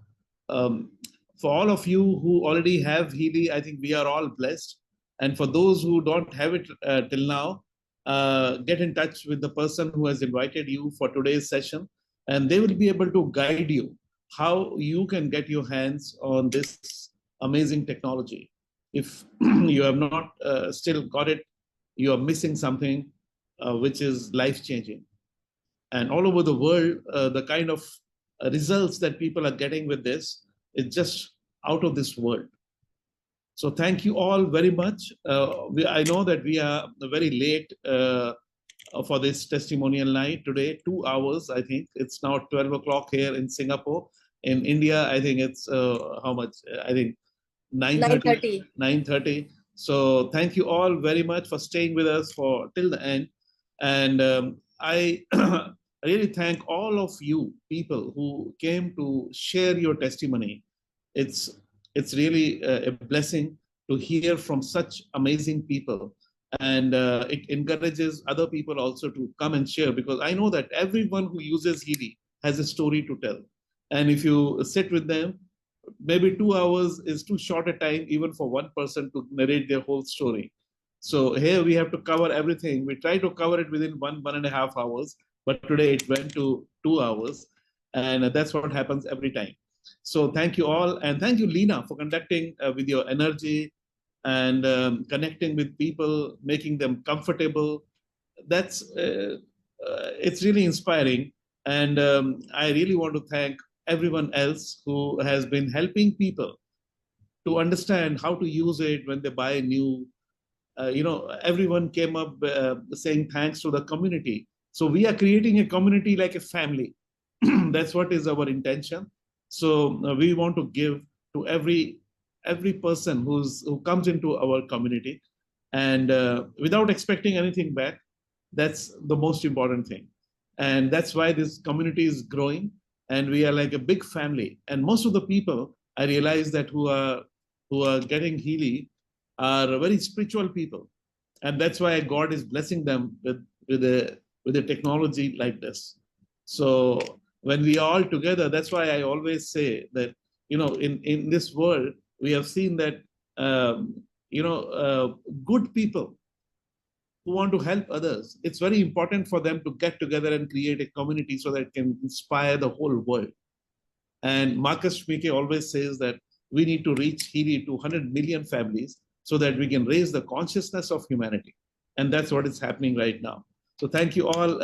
for all of you who already have Healy, I think we are all blessed. And for those who don't have it till now, get in touch with the person who has invited you for today's session, and they will be able to guide you how you can get your hands on this amazing technology. If you have not still got it, you are missing something which is life-changing. And all over the world, the kind of results that people are getting with this is just out of this world. So thank you all very much. I know that we are very late for this testimonial night today, 2 hours, I think. It's now 12 o'clock here in Singapore. In India, I think it's how much? I think 9:30. 9:30. So thank you all very much for staying with us for till the end. And I really thank all of you people who came to share your testimony. It's really a blessing to hear from such amazing people. And it encourages other people also to come and share, because I know that everyone who uses Healy has a story to tell. And if you sit with them, maybe 2 hours is too short a time even for one person to narrate their whole story. So here we have to cover everything. We try to cover it within 1.5 hours, but today it went to 2 hours. And that's what happens every time. So thank you all. And thank you, Leena, for conducting with your energy and connecting with people, making them comfortable. That's it's really inspiring. And I really want to thank everyone else who has been helping people to understand how to use it when they buy new. Everyone came up saying thanks to the community. So we are creating a community like a family. That's what is our intention. So we want to give to every person who comes into our community, and without expecting anything back. That's the most important thing, and that's why this community is growing, and we are like a big family. And most of the people I realize that who are getting Healy are very spiritual people, and that's why God is blessing them with a technology like this. So when we are all together, that's why I always say that in this world we have seen that good people who want to help others, it's very important for them to get together and create a community so that it can inspire the whole world. And Marcus Schmicke always says that we need to reach Healy to 100 million families so that we can raise the consciousness of humanity. And that's what is happening right now. So thank you all.